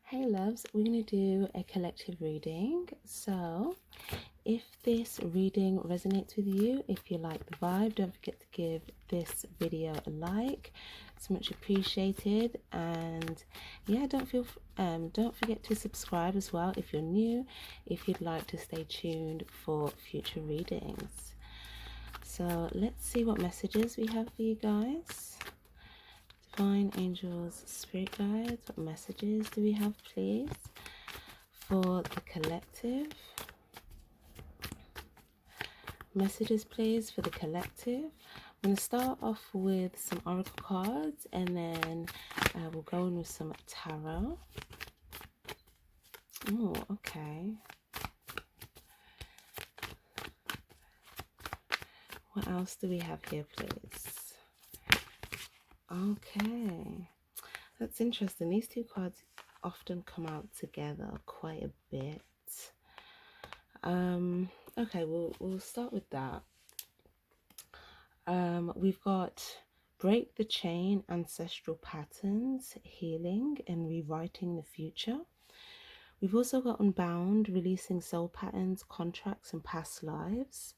Hey loves, we're going to do a collective reading. So if this reading resonates with you, if you like the vibe, don't forget to give this video a like. It's much appreciated. And yeah, don't forget to subscribe as well if you're new, if you'd like to stay tuned for future readings. So let's see what messages we have for you guys. Divine angels, spirit guides, what messages do we have, please, for the collective? Messages, please, for the collective. I'm going to start off with some oracle cards, and then we'll go in with some tarot. Oh, okay. What else do we have here, please? Okay, that's interesting. These two cards often come out together quite a bit. Okay, we'll start with that. We've got break the chain, ancestral patterns, healing and rewriting the future. We've also got unbound, releasing soul patterns, contracts and past lives.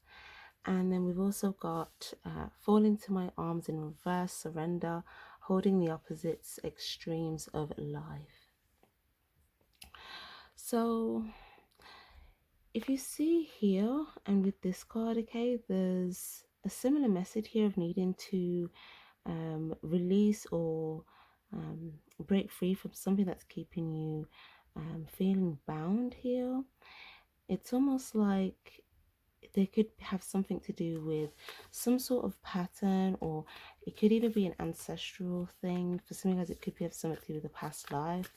And then we've also got fall into my arms in reverse, surrender, holding the opposites, extremes of life. So if you see here, and with this card, okay, there's a similar message here of needing to release or break free from something that's keeping you feeling bound here. It's almost like they could have something to do with some sort of pattern, or it could even be an ancestral thing. For some of you guys, it could have something to do with a past life.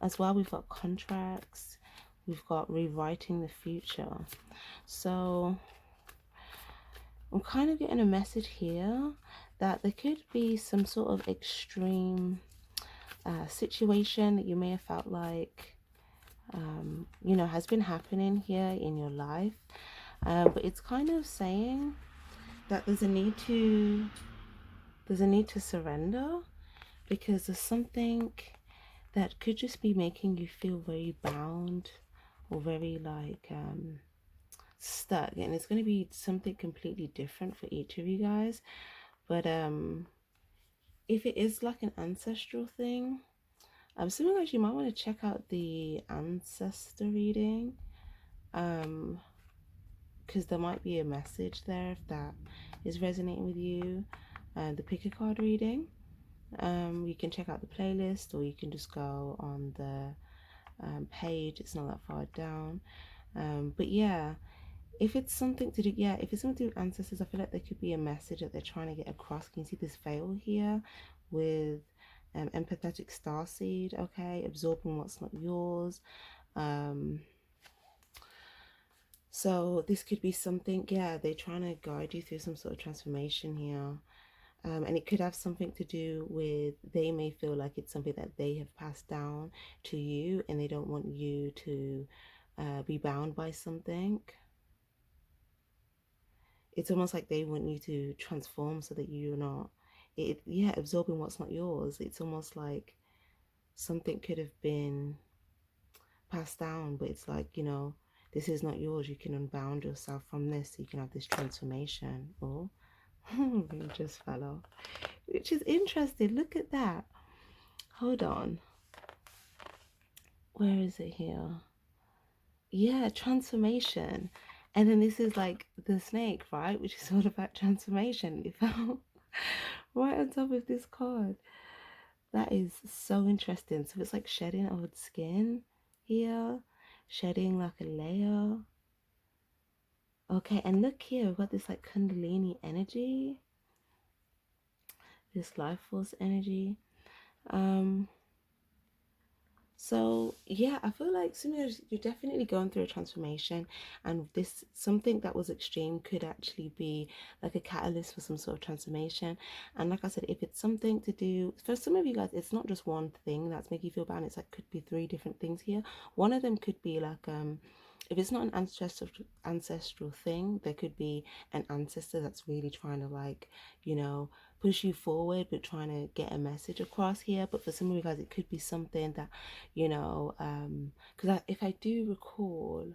As well, we've got contracts, we've got rewriting the future. So I'm kind of getting a message here that there could be some sort of extreme situation that you may have felt like you know, has been happening here in your life, but it's kind of saying that there's a need to surrender, because there's something that could just be making you feel very bound or very like stuck, and it's going to be something completely different for each of you guys. But if it is like an ancestral thing, some of you guys, you might want to check out the Ancestor reading, because there might be a message there if that is resonating with you. The pick a card reading, you can check out the playlist, or you can just go on the page. It's not that far down. But yeah, if it's something to do, if it's something to do with ancestors, I feel like there could be a message that they're trying to get across. Can you see this veil here with empathetic starseed? Okay, absorbing what's not yours. So this could be something, they're trying to guide you through some sort of transformation here. And it could have something to do with, they may feel like it's something that they have passed down to you, and they don't want you to be bound by something. It's almost like they want you to transform so that you're not, absorbing what's not yours. It's almost like something could have been passed down, but it's like, you know, this is not yours. You can unbound yourself from this, so you can have this transformation. Oh, it just fell off, which is interesting. Look at that. Hold on. Where is it here? Yeah, transformation. And then this is like the snake, right? Which is all about transformation. It fell right on top of this card. That is so interesting. So it's like shedding old skin here, shedding like a layer. Okay, and look here, we've got this like Kundalini energy, this life force energy. So yeah, I feel like you're definitely going through a transformation, and this something that was extreme could actually be like a catalyst for some sort of transformation. And like I said, if it's something to do, for some of you guys, it's not just one thing that's making you feel bad. It's like could be 3 different things here. One of them could be like if it's not an ancestral thing, there could be an ancestor that's really trying to, like, you know, push you forward, but trying to get a message across here. But for some of you guys, it could be something that, you know, because if I do recall,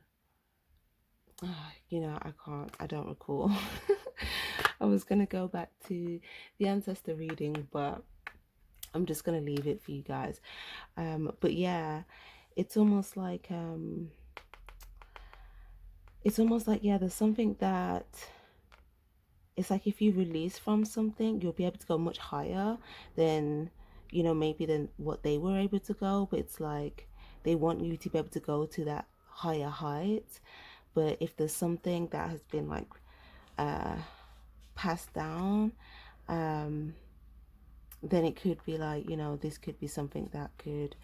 you know, I don't recall. I was gonna go back to the ancestor reading, but I'm just gonna leave it for you guys. But yeah, it's almost like yeah, there's something that it's like if you release from something, you'll be able to go much higher than, you know, maybe than what they were able to go. But it's like they want you to be able to go to that higher height. But if there's something that has been like passed down, then it could be like, you know, this could be something that could,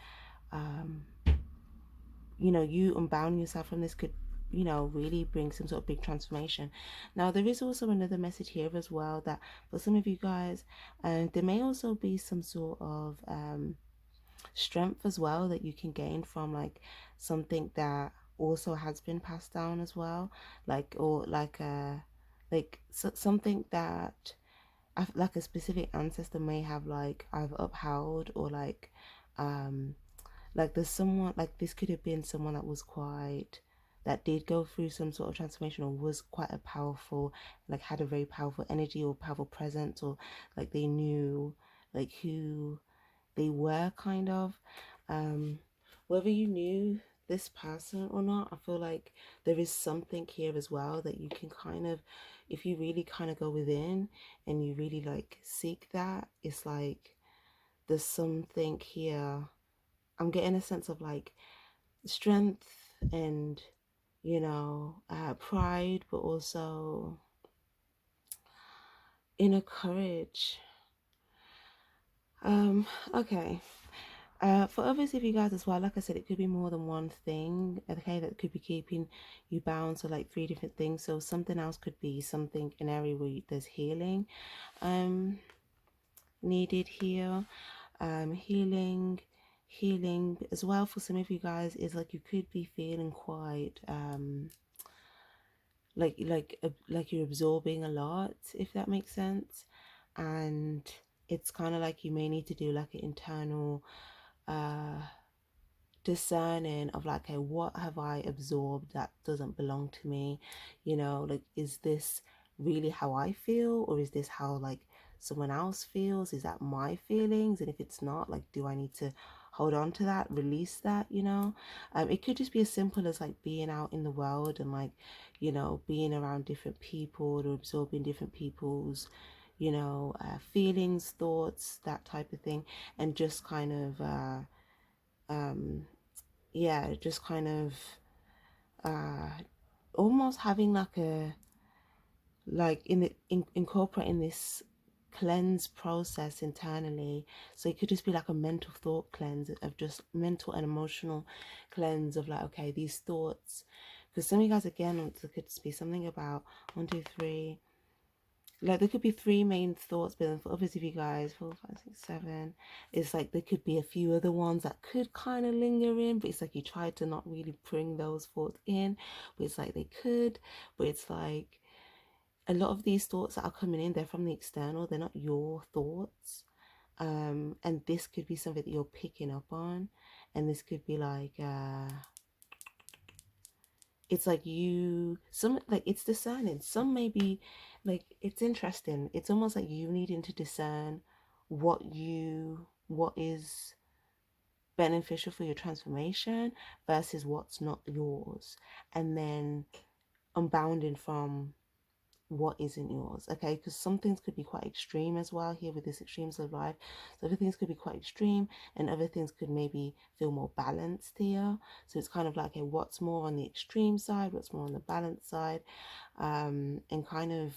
you know, you unbound yourself from this could, you know, really bring some sort of big transformation. Now, there is also another message here as well, that for some of you guys, there may also be some sort of strength as well that you can gain from like something that also has been passed down as well, like, or like something that like a specific ancestor may have like either upheld, or like there's someone, like this could have been someone that was quite, that did go through some sort of transformation, or was quite a powerful, like had a very powerful energy or powerful presence, or like they knew like who they were, kind of. Whether you knew this person or not, I feel like there is something here as well that you can kind of, if you really kind of go within and you really like seek that, it's like there's something here. I'm getting a sense of like strength and, you know, pride, but also inner courage. Okay. For others of you guys as well, like I said, it could be more than one thing, okay, that could be keeping you bound to like 3 different things. So something else could be something, an area where there's healing needed here. Healing as well for some of you guys is like you could be feeling quite like you're absorbing a lot, if that makes sense. And it's kind of like you may need to do like an internal discerning of like, hey, what have I absorbed that doesn't belong to me? You know, like, is this really how I feel, or is this how like someone else feels? Is that my feelings? And if it's not, like, do I need to hold on to that, release that, you know? It could just be as simple as like being out in the world and like, you know, being around different people, or absorbing different people's, you know, feelings, thoughts, that type of thing, and just kind of yeah, just kind of almost having like a, like incorporating this cleanse process internally. So it could just be like a mental thought cleanse, of just mental and emotional cleanse of like, okay, these thoughts, because some of you guys, again, it could be something about 1, 2, 3, like there could be 3 main thoughts, but then for others of you guys, 4, 5, 6, 7, it's like there could be a few other ones that could kind of linger in, but it's like you try to not really bring those thoughts in, but it's like they could. But it's like a lot of these thoughts that are coming in, they're from the external, they're not your thoughts. And this could be something that you're picking up on, and this could be like it's like you, some, like it's discerning, some maybe, like, it's interesting, it's almost like you needing to discern what is beneficial for your transformation versus what's not yours, and then unbounding from what isn't yours, okay? Because some things could be quite extreme as well here with this extremes of life. So other things could be quite extreme, and other things could maybe feel more balanced here. So it's kind of like, hey, what's more on the extreme side, what's more on the balanced side, and kind of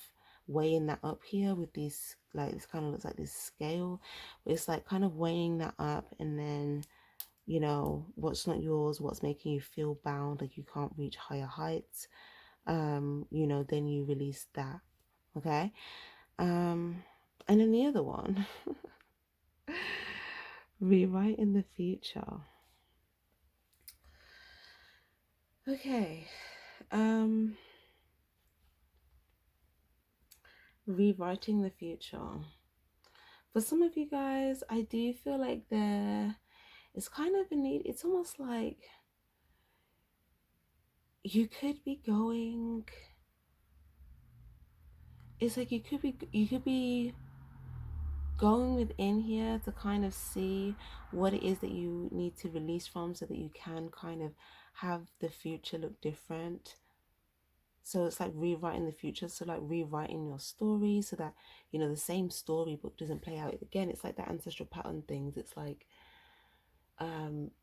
weighing that up here with these, like, this kind of looks like this scale, but it's like kind of weighing that up, and then, you know, what's not yours, what's making you feel bound, like you can't reach higher heights, you know, then you release that, okay? And then the other one, rewrite in the future. Okay. Rewriting the future. For some of you guys, I do feel like there is kind of a need. It's almost like you could be going. It's like you could be going within here to kind of see what it is that you need to release from, so that you can kind of have the future look different. So it's like rewriting the future, so like rewriting your story so that, you know, the same storybook doesn't play out again. It's like the ancestral pattern things. It's like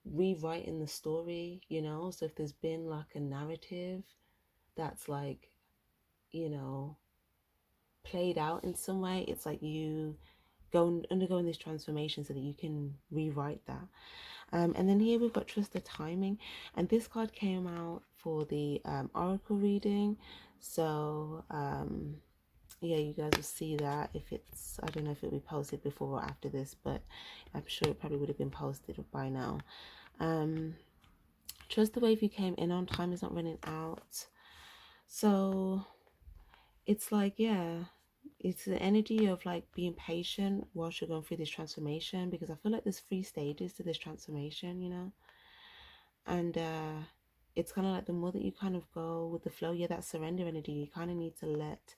rewriting the story, you know. So if there's been like a narrative that's like, you know, played out in some way, it's like you undergoing this transformation so that you can rewrite that. And then here we've got trust the timing, and this card came out for the oracle reading. So yeah, you guys will see that. If it's, I don't know if it'll be posted before or after this, but I'm sure it probably would have been posted by now. Trust the wave you came in on. Time is not running out. So it's like, yeah, it's the energy of like being patient whilst you're going through this transformation, because I feel like there's 3 stages to this transformation, you know. And it's kind of like the more that you kind of go with the flow, yeah, that surrender energy, you kind of need to let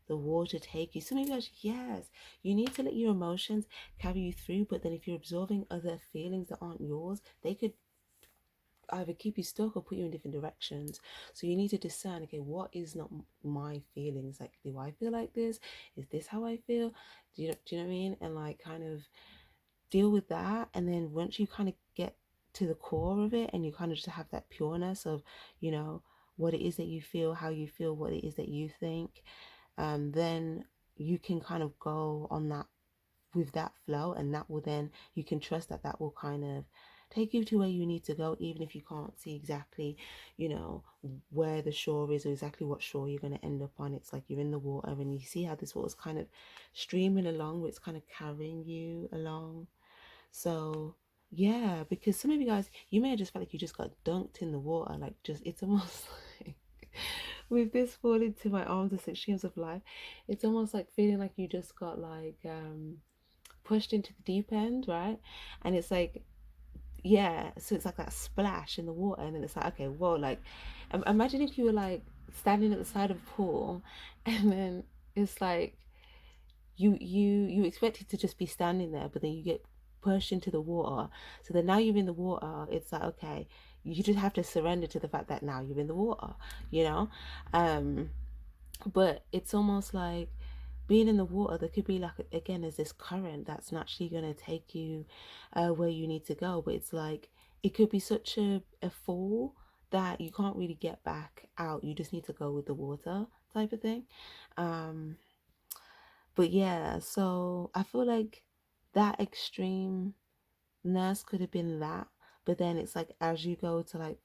the water take you. Some of you guys, yes, you need to let your emotions carry you through, but then if you're absorbing other feelings that aren't yours, they could either keep you stuck or put you in different directions. So you need to discern, okay, what is not my feelings? Like, do I feel like this? Is this how I feel? Do you know what I mean? And like kind of deal with that. And then once you kind of get to the core of it, and you kind of just have that pureness of, you know, what it is that you feel, how you feel, what it is that you think, then you can kind of go on that with that flow, and that will then, you can trust that that will kind of take you to where you need to go, even if you can't see exactly, you know, where the shore is or exactly what shore you're going to end up on. It's like you're in the water, and you see how this water's kind of streaming along, where it's kind of carrying you along. So yeah, because some of you guys, you may have just felt like you just got dunked in the water, like just, it's almost like with this fall into my arms, the 6 streams of life, it's almost like feeling like you just got like pushed into the deep end, right? And it's like, yeah, so it's like that splash in the water, and then it's like, okay, whoa, like imagine if you were like standing at the side of a pool, and then it's like you expected to just be standing there, but then you get pushed into the water. So then now you're in the water, it's like, okay, you just have to surrender to the fact that now you're in the water, you know. But it's almost like being in the water, there could be like, again, there's this current that's naturally going to take you where you need to go, but it's like it could be such a fall that you can't really get back out. You just need to go with the water, type of thing. um but yeah, so I feel like that extreme nurse could have been that. But then it's like, as you go to like,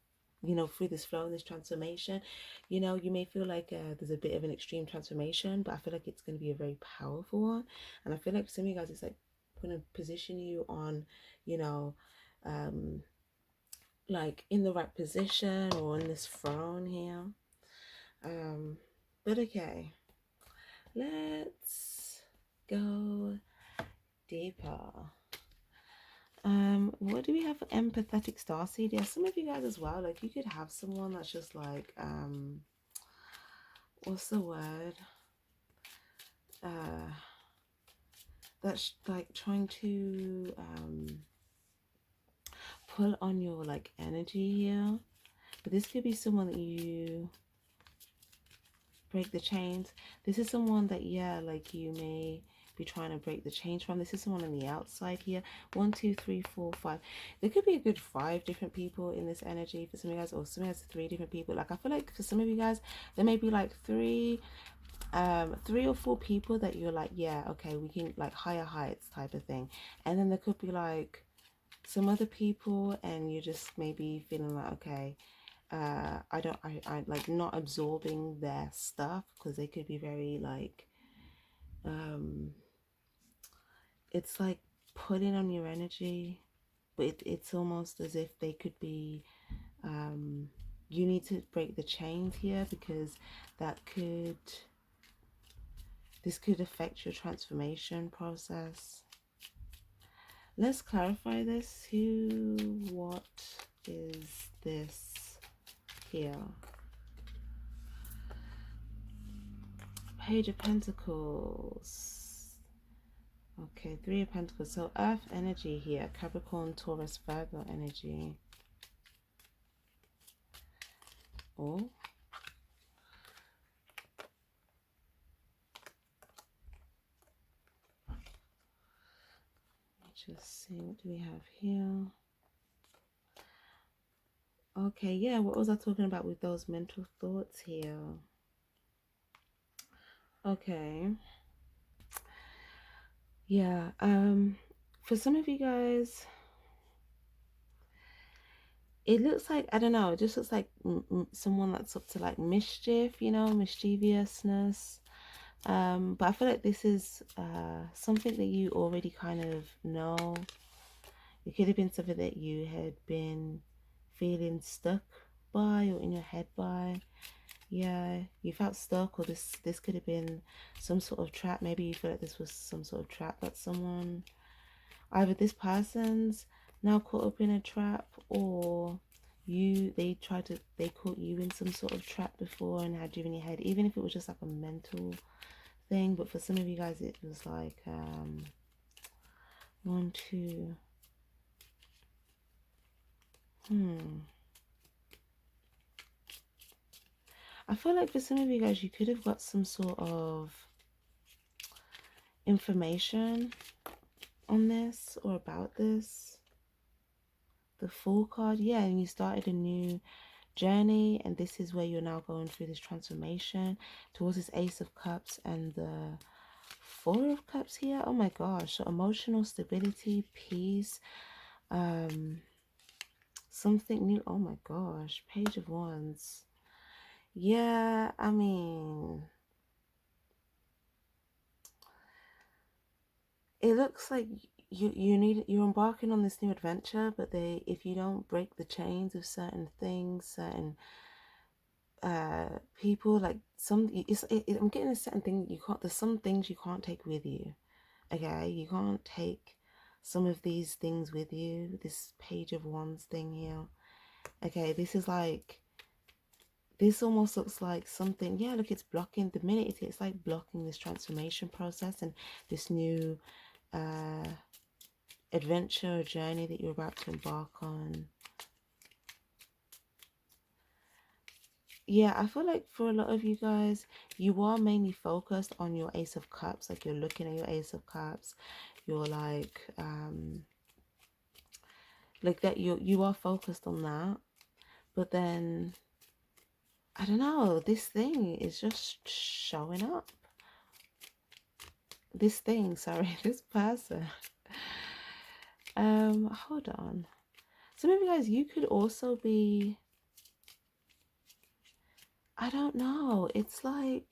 you know, through this flow and this transformation, you know, you may feel like there's a bit of an extreme transformation, but I feel like it's going to be a very powerful one. And I feel like for some of you guys, it's like going to position you on, you know, um like in the right position or in this throne here. But okay, let's go deeper. What do we have for empathetic starseed? Yeah, some of you guys as well. Like, you could have someone that's just like, what's the word? Uh, that's like trying to pull on your like energy here. But this could be someone that you break the chains. This is someone that, yeah, like you may be trying to break the chains from. This is someone on the outside here. 1, 2, 3, 4, 5. There could be a good 5 different people in this energy for some of you guys, or some of you guys 3 different people. Like, I feel like for some of you guys, there may be like 3 or 4 people that you're like, yeah, okay, we can like higher heights type of thing. And then there could be like some other people, and you're just maybe feeling like, okay, I like not absorbing their stuff, because they could be very like, it's like putting on your energy, but it's almost as if they could be you need to break the chains here, because this could affect your transformation process. Let's clarify this. What is this here? Page of Pentacles. Okay, Three of Pentacles. So Earth energy here. Capricorn, Taurus, Virgo energy. Oh. Just see, what do we have here? Okay, yeah, what was I talking about with those mental thoughts here? Okay. Yeah, for some of you guys, it looks like, I don't know, it just looks like someone that's up to like mischief, you know, mischievousness. But I feel like this is something that you already kind of know. It could have been something that you had been feeling stuck by or in your head by. Yeah, you felt stuck, or this could have been some sort of trap. Maybe you feel like this was some sort of trap that someone, either this person's now caught up in a trap, or they caught you in some sort of trap before and had you in your head, even if it was just like a mental thing. But for some of you guys, it was like 1, 2. I feel like for some of you guys, you could have got some sort of information on this or about this. The Fool card, yeah, and you started a new journey, and this is where you're now going through this transformation towards this Ace of Cups and the Four of Cups here. Oh my gosh. So emotional stability, peace, something new. Oh my gosh. Page of Wands. Yeah, I mean, it looks like you're embarking on this new adventure, but if you don't break the chains of certain things, certain people, like I'm getting a certain thing you can't, there's some things you can't take with you. Okay, you can't take some of these things with you. This Page of Wands thing here. Okay, this is like, this almost looks like something, yeah, look, it's blocking the minute it's like blocking this transformation process and this new adventure or journey that you're about to embark on. Yeah, I feel like for a lot of you guys, you are mainly focused on your Ace of Cups. Like, you're looking at your Ace of Cups. You're like that you are focused on that. But then, I don't know, this thing is just showing up. This thing, sorry, this person. Hold on. Some of you guys, you could also be, I don't know, it's like,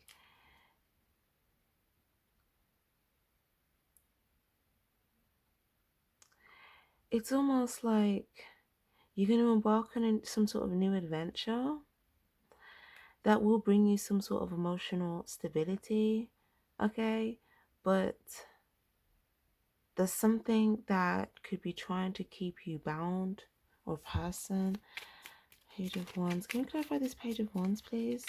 it's almost like you're going to embark on some sort of new adventure that will bring you some sort of emotional stability, okay? But there's something that could be trying to keep you bound, or person. Page of Wands. Can you clarify this Page of Wands, please?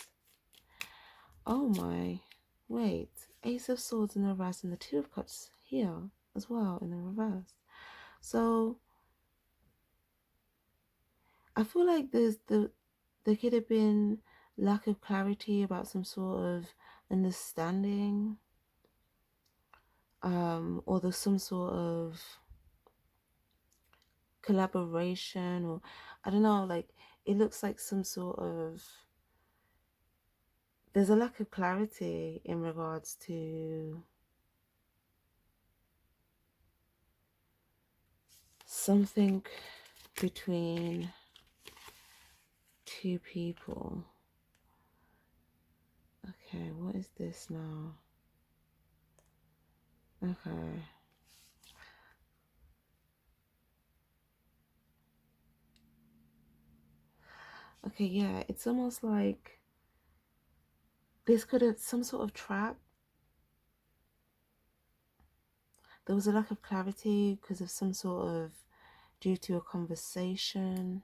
Oh my. Wait. Ace of Swords in the reverse and the Two of Cups here as well in the reverse. So I feel like there could have been lack of clarity about some sort of understanding, or there's some sort of collaboration, or I don't know, like it looks like some sort of, there's a lack of clarity in regards to something between two people. Okay, what is this now? Okay. Okay, yeah, it's almost like this could have some sort of trap. There was a lack of clarity because of some sort of, due to a conversation.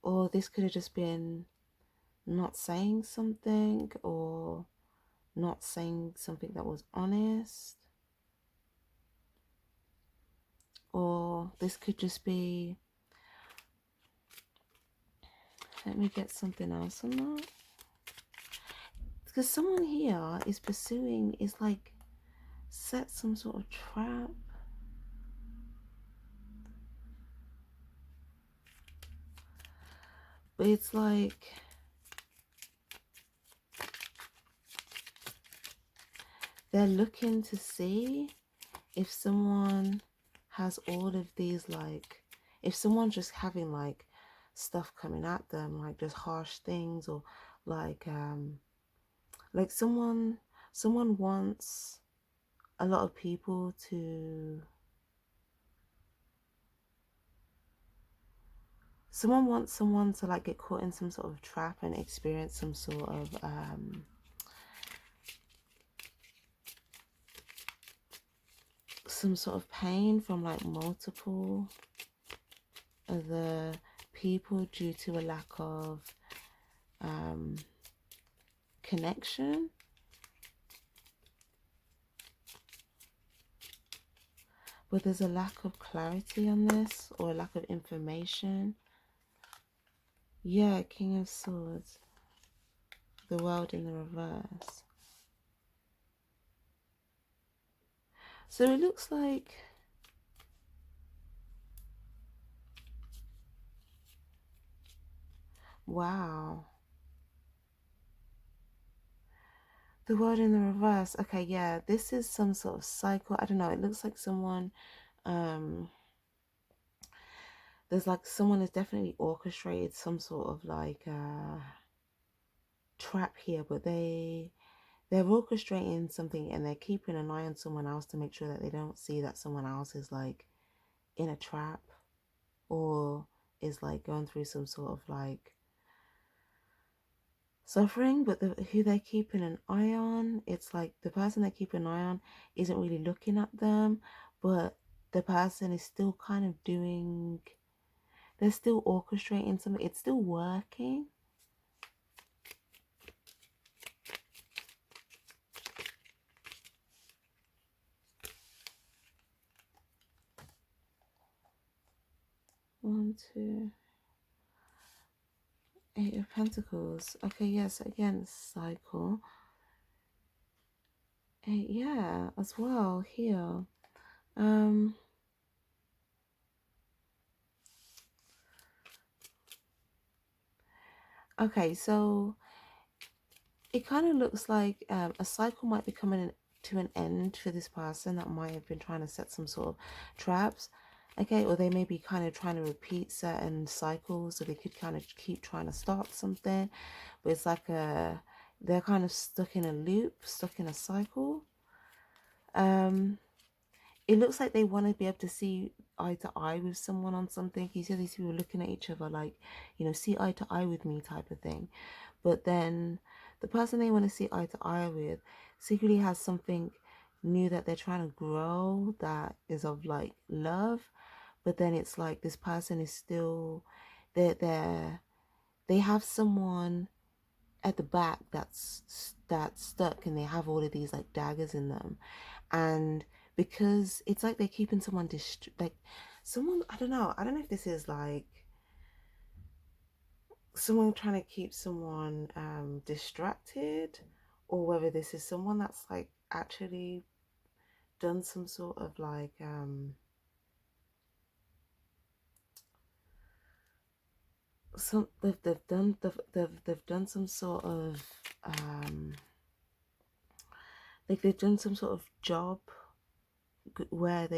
Or this could have just been not saying something, or not saying something that was honest. Or this could just be, let me get something else on that. Because someone here is pursuing, is like set some sort of trap. But it's like they're looking to see if someone has all of these, like, if someone's just having like stuff coming at them, like just harsh things, or like someone wants a lot of people to, someone wants someone to like get caught in some sort of trap and experience some sort of pain from like multiple other people due to a lack of connection. But there's a lack of clarity on this, or a lack of information. Yeah, King of Swords. The World in the reverse. So it looks like, wow. The World in the reverse. Okay, yeah, this is some sort of cycle. I don't know. It looks like someone, there's like someone has definitely orchestrated some sort of like trap here, but they're orchestrating something, and they're keeping an eye on someone else to make sure that they don't see that someone else is like in a trap, or is like going through some sort of like suffering. But who they're keeping an eye on, it's like the person they keep an eye on isn't really looking at them, but the person is still kind of doing, they're still orchestrating something, it's still working. One, two, Eight of Pentacles. Okay, yes, again, cycle. Eight, yeah, as well here. Okay, so it kind of looks like a cycle might be coming to an end for this person that might have been trying to set some sort of traps. Okay, or they may be kind of trying to repeat certain cycles, so they could kind of keep trying to start something, but it's like they're kind of stuck in a loop, stuck in a cycle. It looks like they want to be able to see eye to eye with someone on something. You see these people looking at each other like, you know, see eye to eye with me type of thing. But then the person they want to see eye to eye with secretly has something new that they're trying to grow that is of like love. But then it's like this person is still, they have someone at the back that's stuck, and they have all of these like daggers in them. And because it's like they're keeping someone like someone, I don't know if this is like someone trying to keep someone distracted, or whether this is someone that's like actually done some sort of like they've done some sort of like they've done some sort of job where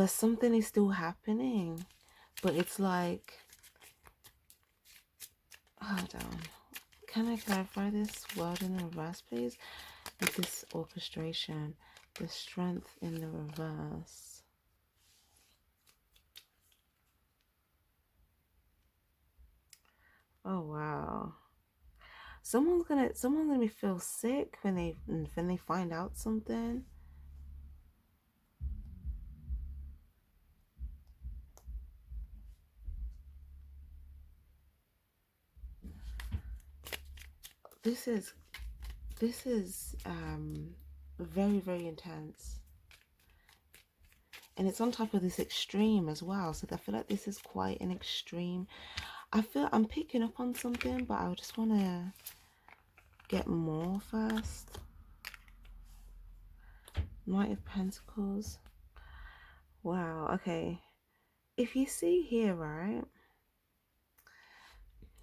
something is still happening, but it's like, hold on, can I clarify this? World in the reverse, please. with this orchestration. The Strength in the reverse. Oh wow. Someone's gonna be feel sick when they find out something. This is very, very intense. And it's on top of this extreme as well. So I feel like this is quite an extreme. I feel I'm picking up on something, but I just want to get more first. Knight of Pentacles. Wow, okay. If you see here, right,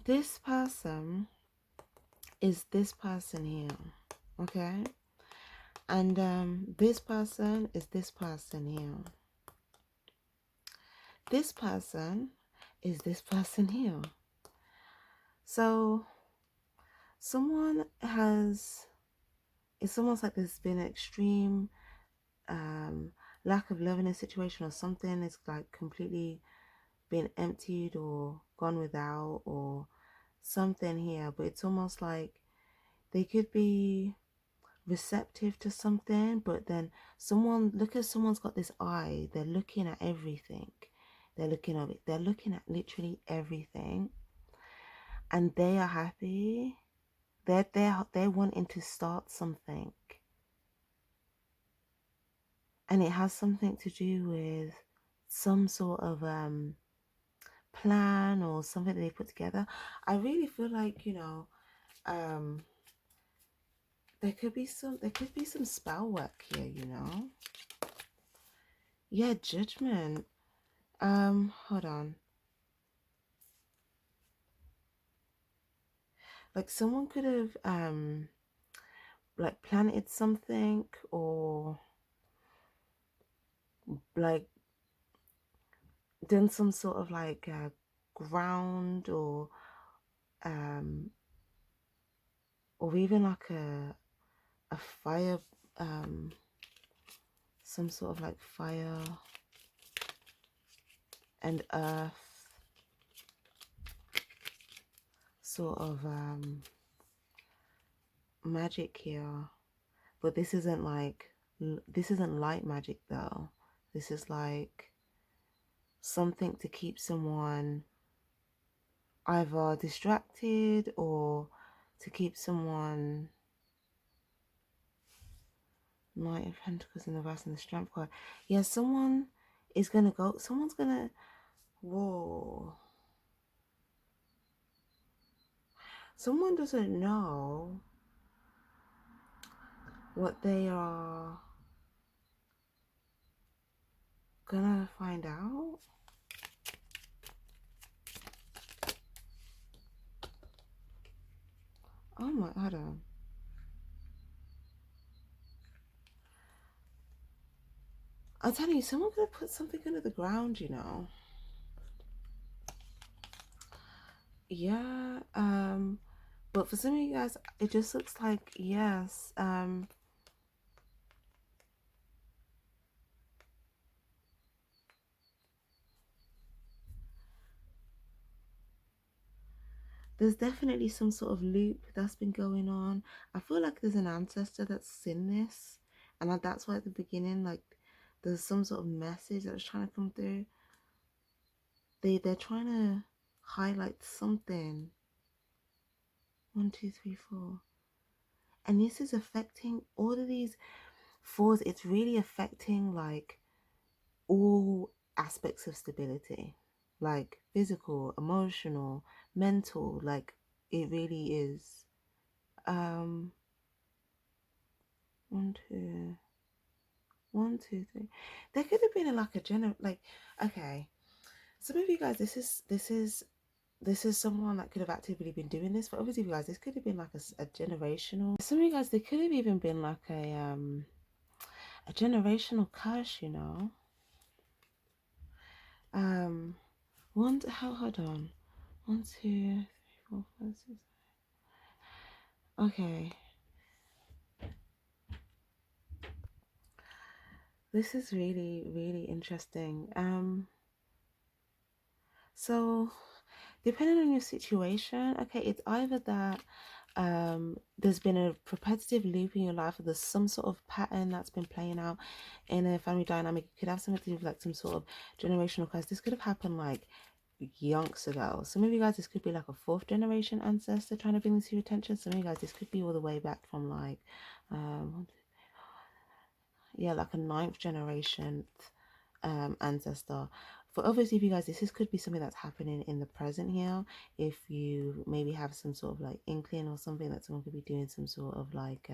this person is this person here, okay? And this person is this person here. This person is this person here. So it's almost like there's been an extreme lack of love in a situation, or something is like completely been emptied or gone without or something here. But it's almost like they could be receptive to something, but then someone's got this eye, they're looking at everything, they're looking at literally everything, and they are happy. They're wanting to start something, and it has something to do with some sort of plan or something that they put together. I really feel like, you know, there could be some spell work here, you know. Yeah, Judgment. Hold on. Like someone could have like planted something, or like done some sort of like ground, or even like a fire, some sort of like fire and earth sort of magic here. But this isn't light magic though. This is like something to keep someone either distracted, or to keep someone. Knight of Pentacles in the reverse and the Strength card. Yeah, someone's gonna, whoa. Someone doesn't know what they are gonna find out. Oh my, hold on. I'm telling you, someone's gonna put something under the ground, you know. Yeah, but for some of you guys, it just looks like, yes, there's definitely some sort of loop that's been going on. I feel like there's an ancestor that's seen this, and that's why at the beginning, like, there's some sort of message that was trying to come through. They're trying to highlight something. 1, 2, 3, 4, and this is affecting all of these fours. It's really affecting like all aspects of stability, like physical, emotional, mental. Like it really is. 1, 2, 1, 2, 3. There could have been like okay, some of you guys, this is someone that could have actively been doing this. For others of you guys, this could have been like a generational. Some of you guys, there could have even been like a generational curse, you know. Hold on. 1, 2, 3, 4, 5, 6. Okay. This is really, really interesting. So depending on your situation, okay, it's either that there's been a repetitive loop in your life, or there's some sort of pattern that's been playing out in a family dynamic. It could have something to do with like some sort of generational curse. This could have happened like yonks ago. Some of you guys, this could be like a 4th generation ancestor trying to bring this to your attention. Some of you guys, this could be all the way back from like yeah, like a 9th generation ancestor. For others of you guys, this could be something that's happening in the present here. If you maybe have some sort of like inkling or something that someone could be doing some sort of like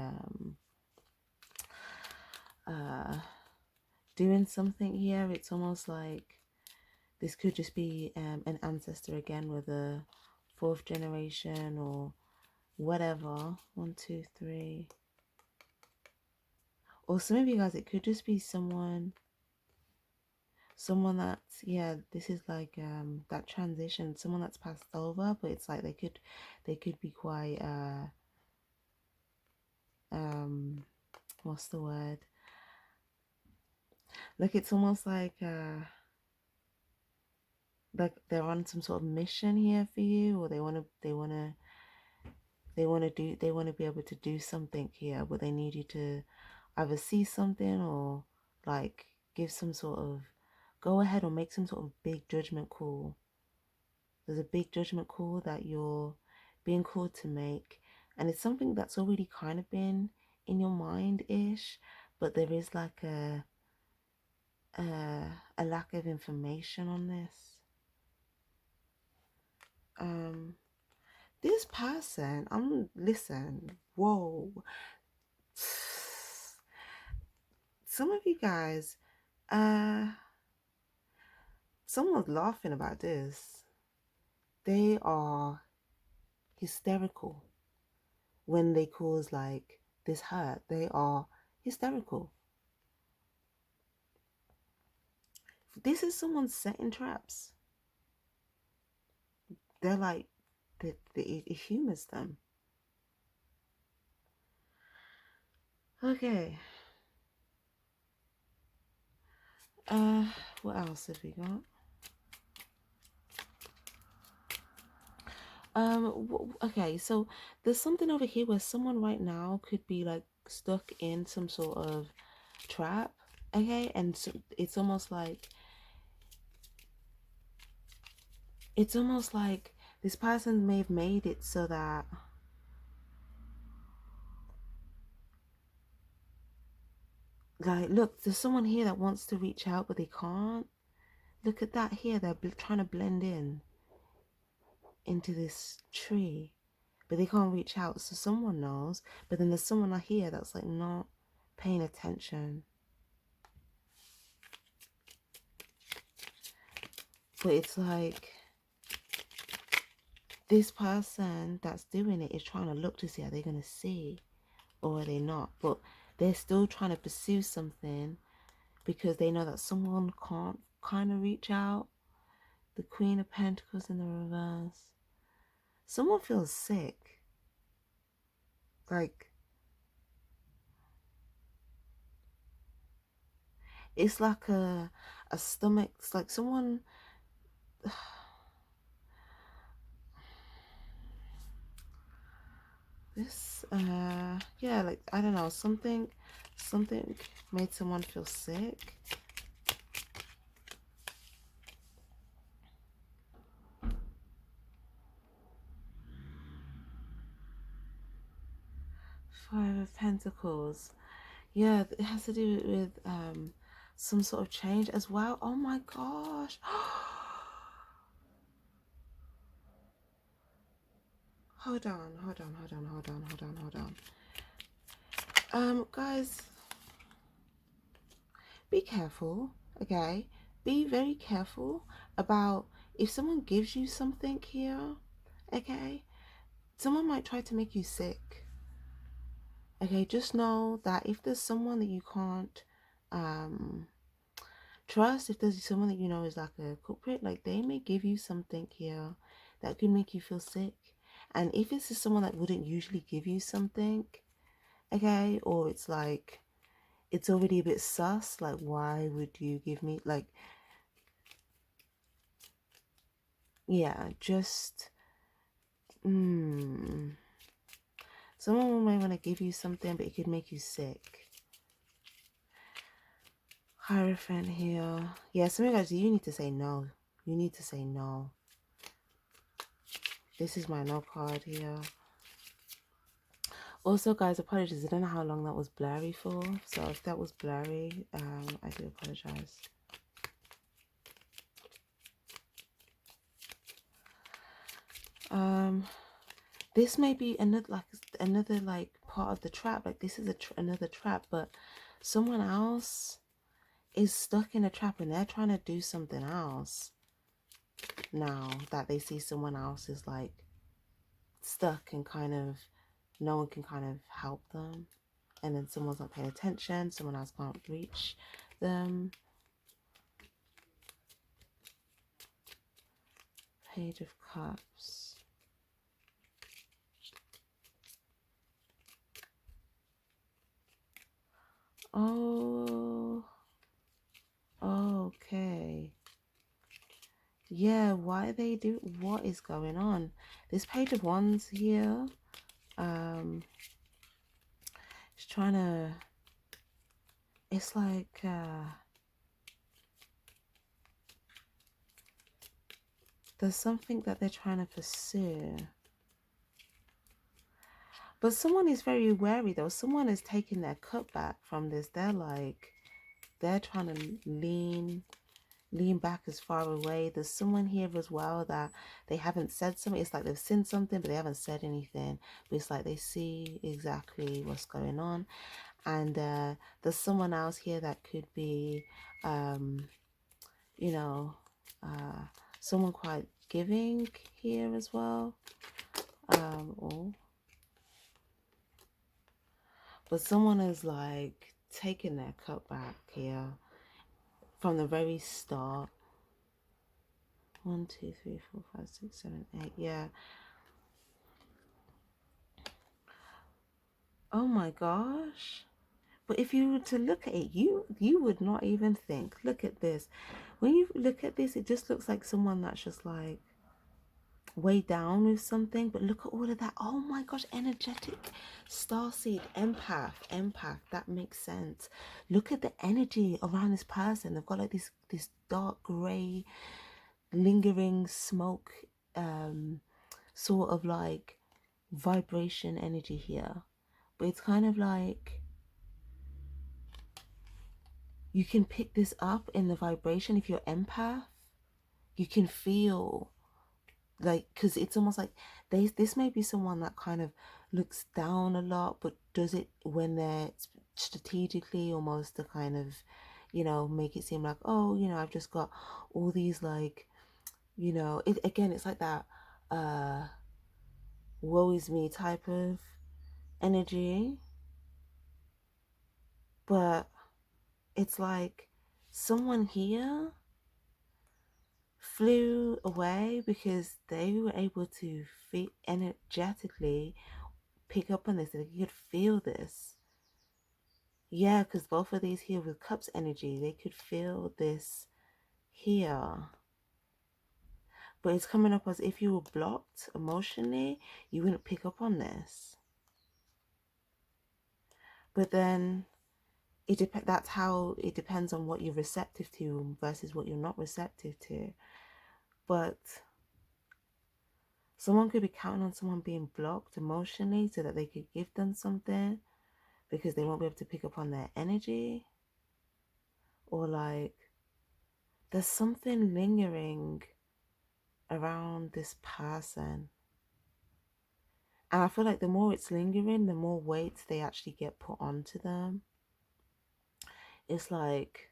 doing something here, it's almost like this could just be an ancestor again with a 4th generation or whatever. 1, 2, 3. Or some of you guys, it could just be someone that's, yeah, this is like that transition, someone that's passed over, but it's like they could be quite what's the word, like it's almost like they're on some sort of mission here for you, or they want to be able to do something here, but they need you to either see something or like give some sort of go ahead or make some sort of big judgment call. There's a big judgment call that you're being called to make, and it's something that's already kind of been in your mind-ish, but there is like a lack of information on this. This person, listen, whoa. Some of you guys, someone's laughing about this. They are hysterical when they cause like this hurt. They are hysterical. This is someone setting traps. They're like, it humors them. Okay. What else have we got? Okay, so there's something over here where someone right now could be like stuck in some sort of trap. Okay, and so it's almost like this person may have made it so that like, look, there's someone here that wants to reach out but they can't. Look at that here, they're trying to blend into this tree, but they can't reach out, so someone knows, but then there's someone here that's like not paying attention. But it's like this person that's doing it is trying to look to see are they going to see or are they not, but they're still trying to pursue something because they know that someone can't kind of reach out. The Queen of Pentacles in the reverse. Someone feels sick. Like, it's like a stomach. It's like someone. This, yeah, like, I don't know. Something made someone feel sick. Five of Pentacles. Yeah, it has to do with some sort of change as well. Oh my gosh. Hold on. Guys, be careful, okay? Be very careful about if someone gives you something here, okay? Someone might try to make you sick. Okay, just know that if there's someone that you can't trust, if there's someone that you know is like a culprit, like they may give you something here that could make you feel sick. And if this is someone that wouldn't usually give you something, okay, or it's like it's already a bit sus. Like, why would you give me, like, yeah, just, someone might want to give you something, but it could make you sick. Hierophant here. Yeah, some of you guys, you need to say no. You need to say no. This is my no card here. Also, guys, apologies. I don't know how long that was blurry for. So if that was blurry, I do apologize. This may be another like part of the trap. Like this is another trap, but someone else is stuck in a trap and they're trying to do something else. Now that they see someone else is like stuck and kind of no one can kind of help them, and then someone's not paying attention, someone else can't reach them. Page of Cups. Oh, okay. Yeah, why they do, what is going on? This Page of Wands here, it's trying to, it's like, there's something that they're trying to pursue. But someone is very wary though. Someone is taking their cut back from this. They're like, they're trying to lean back as far away. There's someone here as well that they haven't said something. It's like they've seen something, but they haven't said anything. But it's like they see exactly what's going on. And there's someone else here that could be, you know, someone quite giving here as well. But someone is like taking their cut back here from the very start. 1, 2, 3, 4, 5, 6, 7, 8. Yeah. Oh my gosh. But if you were to look at it, you would not even think. Look at this. When you look at this, it just looks like someone that's just like way down with something. But look at all of that. Oh my gosh, energetic starseed, empath. That makes sense. Look at the energy around this person. They've got like this dark gray lingering smoke, sort of like vibration energy here. But it's kind of like you can pick this up in the vibration. If you're empath, you can feel like, because it's almost like this may be someone that kind of looks down a lot, but does it when they're strategically, almost to kind of, you know, make it seem like, oh, you know, I've just got all these like, you know, again, it's like that woe is me type of energy. But it's like someone here flew away because they were able to energetically pick up on this. They could feel this. Yeah, because both of these here with cups energy, they could feel this here. But it's coming up as if you were blocked emotionally, you wouldn't pick up on this. But then that's how it depends on what you're receptive to versus what you're not receptive to. But someone could be counting on someone being blocked emotionally so that they could give them something because they won't be able to pick up on their energy. Or like there's something lingering around this person. And I feel like the more it's lingering, the more weight they actually get put onto them. It's like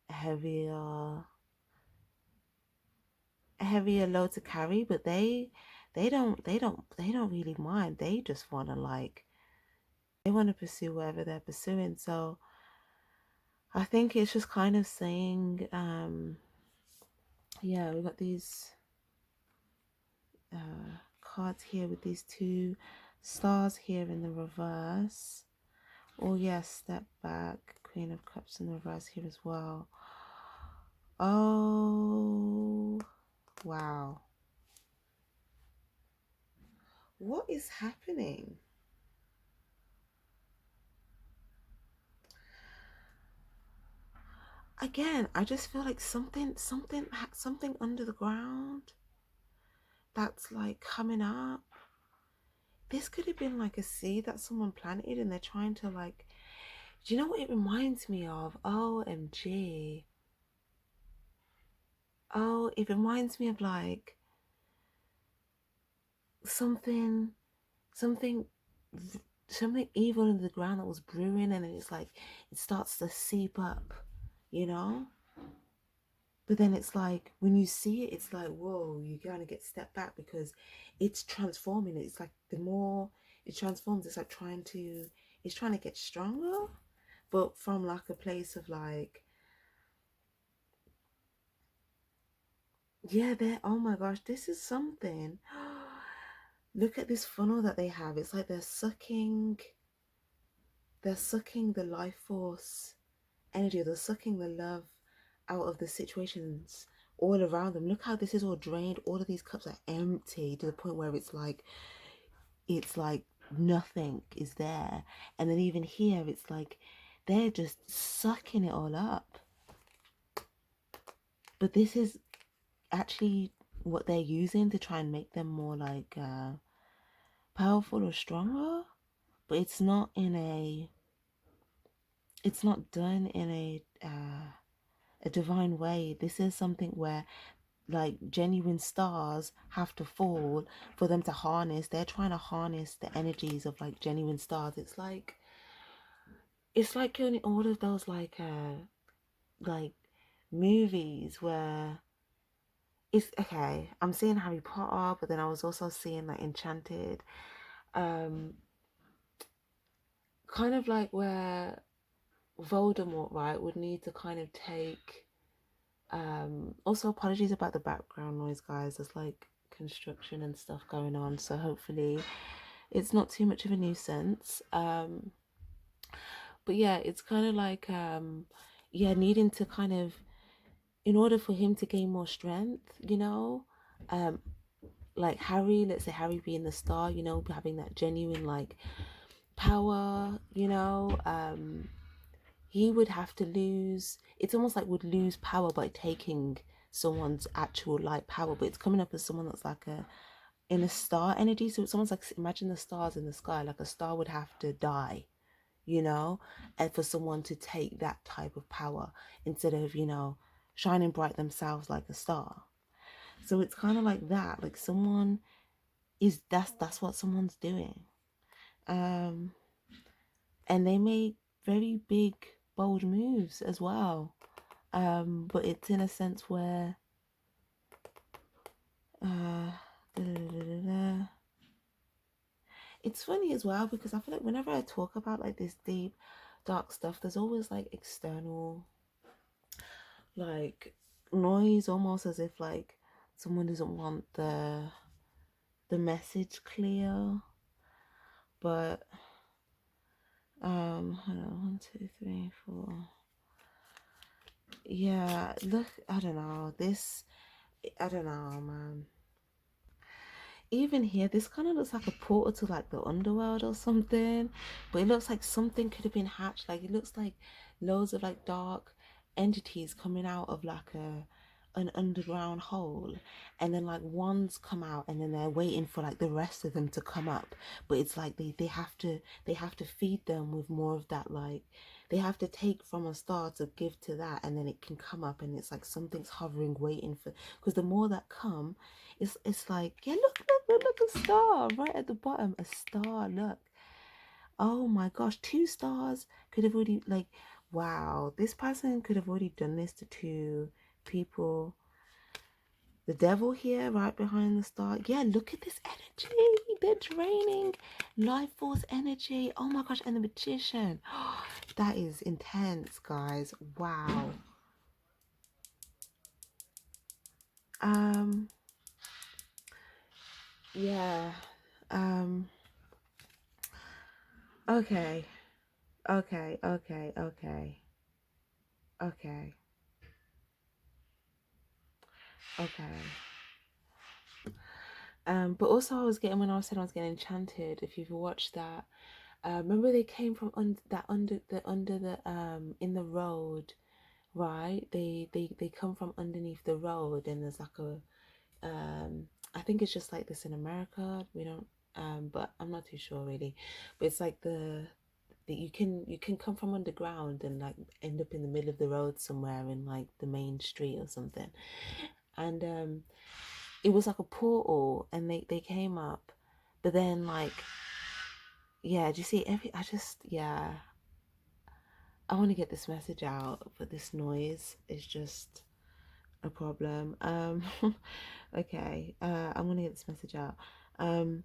a heavier load to carry, but they don't really mind. They just want to like, they want to pursue whatever they're pursuing. So I think it's just kind of saying, yeah, we've got these cards here with these 2 stars here in the reverse. Oh yes, step back. Queen of Cups in the reverse here as well. Oh, wow. What is happening? Again, I just feel like something under the ground that's like coming up. This could have been like a seed that someone planted and they're trying to like, do you know what it reminds me of? OMG. Oh, it reminds me of like something, something, something evil in the ground that was brewing, and then it's like it starts to seep up, you know? But then it's like when you see it, it's like, whoa, you kind of get stepped back because it's transforming. It's like the more it transforms, it's trying to get stronger, but from like a place of like, yeah, there, oh my gosh, this is something. Look at this funnel that they have. It's like they're sucking the life force energy, they're sucking the love out of the situations all around them. Look how this is all drained. All of these cups are empty to the point where it's like nothing is there. And then even here it's like they're just sucking it all up. But this is actually what they're using to try and make them more like powerful or stronger. But it's not done in a divine way. This is something where like genuine stars have to fall for them to harness. They're trying to harness the energies of like genuine stars. It's like in all of those like movies where it's okay. I'm seeing Harry Potter, but then I was also seeing like Enchanted, um, kind of like where Voldemort, right, would need to kind of take. Also apologies about the background noise, guys. There's like construction and stuff going on, so hopefully it's not too much of a nuisance. But yeah, it's kind of like yeah, needing to kind of, in order for him to gain more strength, you know, um like Harry, let's say Harry being the star, you know, having that genuine like power, you know, he would have to lose, it's almost like would lose power by taking someone's actual light power, but it's coming up as someone that's like a in a star energy. So it's almost like, imagine the stars in the sky, like a star would have to die, you know, and for someone to take that type of power instead of, you know, shining bright themselves like a star. So it's kind of like that, like someone is, that's what someone's doing. um and they make very big bold moves as well, but it's in a sense where uh da, da, da, da, it's funny as well because I feel like whenever I talk about like this deep dark stuff, there's always like external like noise, almost as if like someone doesn't want the message clear. But hold on, 1 2 3 4, yeah, look, I don't know, this, I don't know, man. Even here, this kind of looks like a portal to like the underworld or something, but it looks like something could have been hatched. Like it looks like loads of like dark entities coming out of like an underground hole, and then like ones come out and then they're waiting for like the rest of them to come up. But it's like they have to feed them with more of that, like they have to take from a star to give to that, and then it can come up, and it's like something's hovering waiting for, because the more that come, it's like, yeah, look, a star right at the bottom, a star, look. Oh my gosh, 2 stars could have already like, wow, this person could have already done this to 2 people. The devil here right behind the star. Yeah, look at this energy. They're draining life force energy. Oh my gosh, and the magician. That is intense, guys. Wow. Um yeah. Okay. Okay, okay, okay, okay, okay. But also I was getting, when I was saying I was getting enchanted, if you've watched that, remember they came from under the in the road, right? They come from underneath the road, and there's like a I think it's just like this in America. We don't but I'm not too sure really. But it's like the you can come from underground and like end up in the middle of the road somewhere in like the main street or something. And it was like a portal, and they came up, but then like, yeah, do you see I just, yeah, I want to get this message out, but this noise is just a problem. Okay, I'm gonna get this message out. um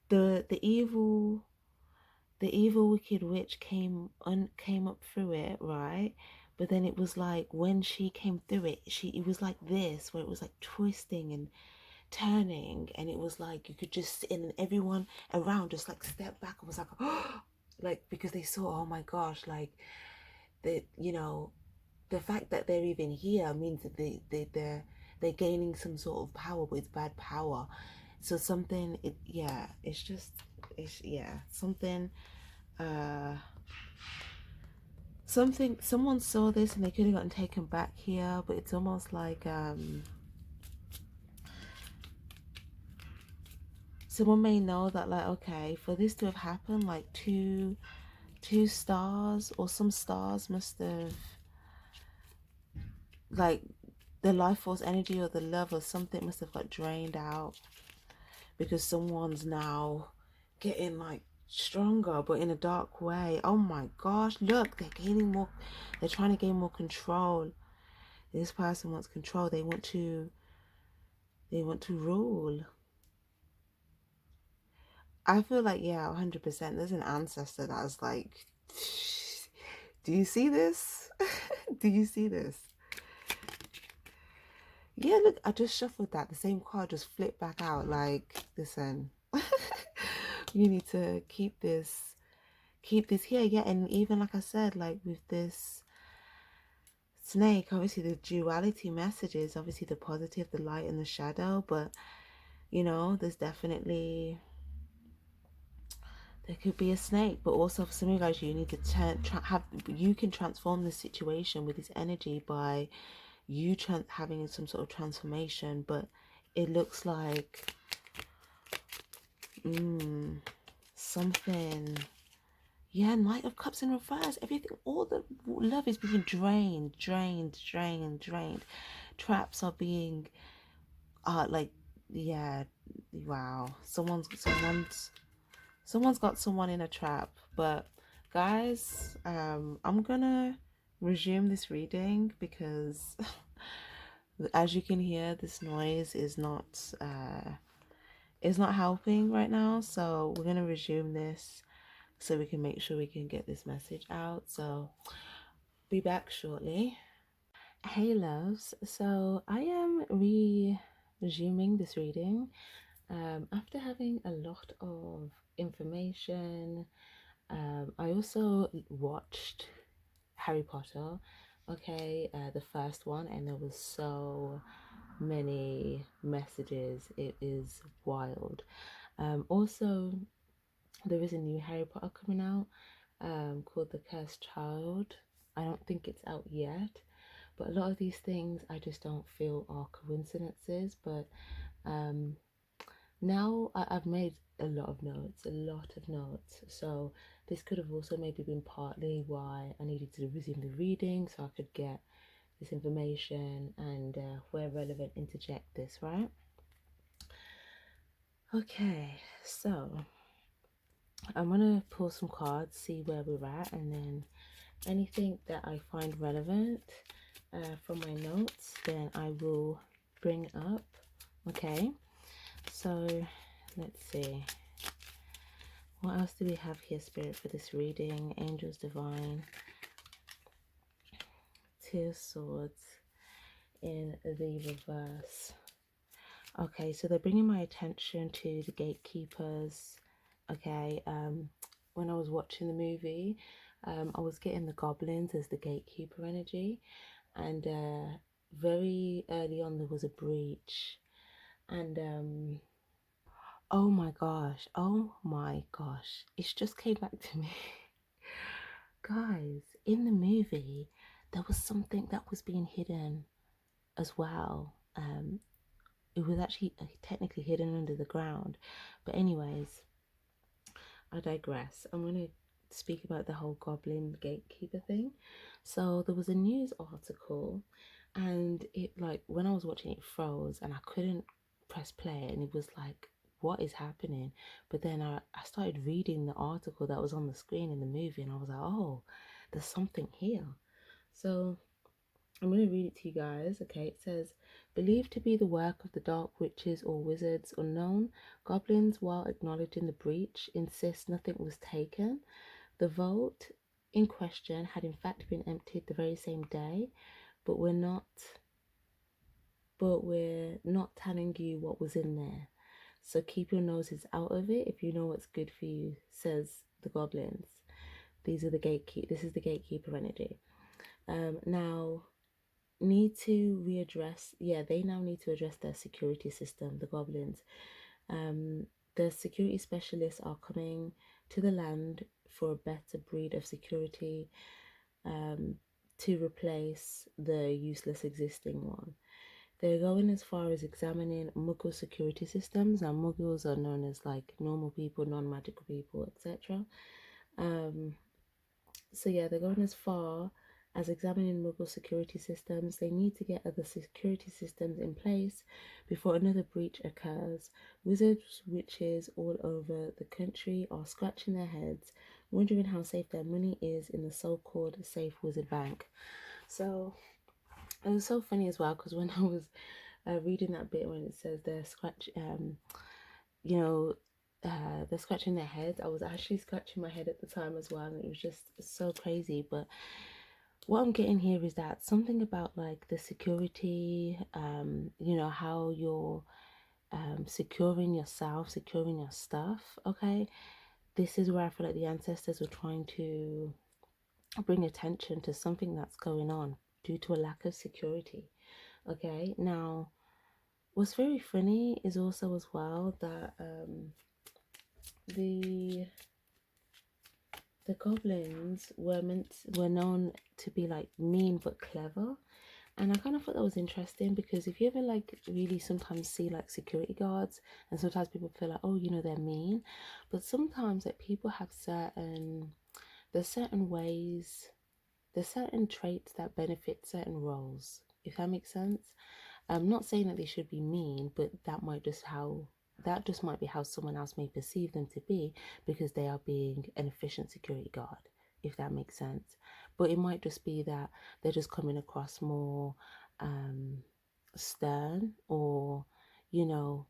the evil wicked witch came up through it, right? But then it was like when she came through it, it was like this, where it was like twisting and turning, and it was like you could just sit in, and everyone around just like step back and was like, oh, like, because they saw, oh my gosh, like, the fact that they're even here means that they're gaining some sort of power, but it's bad power. So something, it's just, something, uh someone saw this and they could have gotten taken back here, but it's almost like someone may know that, like, okay, for this to have happened, like two stars or some stars must have, like, the life force energy or the love or something must have got drained out, because someone's now getting like stronger, but in a dark way. Oh my gosh, look, they're trying to gain more control. This person wants control. They want to rule. I feel like, yeah, 100%. There's an ancestor that's like, do you see this? Do you see this? Yeah, look, I just shuffled that. The same card just flipped back out. Like, listen, you need to keep this here. Yeah, and even like I said, like with this snake, obviously the duality messages, obviously the positive, the light and the shadow, but there's definitely, there could be a snake, but also for some of you guys, you need to you can transform the situation with this energy by you having some sort of transformation. But it looks like something, yeah, Knight of Cups in reverse. Everything, all the love is being drained. Traps are being like, yeah, wow, someone's got someone in a trap. But guys, I'm gonna resume this reading because as you can hear, this noise is not helping right now. So we're gonna resume this so we can make sure we can get this message out. So be back shortly. Hey loves, so I am resuming this reading after having a lot of information. I also watched Harry Potter, okay, the first one, and there was so many messages. It is wild. Also, there is a new Harry Potter coming out called The Cursed Child. I don't think it's out yet, but a lot of these things I just don't feel are coincidences. But now I've made a lot of notes. So this could have also maybe been partly why I needed to resume the reading, so I could get this information and where relevant interject this, right? Okay, so I'm gonna pull some cards, see where we're at, and then anything that I find relevant from my notes, then I will bring up. Okay, so let's see. What else do we have here, Spirit, for this reading? Angels Divine, Two of Swords in the reverse. Okay, so they're bringing my attention to the gatekeepers. Okay, when I was watching the movie, I was getting the goblins as the gatekeeper energy, and very early on there was a breach, and oh my gosh, it just came back to me. Guys, in the movie, there was something that was being hidden as well. It was actually technically hidden under the ground. But anyways, I digress. I'm going to speak about the whole goblin gatekeeper thing. So there was a news article, and it, like, when I was watching it froze and I couldn't press play, and it was like, what is happening? But then I started reading the article that was on the screen in the movie, and I was like, oh, there's something here. So I'm going to read it to you guys. Okay, it says, believed to be the work of the dark witches or wizards unknown, goblins, while acknowledging the breach, insist nothing was taken. The vault in question had in fact been emptied the very same day, but we're not telling you what was in there. So keep your noses out of it if you know what's good for you, says the goblins. This is the gatekeeper energy. Now need to readdress, they now need to address their security system, the goblins. The security specialists are coming to the land for a better breed of security, to replace the useless existing one. They're going as far as examining Muggle security systems. Now, Muggles are known as like normal people, non-magical people, etc. So yeah, they're going as far as examining Muggle security systems. They need to get other security systems in place before another breach occurs. Wizards, witches all over the country are scratching their heads, wondering how safe their money is in the so-called safe wizard bank. So it was so funny as well, because when I was reading that bit when it says they're they're scratching their heads, I was actually scratching my head at the time as well, and it was just so crazy. But what I'm getting here is that something about like the security, how you're securing yourself, securing your stuff. Okay, this is where I feel like the ancestors were trying to bring attention to something that's going on due to a lack of security. Okay, now what's very funny is also as well that the goblins were known to be like mean but clever, and I kind of thought that was interesting, because if you ever like really sometimes see like security guards, and sometimes people feel like, oh, they're mean, but sometimes like people have certain ways, there's certain traits that benefit certain roles, if that makes sense. I'm not saying that they should be mean, but that just might be how someone else may perceive them to be, because they are being an efficient security guard, if that makes sense. But it might just be that they're just coming across more stern, or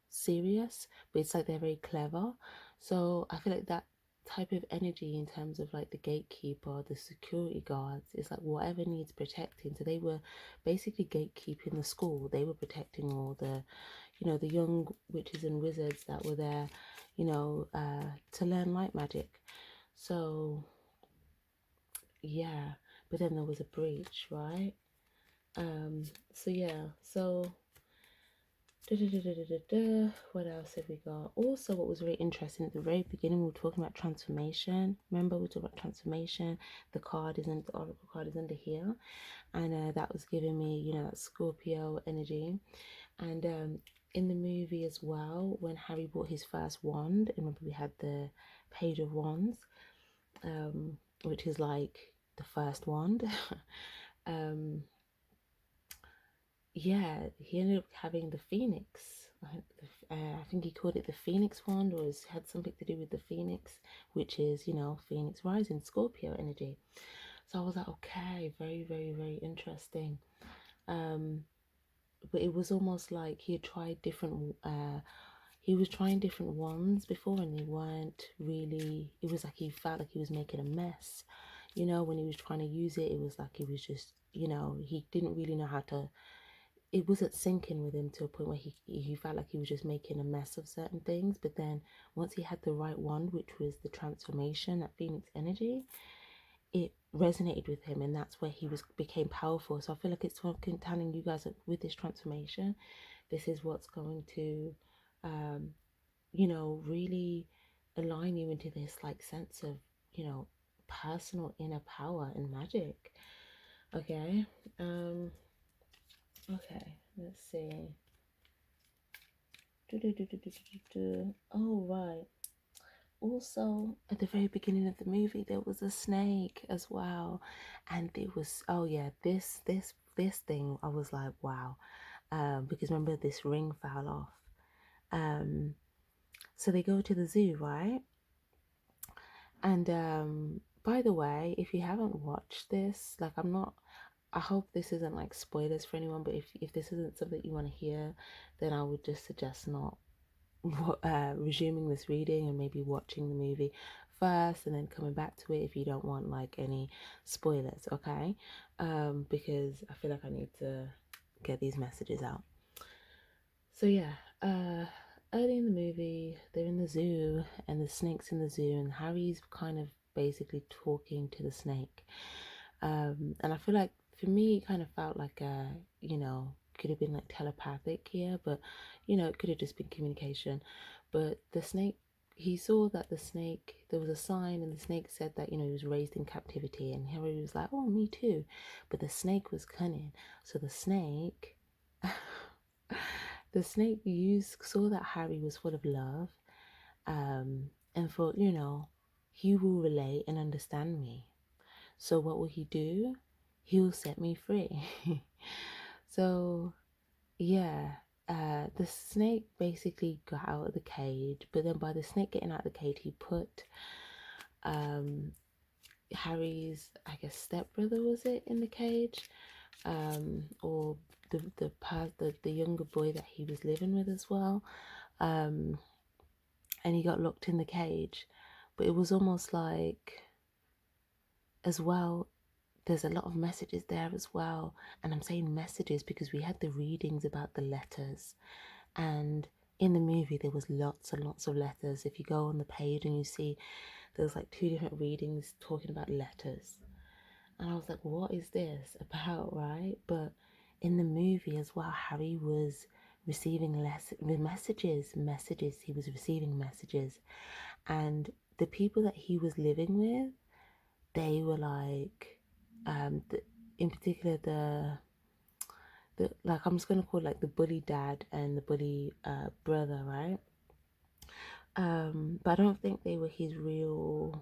serious, but it's like they're very clever. So I feel like that type of energy in terms of like the gatekeeper, the security guards, is like whatever needs protecting. So they were basically gatekeeping the school. They were protecting all the the young witches and wizards that were there to learn light magic. So yeah, but then there was a breach, right? So yeah, so what else have we got? Also, what was very interesting at the very beginning, we were talking about transformation. Remember, we were talking about transformation. The oracle card is under here, and that was giving me, that Scorpio energy. And in the movie as well, when Harry bought his first wand, remember we had the Page of Wands, which is like the first wand. Yeah, he ended up having the Phoenix. I think he called it the Phoenix wand, or it had something to do with the Phoenix, which is, Phoenix rising, Scorpio energy. So I was like, okay, very, very, very interesting. But it was almost like he was trying different ones before, and they weren't really, it was like he felt like he was making a mess. When he was trying to use it, it was like he was just, he didn't really know how to it wasn't sinking with him to a point where he felt like he was just making a mess of certain things. But then once he had the right wand, which was the transformation, that Phoenix energy, it resonated with him, and that's where he became powerful. So I feel like it's telling you guys that with this transformation, this is what's going to really align you into this like sense of, personal inner power and magic. Okay. Okay, let's see. Oh, right. Also, at the very beginning of the movie, there was a snake as well, and it was, oh yeah, this thing. I was like, wow, because remember this ring fell off. So they go to the zoo, right? And by the way, if you haven't watched this, like I hope this isn't like spoilers for anyone, but if this isn't something you want to hear, then I would just suggest not resuming this reading and maybe watching the movie first and then coming back to it if you don't want like any spoilers, okay? Because I feel like I need to get these messages out. So yeah, early in the movie, they're in the zoo and the snake's in the zoo, and Harry's kind of basically talking to the snake. And I feel like for me, it kind of felt like could have been like telepathic here, but it could have just been communication. But the snake, he saw that the snake, there was a sign, and the snake said that he was raised in captivity, and Harry was like, oh, me too. But the snake was cunning, so the snake. The snake saw that Harry was full of love, and thought, he will relate and understand me. So what will he do? He'll set me free. So yeah, the snake basically got out of the cage, but then by the snake getting out of the cage, he put Harry's, I guess, stepbrother, was it, in the cage, or the younger boy that he was living with as well, and he got locked in the cage. But it was almost like, as well, there's a lot of messages there as well. And I'm saying messages because we had the readings about the letters, and in the movie there was lots and lots of letters. If you go on the page and you see there's like 2 different readings talking about letters, and I was like, what is this about, right? But in the movie as well, Harry was receiving messages. He was receiving messages, and the people that he was living with, they were like, in particular the like, I'm just gonna call it like the bully dad and the bully brother, right? But I don't think they were his real.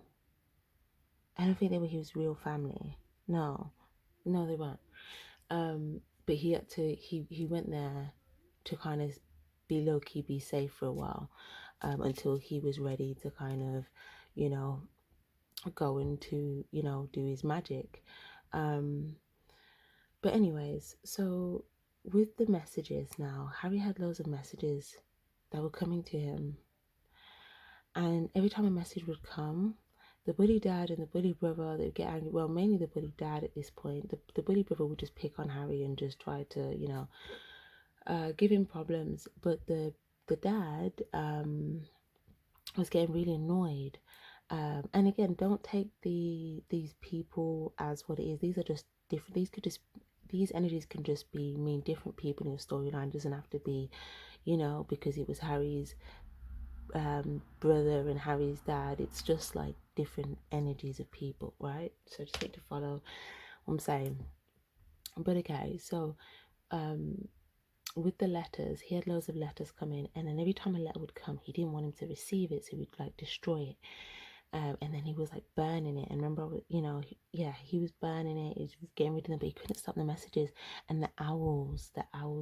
I don't think they were his real family. No, they weren't. But he had to. He went there to kind of be low key, be safe for a while, until he was ready to kind of, go into, do his magic. But anyways, so with the messages now, Harry had loads of messages that were coming to him. And every time a message would come, the bully dad and the bully brother, they would get angry. Well, mainly the bully dad at this point. The bully brother would just pick on Harry and just try to, give him problems. But the dad was getting really annoyed. And again, don't take these people as what it is. These are just different. These energies can just mean different people in your storyline. It doesn't have to be, because it was Harry's brother and Harry's dad. It's just like different energies of people, right? So just need to follow what I'm saying. But okay, so with the letters, he had loads of letters come in, and then every time a letter would come, he didn't want him to receive it, so he'd like destroy it. And then he was like burning it. And remember, he was burning it. He was getting rid of them, but he couldn't stop the messages. And the owls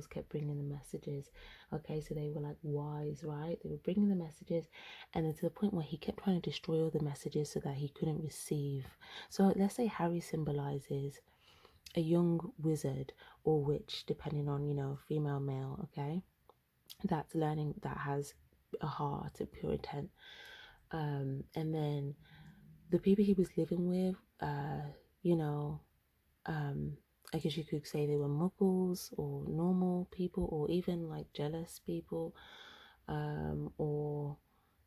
kept bringing the messages. Okay, so they were like wise, right? They were bringing the messages, and then to the point where he kept trying to destroy all the messages so that he couldn't receive. So let's say Harry symbolizes a young wizard or witch, depending on, female, male, okay? That's learning, that has a heart and pure intent. And then the people he was living with, you know, I guess you could say they were muggles or normal people or even like jealous people, or,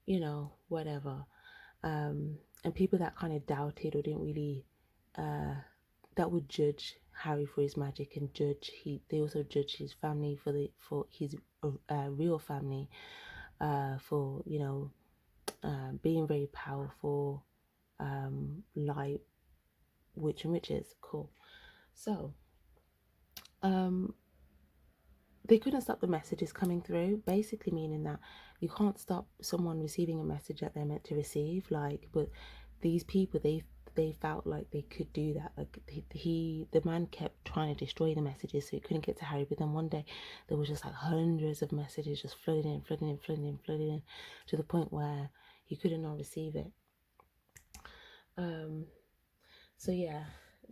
you know, whatever. And people that kind of doubted or didn't really, that would judge Harry for his magic and they also judged his family for his real family, for, you know, being very powerful, light witch and witches. Cool. So, um, they couldn't stop the messages coming through, basically meaning that you can't stop someone receiving a message that they're meant to receive. Like, but these people, they felt like they could do that. Like the man kept trying to destroy the messages, so he couldn't get to Harry. But then one day, there was just like hundreds of messages just flooding in, flooding in, flooding in, flooding in, to the point where he couldn't not receive it. So yeah,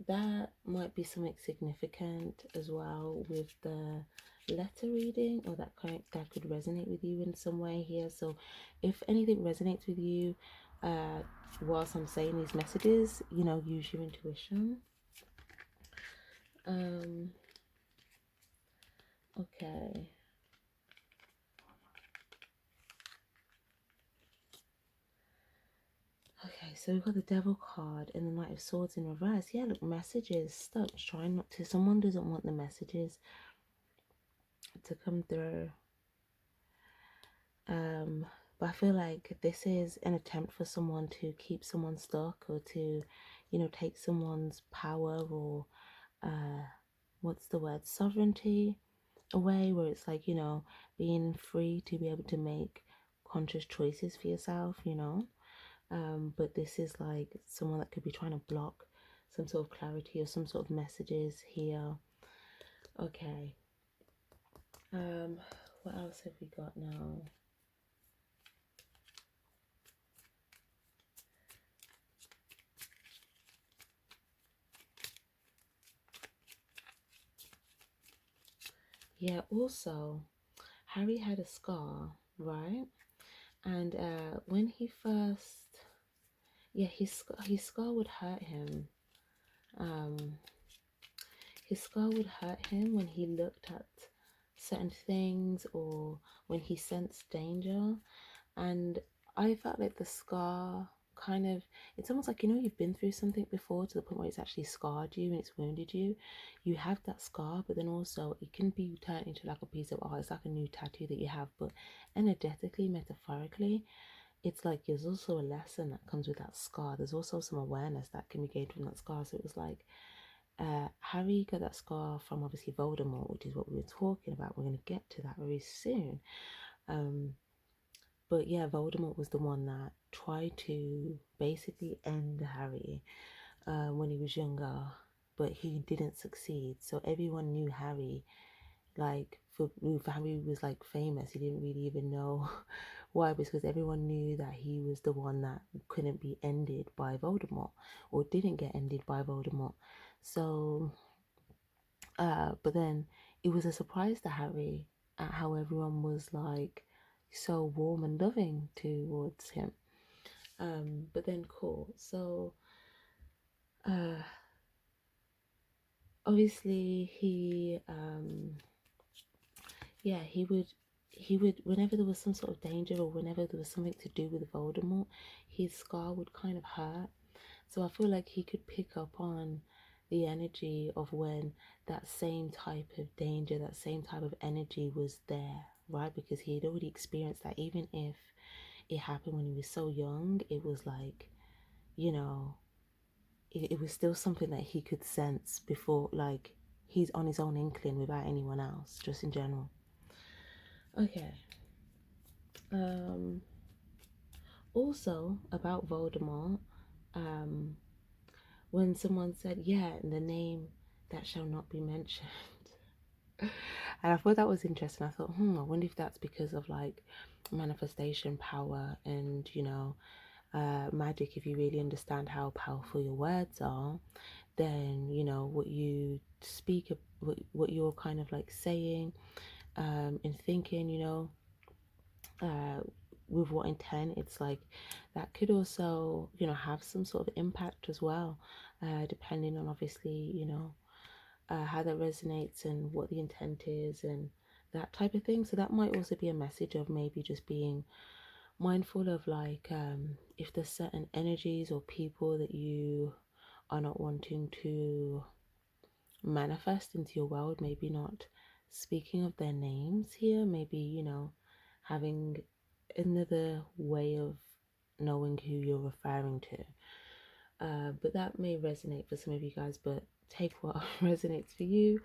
that might be something significant as well with the letter reading, or that could resonate with you in some way here. So if anything resonates with you whilst I'm saying these messages, you know, use your intuition. Okay. Okay, so we've got the Devil card and the Knight of Swords in reverse. Yeah, look, messages stuck. Trying not to. Someone doesn't want the messages to come through. But I feel like this is an attempt for someone to keep someone stuck, or to, you know, take someone's power, or what's the word, sovereignty away, where it's like, you know, being free to be able to make conscious choices for yourself, you know. But this is like someone that could be trying to block some sort of clarity or some sort of messages here. Okay. What else have we got now? Yeah, also, Harry had a scar, right? And when he first, yeah, his scar would hurt him. Um, his scar would hurt him when he looked at certain things, or when he sensed danger. And I felt like the scar kind of, it's almost like, you know, you've been through something before to the point where it's actually scarred you and it's wounded you. You have that scar, but then also it can be turned into like a piece of art. It's like a new tattoo that you have, but energetically, metaphorically, it's like there's also a lesson that comes with that scar. There's also some awareness that can be gained from that scar. So it was like, Harry got that scar from obviously Voldemort, which is what we were talking about. We're going to get to that very soon. But yeah, Voldemort was the one that tried to basically end Harry when he was younger, but he didn't succeed. So everyone knew Harry, like, if Harry was like famous, he didn't really even know why, because everyone knew that he was the one that couldn't be ended by Voldemort, or didn't get ended by Voldemort. So, but then it was a surprise to Harry at how everyone was like so warm and loving towards him. But then cool. So, obviously yeah, he would whenever there was some sort of danger, or whenever there was something to do with Voldemort, his scar would kind of hurt. So I feel like he could pick up on the energy of when that same type of danger, that same type of energy was there, right? Because he had already experienced that. Even if it happened when he was so young, it was like, you know, it was still something that he could sense before, like, he's on his own inkling without anyone else, just in general. Okay. Also about Voldemort, when someone said, yeah, the name that shall not be mentioned. And I thought that was interesting. I thought, I wonder if that's because of like manifestation power and, you know, magic. If you really understand how powerful your words are, then, you know, what you speak, what you're kind of like saying and thinking, you know, with what intent, it's like that could also, you know, have some sort of impact as well, depending on obviously, you know, how that resonates and what the intent is and that type of thing. So that might also be a message of maybe just being mindful of like if there's certain energies or people that you are not wanting to manifest into your world, maybe not speaking of their names here, maybe, you know, having another way of knowing who you're referring to. But that may resonate for some of you guys, but take what resonates for you.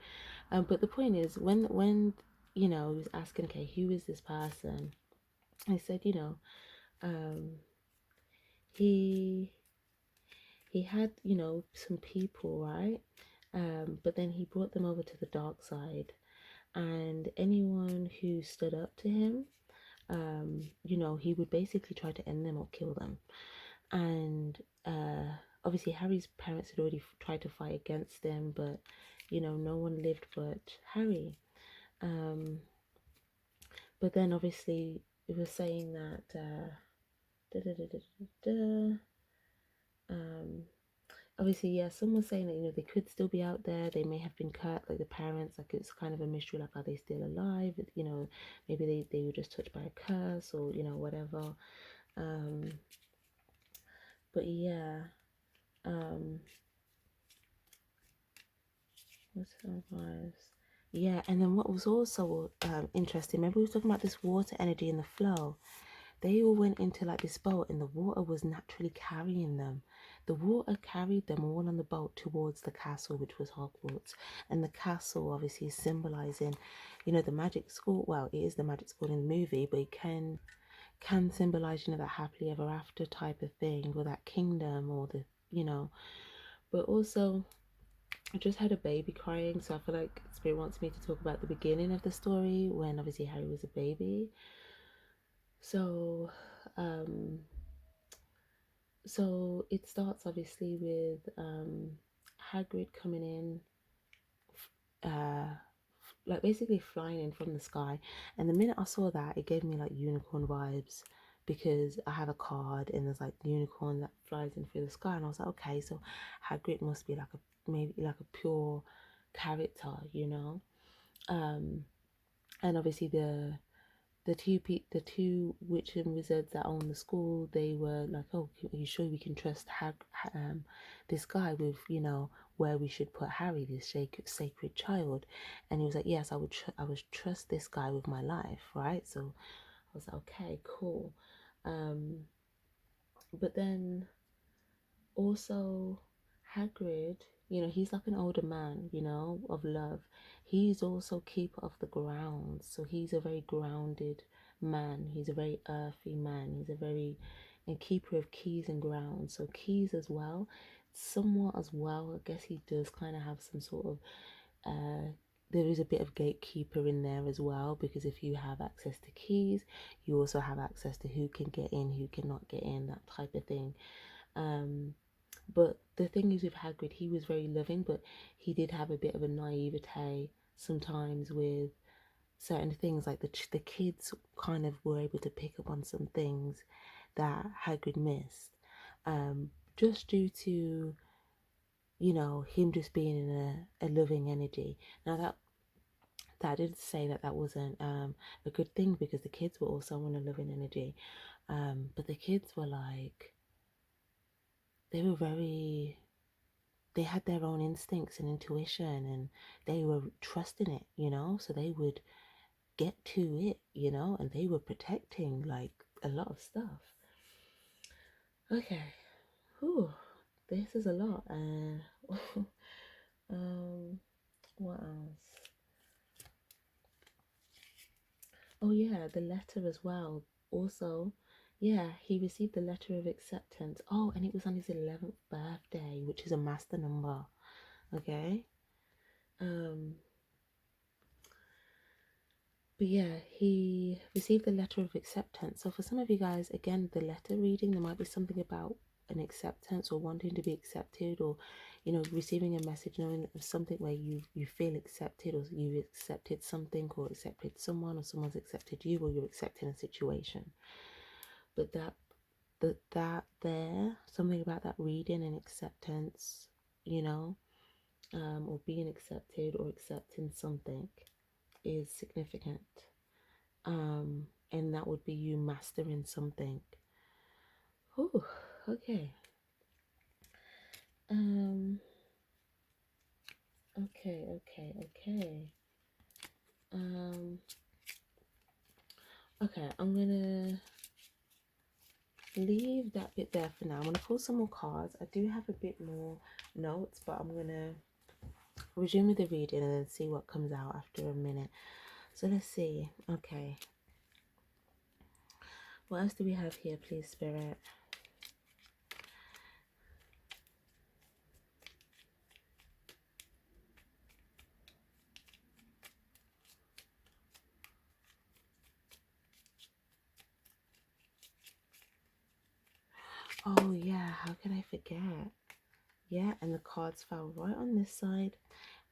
But the point is, when you know, he was asking, okay, who is this person? I said, you know, um, he had, you know, some people, right? But then he brought them over to the dark side, and anyone who stood up to him, you know, he would basically try to end them or kill them. And obviously Harry's parents had already tried to fight against them, but you know, no one lived but Harry. But then obviously it was saying that da, da, da, da, da, da, obviously, yeah, someone saying that, you know, they could still be out there, they may have been cut, like the parents, like it's kind of a mystery, like are they still alive, you know, maybe they were just touched by a curse or, you know, whatever. But yeah, what's advice? Yeah, and then what was also interesting, remember we were talking about this water energy and the flow. They all went into like this boat and the water was naturally carrying them. The water carried them all on the boat towards the castle, which was Hogwarts. And the castle obviously is symbolizing, you know, the magic school. Well, it is the magic school in the movie, but it can symbolize, you know, that happily ever after type of thing, or that kingdom, or the, you know. But also, I just had a baby crying, so I feel like Spirit wants me to talk about the beginning of the story when obviously Harry was a baby. So, so it starts obviously with Hagrid coming in, like basically flying in from the sky. And the minute I saw that, it gave me like unicorn vibes because I have a card and there's like unicorn that flies in through the sky, and I was like, okay, so Hagrid must be like a maybe like a pure character, you know. And obviously the two witch and wizards that own the school, they were like, oh, are you sure we can trust this guy with, you know, where we should put Harry, this sacred child? And he was like, yes, I would trust this guy with my life, right? So I was like, okay, cool. But then also Hagrid, you know, he's like an older man, you know, of love. He's also keeper of the ground, so he's a very grounded man. He's a very earthy man. He's a very and keeper of keys and ground. So keys as well, somewhat as well. I guess he does kind of have some sort of there is a bit of gatekeeper in there as well, because if you have access to keys, you also have access to who can get in, who cannot get in, that type of thing. But the thing is with Hagrid, he was very loving, but he did have a bit of a naivete sometimes with certain things. Like the kids kind of were able to pick up on some things that Hagrid missed, just due to, you know, him just being in a loving energy. Now that didn't say that that wasn't a good thing, because the kids were also in a loving energy, but the kids were like, they were very, they had their own instincts and intuition, and they were trusting it, you know, so they would get to it, you know, and they were protecting like a lot of stuff. Okay. Whew. This is a lot. What else? Oh yeah, the letter as well. Also, yeah, he received the letter of acceptance. Oh, and it was on his 11th birthday, which is a master number. Okay. But yeah, he received the letter of acceptance. So for some of you guys, again, the letter reading, there might be something about an acceptance or wanting to be accepted, or, you know, receiving a message, knowing of something where you feel accepted, or you accepted something, or accepted someone, or someone's accepted you, or you're accepting a situation. But that there, something about that reading and acceptance, you know, or being accepted or accepting something is significant. And that would be you mastering something. Oh, okay. Um, okay. Um, okay, I'm gonna leave that bit there for now. I'm gonna pull some more cards. I do have a bit more notes, but I'm gonna resume with the reading and then see what comes out after a minute. So let's see. Okay. What else do we have here, please, Spirit? Oh, yeah. How can I forget? Yeah, and the cards fell right on this side.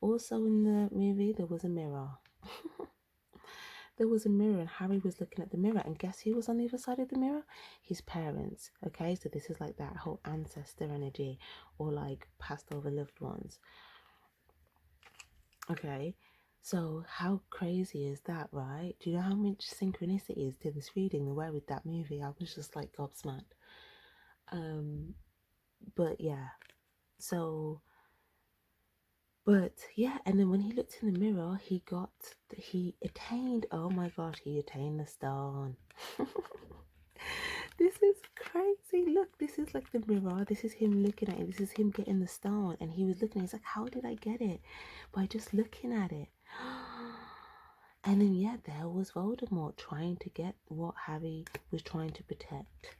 Also in the movie, there was a mirror. There was a mirror and Harry was looking at the mirror, and guess who was on the other side of the mirror? His parents. Okay, so this is like that whole ancestor energy, or like passed over loved ones. Okay, so how crazy is that, right? Do you know how much synchronicity is to this reading? The way with that movie, I was just like gobsmacked. But yeah, so but yeah, and then when he looked in the mirror, he attained, oh my gosh, he attained the stone. This is crazy. Look, this is like the mirror. This is him looking at it. This is him getting the stone. And he was looking, he's like, how did I get it? By just looking at it. And then, yeah, there was Voldemort trying to get what Harry was trying to protect.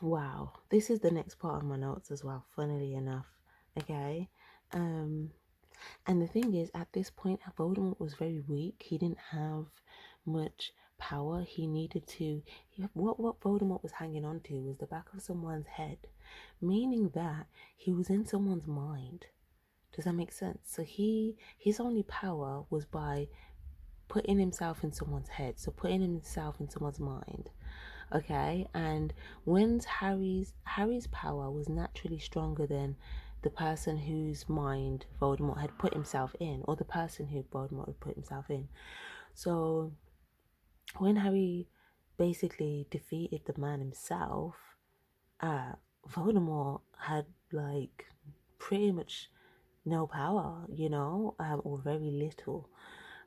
Wow. This is the next part of my notes as well, funnily enough. Okay. And the thing is, at this point, Voldemort was very weak. He didn't have much power. He needed to. What Voldemort was hanging on to was the back of someone's head, meaning that he was in someone's mind. Does that make sense? So his only power was by putting himself in someone's head. So putting himself in someone's mind. Okay, and when Harry's power was naturally stronger than the person whose mind Voldemort had put himself in, or the person who Voldemort had put himself in. So when Harry basically defeated the man himself, Voldemort had like pretty much no power, or very little.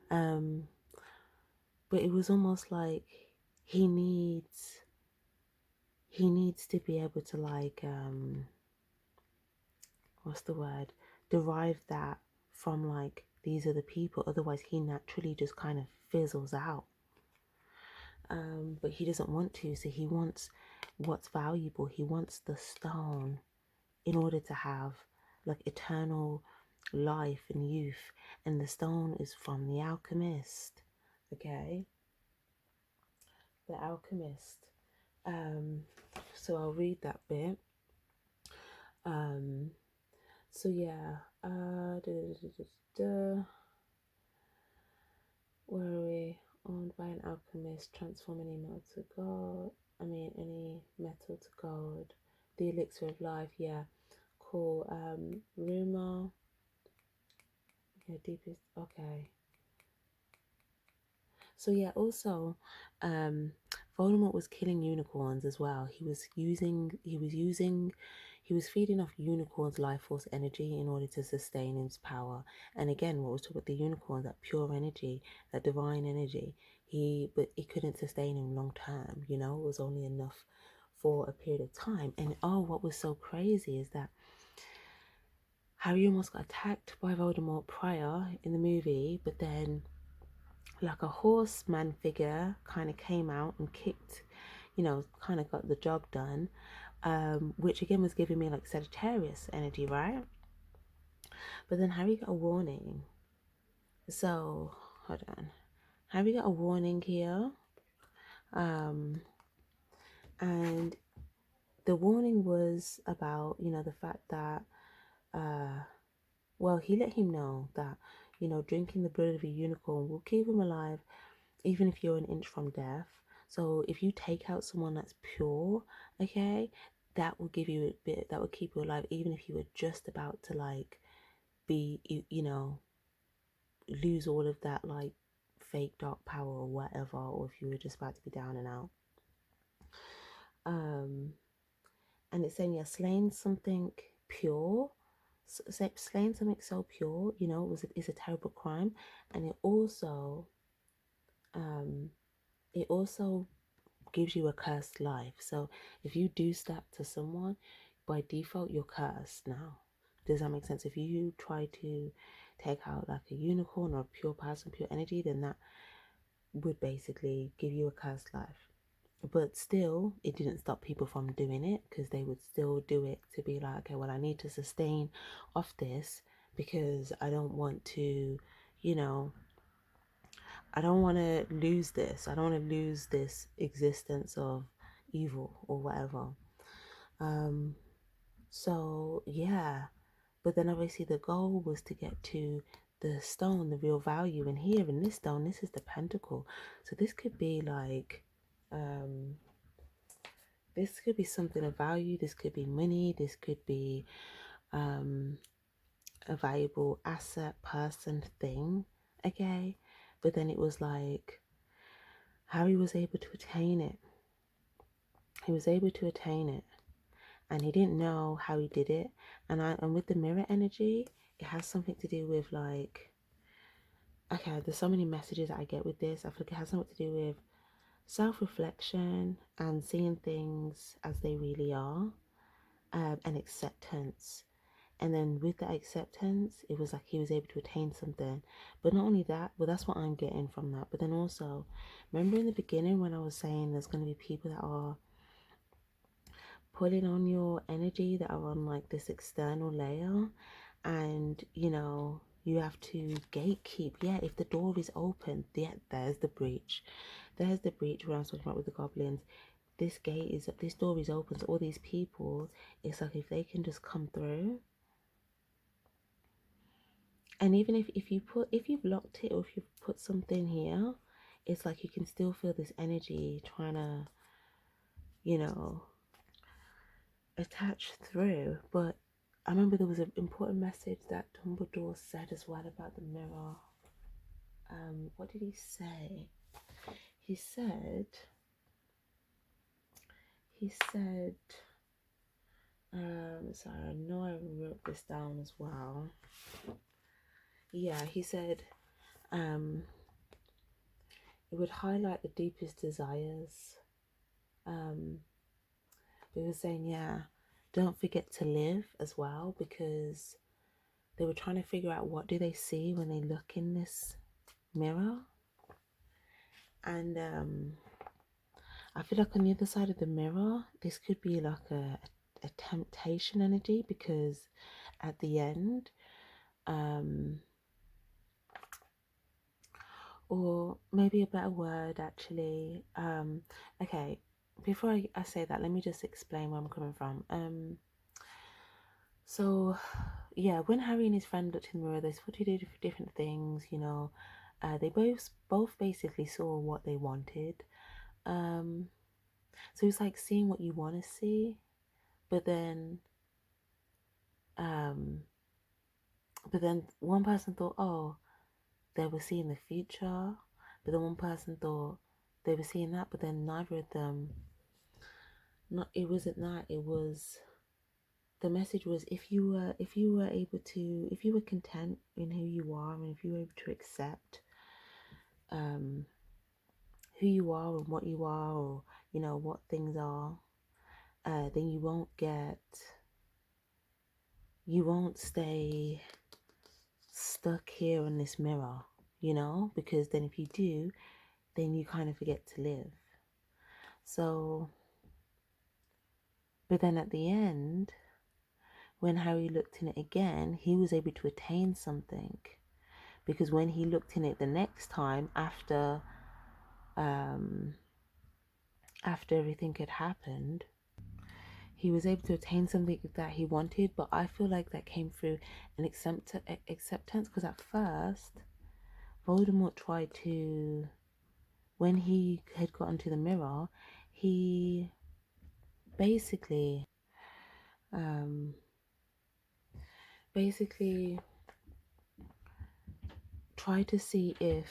But it was almost like he needs he needs to be able to like what's the word, derive that from like these are the people, otherwise he naturally just kind of fizzles out. But he doesn't want to, so he wants what's valuable. He wants the stone in order to have like eternal life and youth, and the stone is from the alchemist. Okay, the alchemist. So I'll read that bit. So yeah, where are we? Owned by an alchemist, transform any metal to gold. Any metal to gold. The elixir of life. Yeah, cool. Rumor. Yeah, deepest. Okay. So yeah, also, Voldemort was killing unicorns as well. He was feeding off unicorns' life force energy in order to sustain his power. And again, what was talking about the unicorn, that pure energy, that divine energy, but it couldn't sustain him long term, it was only enough for a period of time. And what was so crazy is that Harry almost got attacked by Voldemort prior in the movie, but then like a horseman figure kind of came out and kicked, kind of got the job done, which again was giving me like Sagittarius energy, right? But then Harry got a warning. So, hold on. Harry got a warning here. And the warning was about, the fact that, he let him know that, drinking the blood of a unicorn will keep him alive even if you're an inch from death. So if you take out someone that's pure, okay, that will give you a bit, that will keep you alive, even if you were just about to like be, you know, lose all of that like fake dark power or whatever, or if you were just about to be down and out. And it's saying, yeah, slaying something pure, slaying something so pure, you know, is a terrible crime. And it also gives you a cursed life. So if you do step to someone, by default you're cursed now. Does that make sense? If you try to take out like a unicorn or a pure person, pure energy, then that would basically give you a cursed life. But still, it didn't stop people from doing it, because they would still do it to be like, okay, well, I need to sustain off this because I don't want to, you know, I don't want to lose this. I don't want to lose this existence of evil or whatever. So yeah, but then obviously the goal was to get to the stone, the real value. And here in this stone, this is the pentacle. So this could be like, this could be something of value. This could be money. This could be a valuable asset, person, thing. Okay, but then it was like Harry was able to attain it. He was able to attain it, and he didn't know how he did it. And with the mirror energy, it has something to do with like, okay, there's so many messages that I get with this. I feel like it has something to do with self-reflection and seeing things as they really are, and acceptance. And then with that acceptance, it was like he was able to attain something. But not only that, well, that's what I'm getting from that. But then also, remember in the beginning when I was saying there's going to be people that are pulling on your energy, that are on like this external layer, and you know, you have to gatekeep. Yeah, if the door is open, yeah, there's the breach. There's the breach where I'm talking about with the goblins. This door is open, so all these people, it's like if they can just come through. And even if you've locked it, or if you've put something here, it's like you can still feel this energy trying to, you know, attach through. But I remember there was an important message that Dumbledore said as well about the mirror. What did he say? He said, sorry, I know I wrote this down as well. Yeah, he said, it would highlight the deepest desires. He was saying, yeah, don't forget to live as well, because they were trying to figure out what do they see when they look in this mirror. And I feel like on the other side of the mirror, this could be like a temptation energy, because at the end, or maybe a better word actually, okay, before I say that, let me just explain where I'm coming from. So yeah, when Harry and his friend looked in the mirror, they saw two different things, you know. They both basically saw what they wanted. So it's like seeing what you want to see, but then one person thought, oh, they were seeing the future, but then one person thought they were seeing that, but then neither of them. Not, it wasn't that. It was, the message was, if you were able to, if you were content in who you are, and if you were able to accept who you are and what you are, or you know what things are, then you won't stay stuck here in this mirror, you know, because then if you do, then you kind of forget to live. So, but then at the end, when Harry looked in it again, he was able to attain something, because when he looked in it the next time, after everything had happened, he was able to attain something that he wanted. But I feel like that came through an acceptance, because at first Voldemort tried to, when he had gotten to the mirror, he basically Basically try to see if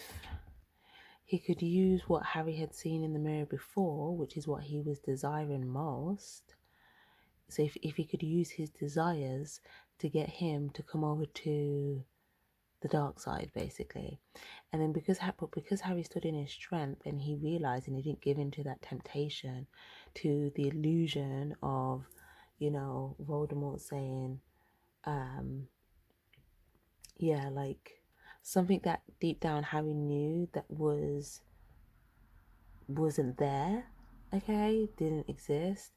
he could use what Harry had seen in the mirror before, which is what he was desiring most. So if he could use his desires to get him to come over to the dark side, basically. And then because Harry stood in his strength and he realized and he didn't give in to that temptation, to the illusion of, you know, Voldemort saying, yeah, like something that deep down Harry knew that wasn't there, okay, didn't exist.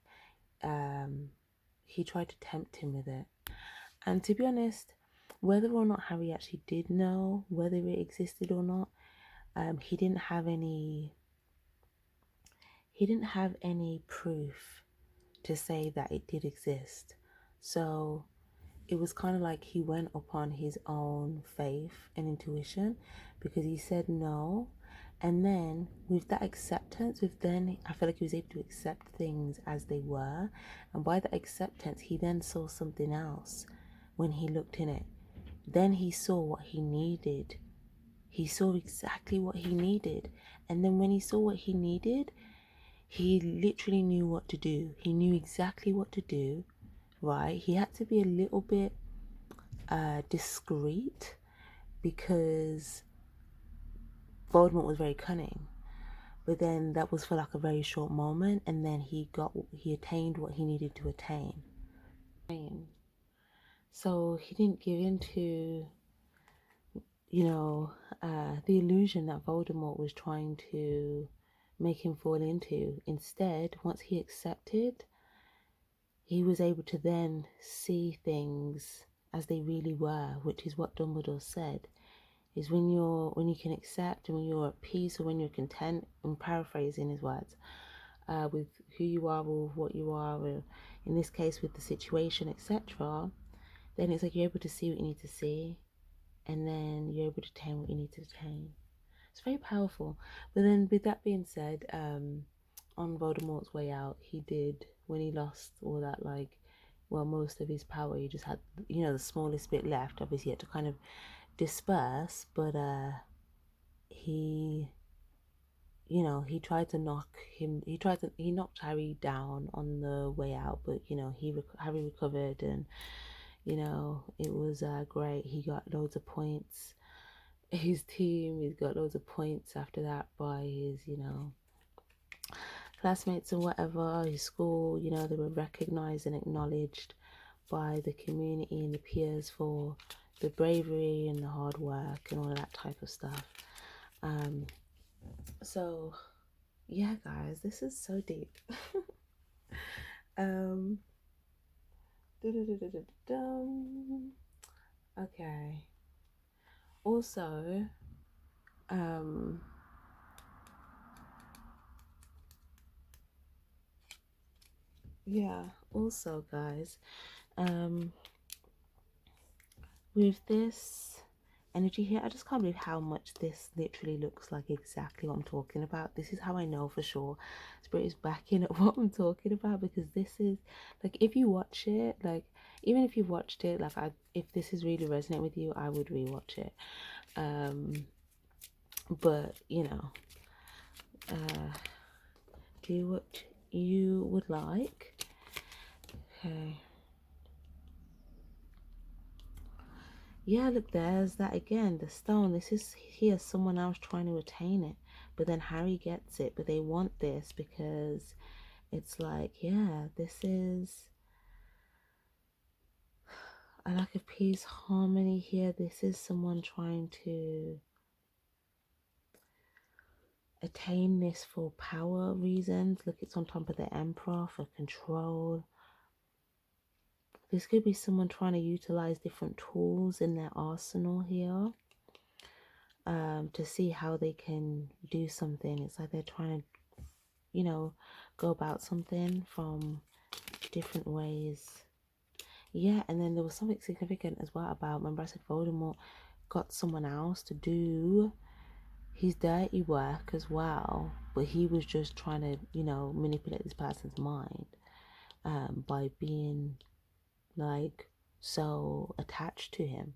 He tried to tempt him with it. And to be honest, whether or not Harry actually did know whether it existed or not, he didn't have any proof to say that it did exist. So it was kind of like he went upon his own faith and intuition, because he said no. And then with that acceptance, I feel like he was able to accept things as they were. And by that acceptance, he then saw something else when he looked in it. Then he saw what he needed. He saw exactly what he needed. And then when he saw what he needed, he literally knew what to do. He knew exactly what to do, right? He had to be a little bit discreet, because Voldemort was very cunning. But then that was for like a very short moment, and then he attained what he needed to attain. So he didn't give in to, you know, the illusion that Voldemort was trying to make him fall into. Instead, once he accepted, he was able to then see things as they really were, which is what Dumbledore said, is when you can accept and when you're at peace, or when you're content, I'm paraphrasing his words, with who you are or what you are, or in this case with the situation, etc., then it's like you're able to see what you need to see, and then you're able to attain what you need to attain. It's very powerful. But then with that being said, on Voldemort's way out, he did, when he lost all that, like, well, most of his power, he just had, you know, the smallest bit left. Obviously, he had to kind of disperse, but he, you know, he knocked Harry down on the way out, but, you know, Harry recovered, and, you know, it was great. He got loads of points. He's got loads of points after that by his, you know, classmates and whatever, his school, you know, they were recognized and acknowledged by the community and the peers for the bravery and the hard work and all of that type of stuff. So yeah, guys, this is so deep. Okay. Also, yeah, also, guys, with this energy here, I just can't believe how much this literally looks like exactly what I'm talking about. This is how I know for sure Spirit is backing up what I'm talking about, because this is like, if you watch it, like, even if you've watched it, like, if this is really resonant with you, I would rewatch it. But you know, do what you would like. Okay. Yeah, look, there's that again, the stone. This is here, someone else trying to attain it, but then Harry gets it, but they want this because it's like, yeah, this is a lack of peace, harmony here. This is someone trying to attain this for power reasons. Look, it's on top of the Emperor for control. This could be someone trying to utilize different tools in their arsenal here, to see how they can do something. It's like they're trying to, you know, go about something from different ways. Yeah, and then there was something significant as well about, remember I said Voldemort got someone else to do his dirty work as well, but he was just trying to, you know, manipulate this person's mind, by being like so attached to him.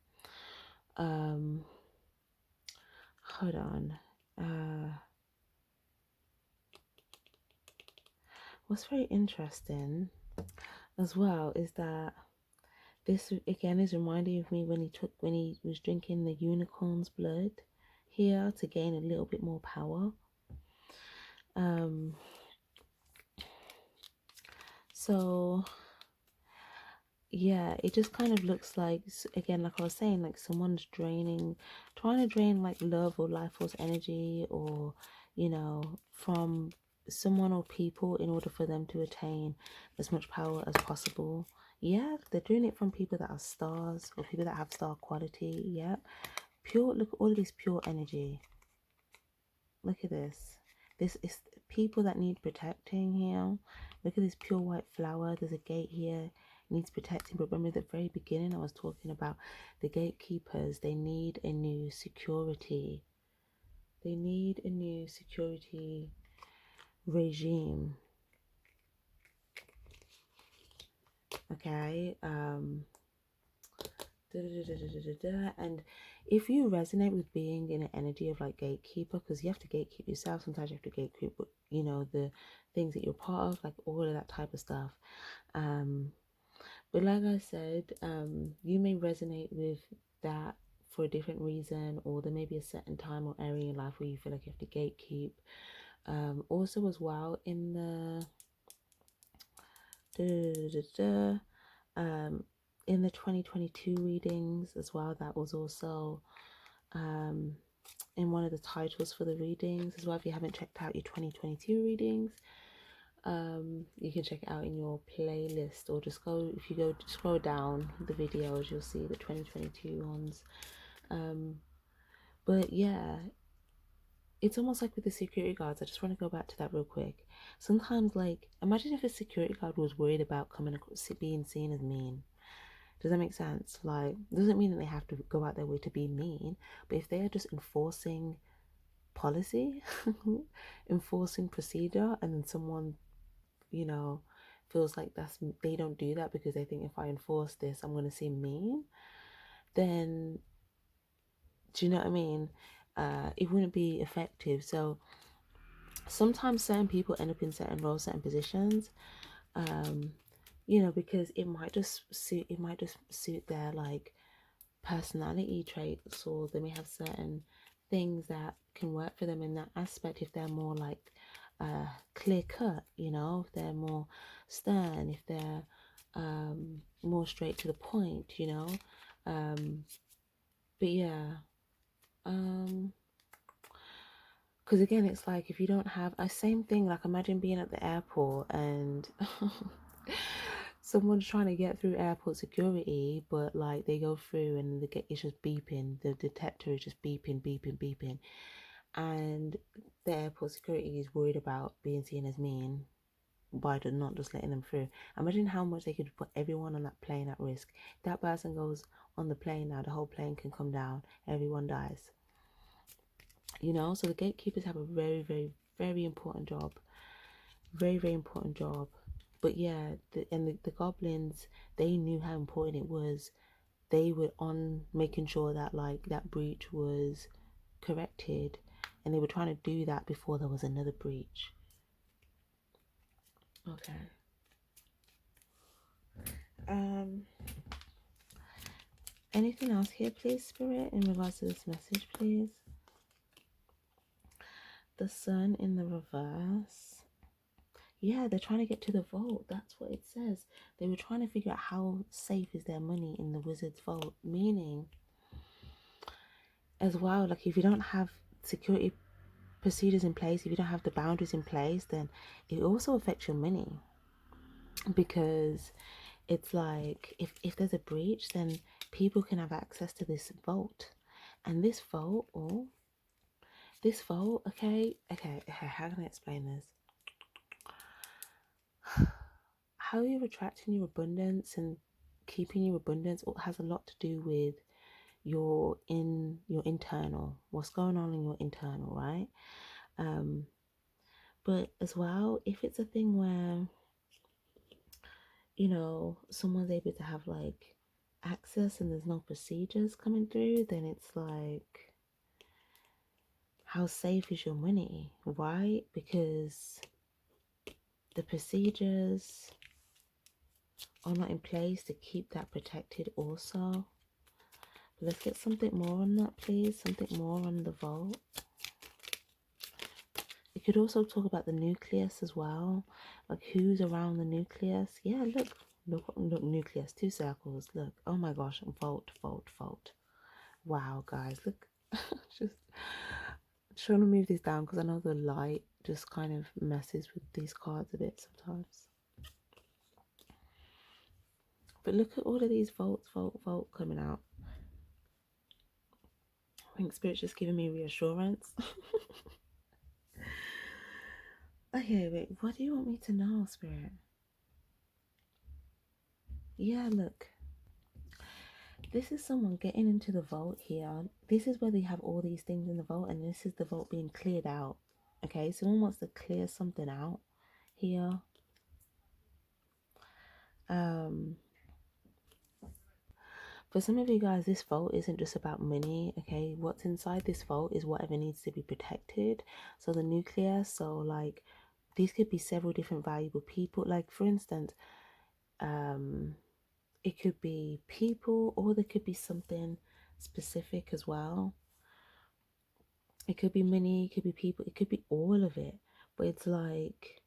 Hold on. What's very interesting as well is that this again is reminding of me when he was drinking the unicorn's blood here to gain a little bit more power. So yeah, it just kind of looks like, again, like I was saying, like someone's trying to drain like love or life force energy, or you know, from someone or people in order for them to attain as much power as possible. Yeah, they're doing it from people that are stars or people that have star quality. Yeah, pure. Look at all of this pure energy. Look at this. This is people that need protecting here. Look at this pure white flower. There's a gate here. It needs protecting. But remember, at the very beginning, I was talking about the gatekeepers. They need a new security. They need a new security regime. Okay. And if you resonate with being in an energy of like gatekeeper, because you have to gatekeep yourself, sometimes you have to gatekeep, you know, the things that you're part of, like all of that type of stuff. But like I said, you may resonate with that for a different reason, or there may be a certain time or area in your life where you feel like you have to gatekeep. Also as well in the in the 2022 readings as well, that was also in one of the titles for the readings as well. If you haven't checked out your 2022 readings, you can check it out in your playlist, or just go, if you go scroll down the videos, you'll see the 2022 ones. But yeah, it's almost like with the security guards. I just want to go back to that real quick. Sometimes, like, imagine if a security guard was worried about being seen as mean. Does that make sense? Like, doesn't mean that they have to go out their way to be mean, but if they are just enforcing policy, enforcing procedure, and then someone, you know, feels like they don't do that because they think if I enforce this, I'm going to seem mean, then do you know what I mean? It wouldn't be effective. So sometimes certain people end up in certain roles, certain positions, you know, because it might just suit their like personality traits, or they may have certain things that can work for them in that aspect. If they're more like clear cut, you know, if they're more stern, if they're more straight to the point, you know. But yeah, because again, it's like if you don't have a same thing, like imagine being at the airport and someone's trying to get through airport security, but like they go through and it's just beeping, the detector is just beeping, beeping, beeping, and the airport security is worried about being seen as mean by not just letting them through. Imagine how much they could put everyone on that plane at risk. That person goes on the plane now, the whole plane can come down, everyone dies. You know, so the gatekeepers have a very, very, very important job. Very, very important job. But yeah, the goblins, they knew how important it was. They were on making sure that like that breach was corrected, and they were trying to do that before there was another breach. Okay. Anything else here, please, Spirit, in regards to this message, please? The Sun in the reverse. Yeah, they're trying to get to the vault. That's what it says. They were trying to figure out how safe is their money in the wizard's vault. Meaning, as well, like if you don't have security procedures in place, if you don't have the boundaries in place, then it also affects your money. Because it's like if there's a breach, then people can have access to this vault. And this vault, okay, how can I explain this? How you're attracting your abundance and keeping your abundance has a lot to do with your internal, what's going on in your internal, right? But as well, if it's a thing where you know, someone's able to have like access and there's no procedures coming through, then it's like, how safe is your money, right? Because the procedures are not in place to keep that protected also. Let's get something more on that, please. Something more on the vault. You could also talk about the nucleus as well, like who's around the nucleus. Yeah, look, nucleus, 2 circles. Look, oh my gosh, vault, vault, vault. Wow, guys, look. Just trying to move this down because I know the light just kind of messes with these cards a bit sometimes. But look at all of these vaults, vault coming out. I think Spirit's just giving me reassurance. Okay, wait, what do you want me to know, Spirit? Yeah, look. This is someone getting into the vault here. This is where they have all these things in the vault, and this is the vault being cleared out. Okay, someone wants to clear something out here. For some of you guys, this vault isn't just about money. Okay, what's inside this vault is whatever needs to be protected. So the nucleus, so like these could be several different valuable people. Like for instance, it could be people, or there could be something specific as well. It could be money, it could be people, it could be all of it. But it's like,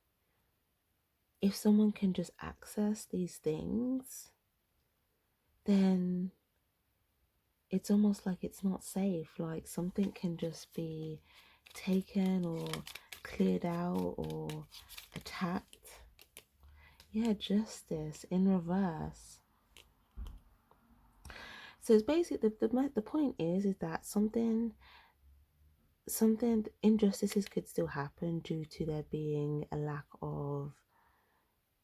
if someone can just access these things, then it's almost like it's not safe. Like something can just be taken or cleared out or attacked. Yeah, justice in reverse. So it's basically the point is that something injustices could still happen due to there being a lack of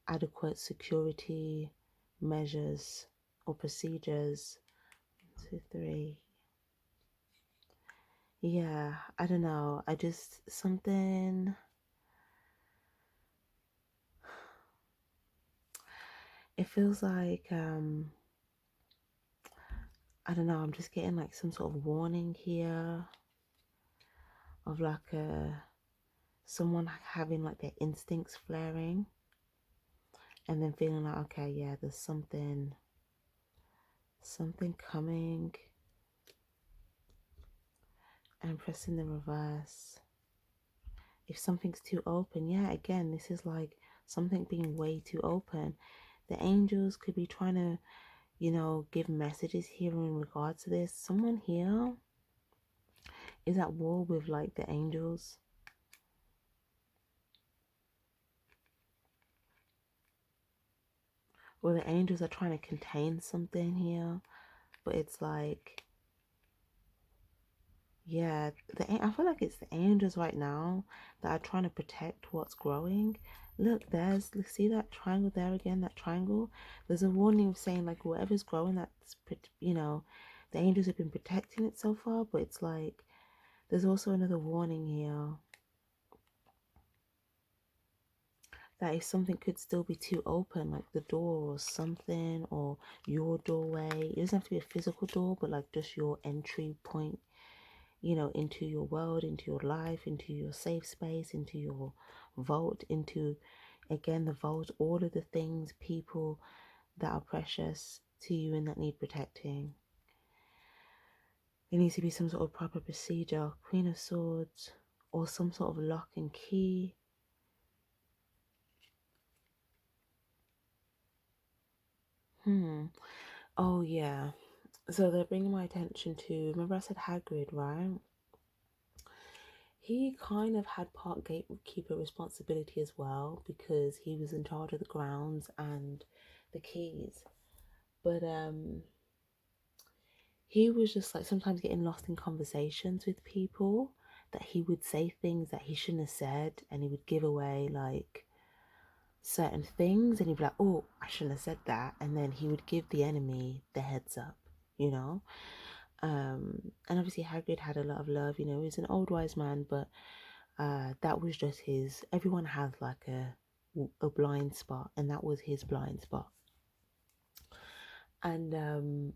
adequate security measures or procedures. 1, 2, 3. Yeah, I don't know. I just something. It feels like I don't know. I'm just getting like some sort of warning here of like someone having like their instincts flaring, and then feeling like, okay, yeah, there's something coming, and pressing the reverse. If something's too open, yeah, again, this is like something being way too open. The angels could be trying to, you know, give messages here in regards to this. Someone here is at war with like the angels. Or the angels are trying to contain something here. But it's like, yeah, I feel like it's the angels right now that are trying to protect what's growing. Look, see that triangle there again, that triangle? There's a warning saying like whatever's growing, that's, you know, the angels have been protecting it so far, but it's like, there's also another warning here that if something could still be too open, like the door or something, or your doorway. It doesn't have to be a physical door, but like just your entry point, you know, into your world, into your life, into your safe space, into your vault, into, again, the vault, all of the things, people that are precious to you and that need protecting. There needs to be some sort of proper procedure, Queen of Swords, or some sort of lock and key. Oh yeah. So they're bringing my attention to, remember I said Hagrid, right? He kind of had part gatekeeper responsibility as well, because he was in charge of the grounds and the keys. But he was just like sometimes getting lost in conversations with people, that he would say things that he shouldn't have said, and he would give away like certain things, and he'd be like, oh, I shouldn't have said that, and then he would give the enemy the heads up, you know. And obviously Hagrid had a lot of love, you know, he's an old wise man, but that was just his, everyone has like a blind spot, and that was his blind spot, And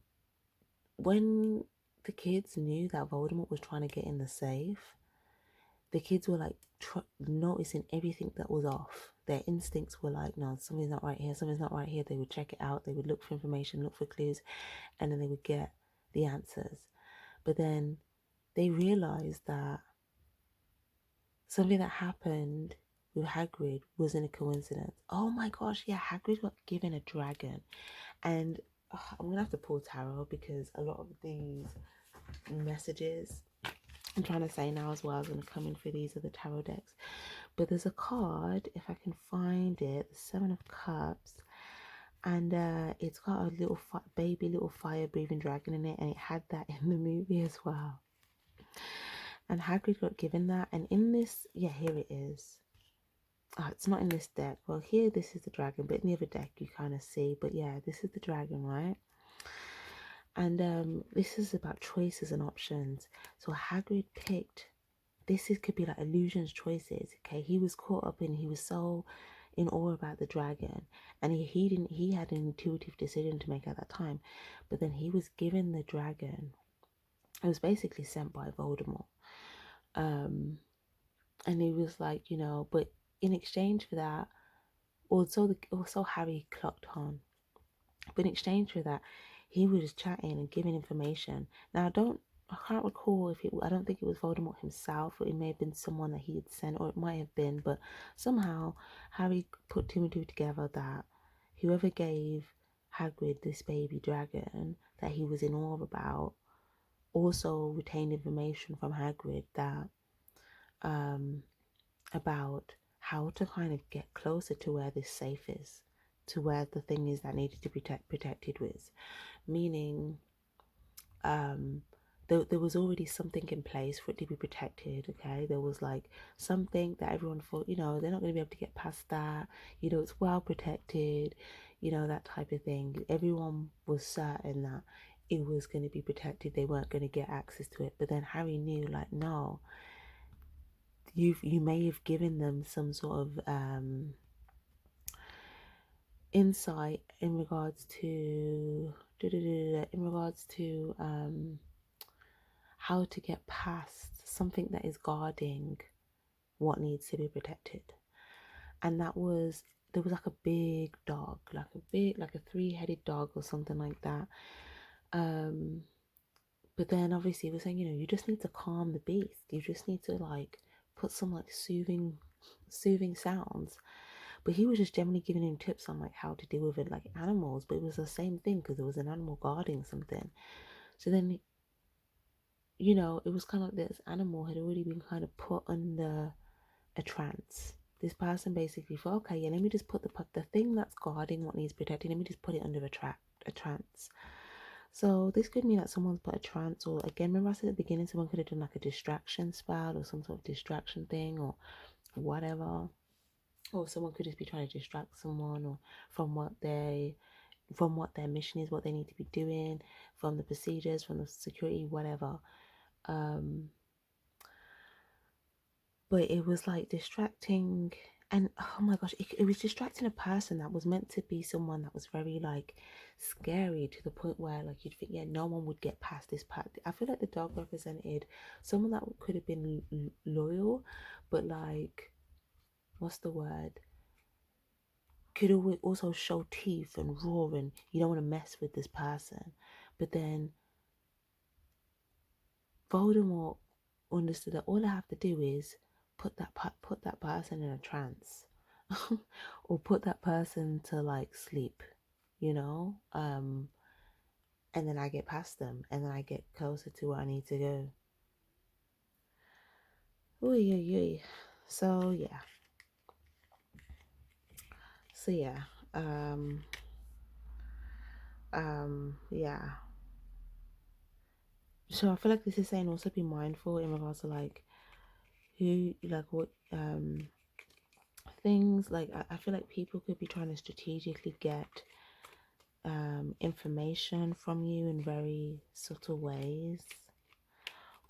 when the kids knew that Voldemort was trying to get in the safe, the kids were like noticing everything that was off. Their instincts were like, no, something's not right here, something's not right here. They would check it out, they would look for information, look for clues, and then they would get the answers. But then they realized that something that happened with Hagrid wasn't a coincidence. Oh my gosh, yeah, Hagrid got given a dragon. And I'm gonna have to pull tarot because a lot of these messages I'm trying to say now as well is going to come in for these are the tarot decks. But there's a card, if I can find it, the Seven of Cups, and it's got a little baby little fire breathing dragon in it, and it had that in the movie as well. And Hagrid got given that, and in this, yeah, here it is. Oh, it's not in this deck. Well, here this is the dragon, but in the other deck you kind of see. But yeah, this is the dragon, right? And this is about choices and options. So Hagrid picked, could be like illusions, choices. Okay, he was caught up in, he was so in awe about the dragon, and he had an intuitive decision to make at that time. But then he was given the dragon. It was basically sent by Voldemort. And he was like, but in exchange for that, also Harry clocked on. But in exchange for that, he was chatting and giving information. Now I can't recall if I don't think it was Voldemort himself, or it may have been someone that he had sent, or it might have been, but somehow Harry put two and two together that whoever gave Hagrid this baby dragon that he was in awe about also retained information from Hagrid that about how to kind of get closer to where this safe is, to where the thing is that needed to be protected with. Meaning, there was already something in place for it to be protected. Okay, there was like something that everyone thought, they're not going to be able to get past that. It's well protected, that type of thing. Everyone was certain that it was going to be protected. They weren't going to get access to it. But then Harry knew, like, no, you may have given them some sort of insight in regards to how to get past something that is guarding what needs to be protected. And there was like a big dog, like a three-headed dog or something like that. But then obviously we're saying, you just need to calm the beast. You just need to like put some like soothing sounds. But he was just generally giving him tips on like how to deal with it like animals. But it was the same thing because there was an animal guarding something. So then, it was kind of like this animal had already been kind of put under a trance. This person basically thought, okay, yeah, let me just put the thing that's guarding what needs protecting, let me just put it under a trance. So this could mean that someone's put a trance, or again, remember I said at the beginning, someone could have done like a distraction spell or some sort of distraction thing or whatever. Or someone could just be trying to distract someone, or from what their mission is, what they need to be doing, from the procedures, from the security, whatever. But it was like distracting, and oh my gosh, it was distracting a person that was meant to be someone that was very like scary, to the point where like you'd think, yeah, no one would get past this part. I feel like the dog represented someone that could have been loyal, but like, what's the word, could also show teeth and roar, and you don't want to mess with this person. But then Voldemort understood that all I have to do is put that person in a trance, or put that person to like sleep, and then I get past them, and then I get closer to where I need to go. Ooh, yeah. So yeah. Yeah. So I feel like this is saying also be mindful in regards to like who, like what things, like I feel like people could be trying to strategically get information from you in very subtle ways,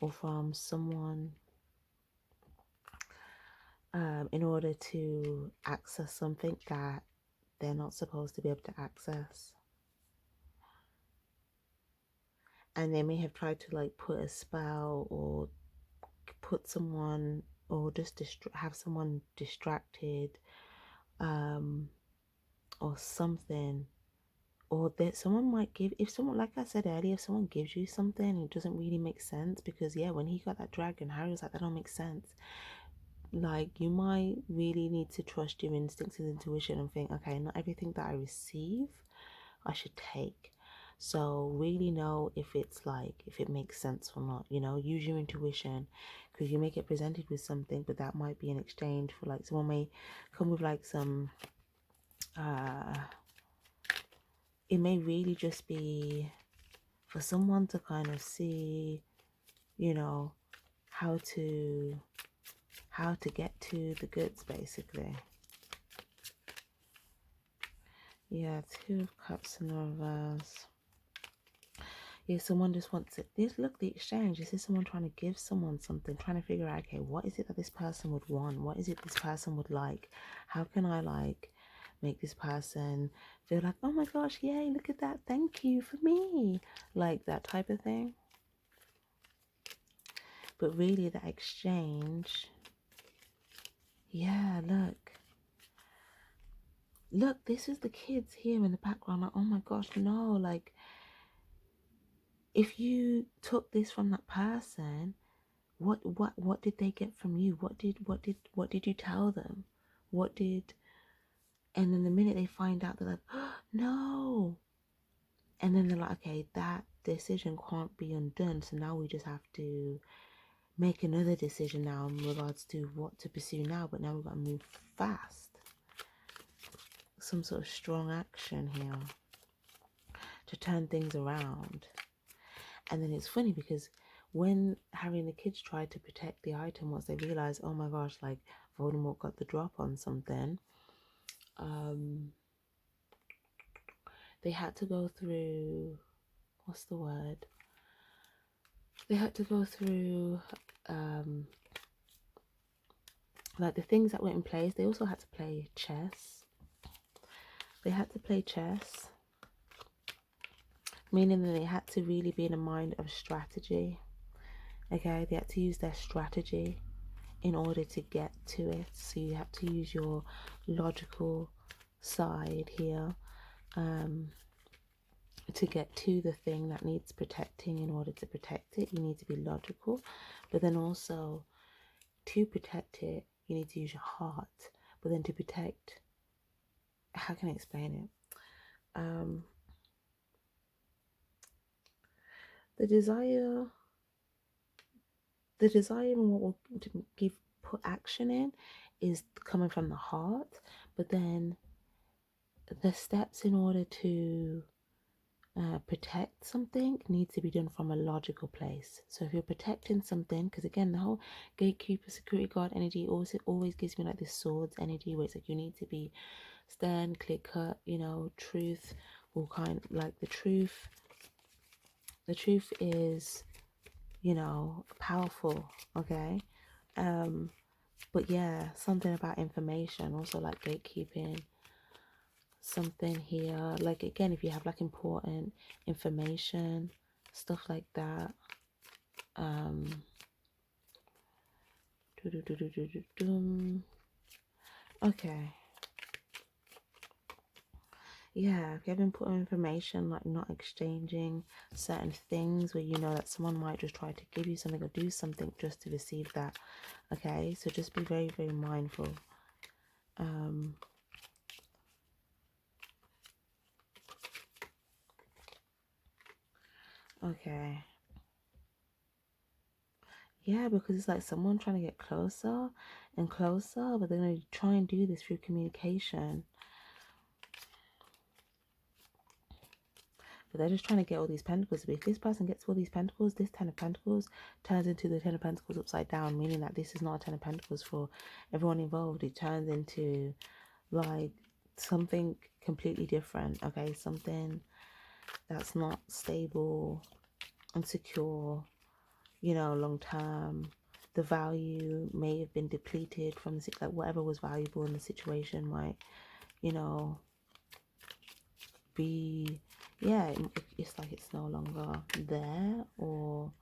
or from someone in order to access something that they're not supposed to be able to access. and they may have tried to like put a spell or put someone, or just have someone distracted, or something. Or that someone might give, if someone, like I said earlier, if someone gives you something and it doesn't really make sense, because yeah, when he got that dragon, Harry was like, that don't make sense. Like, you might really need to trust your instincts and intuition and think, okay, not everything that I receive I should take. So really know if it's like, if it makes sense or not, you know. Use your intuition, because you may get presented with something, but that might be in exchange for like, someone may come with like some it may really just be for someone to kind of see, you know, how to get to the goods, basically. Yeah, 2 of Cups in reverse. Yeah, someone just wants it. This, look, the exchange. This is someone trying to give someone something, trying to figure out, okay, what is it that this person would want? What is it this person would like? How can I like make this person feel like, oh my gosh, yay, look at that, thank you for me, like that type of thing. But really, that exchange, yeah, look, this is the kids here in the background, like, oh my gosh, no, like, if you took this from that person, what did they get from you? What did you tell them? What did, and then the minute they find out, they're like, oh, no. And then they're like, okay, that decision can't be undone, so now we just have to make another decision now in regards to what to pursue now, but now we've got to move fast. Some sort of strong action here to turn things around. And then it's funny because when Harry and the kids tried to protect the item, once they realized, oh my gosh, like Voldemort got the drop on something, they had to go through, what's the word? They had to go through like the things that were in place. They also had to play chess. They had to play chess, meaning that they had to really be in a mind of strategy. Okay, they had to use their strategy in order to get to it. So you have to use your logical side here to get to the thing that needs protecting. In order to protect it, you need to be logical, but then also to protect it, you need to use your heart. But then to protect, how can I explain it? The desire and what will put action in is coming from the heart, but then the steps in order to protect something need to be done from a logical place. So if you're protecting something, because again, the whole gatekeeper, security guard energy always gives me like this swords energy, where it's like you need to be stern, clear cut, you know, truth will kind of like the truth is, you know, powerful, okay? But yeah, something about information, also like gatekeeping, something here, like again, if you have like important information, stuff like that. Okay, yeah, if you have important information, like not exchanging certain things, where you know that someone might just try to give you something or do something just to receive that. Okay, so just be very, very mindful. Okay, yeah, because it's like someone trying to get closer and closer, but they're going to try and do this through communication. But they're just trying to get all these pentacles. But if this person gets all these pentacles, this 10 of pentacles turns into the 10 of pentacles upside down, meaning that this is not a 10 of pentacles for everyone involved. It turns into like something completely different. Okay, something that's not stable and secure, you know, long term. The value may have been depleted from the, like whatever was valuable in the situation might, you know, be, yeah, it's like it's no longer there, or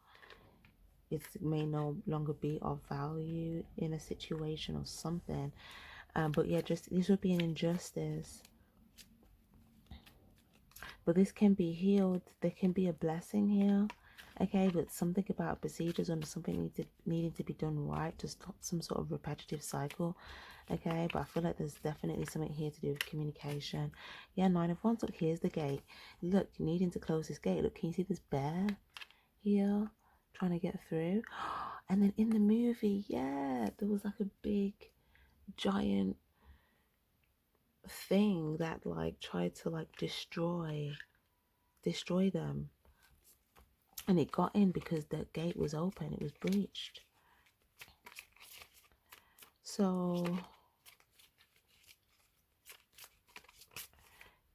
it may no longer be of value in a situation or something. But yeah, just this would be an injustice. But this can be healed. There can be a blessing here. Okay, but something about procedures or something needing to be done right to stop some sort of repetitive cycle. Okay, but I feel like there's definitely something here to do with communication. Yeah, Nine of Wands. Look, here's the gate. Look, needing to close this gate. Look, can you see this bear here trying to get through? And then in the movie, yeah, there was like a big giant thing that like tried to like destroy them, and it got in because the gate was open, it was breached. So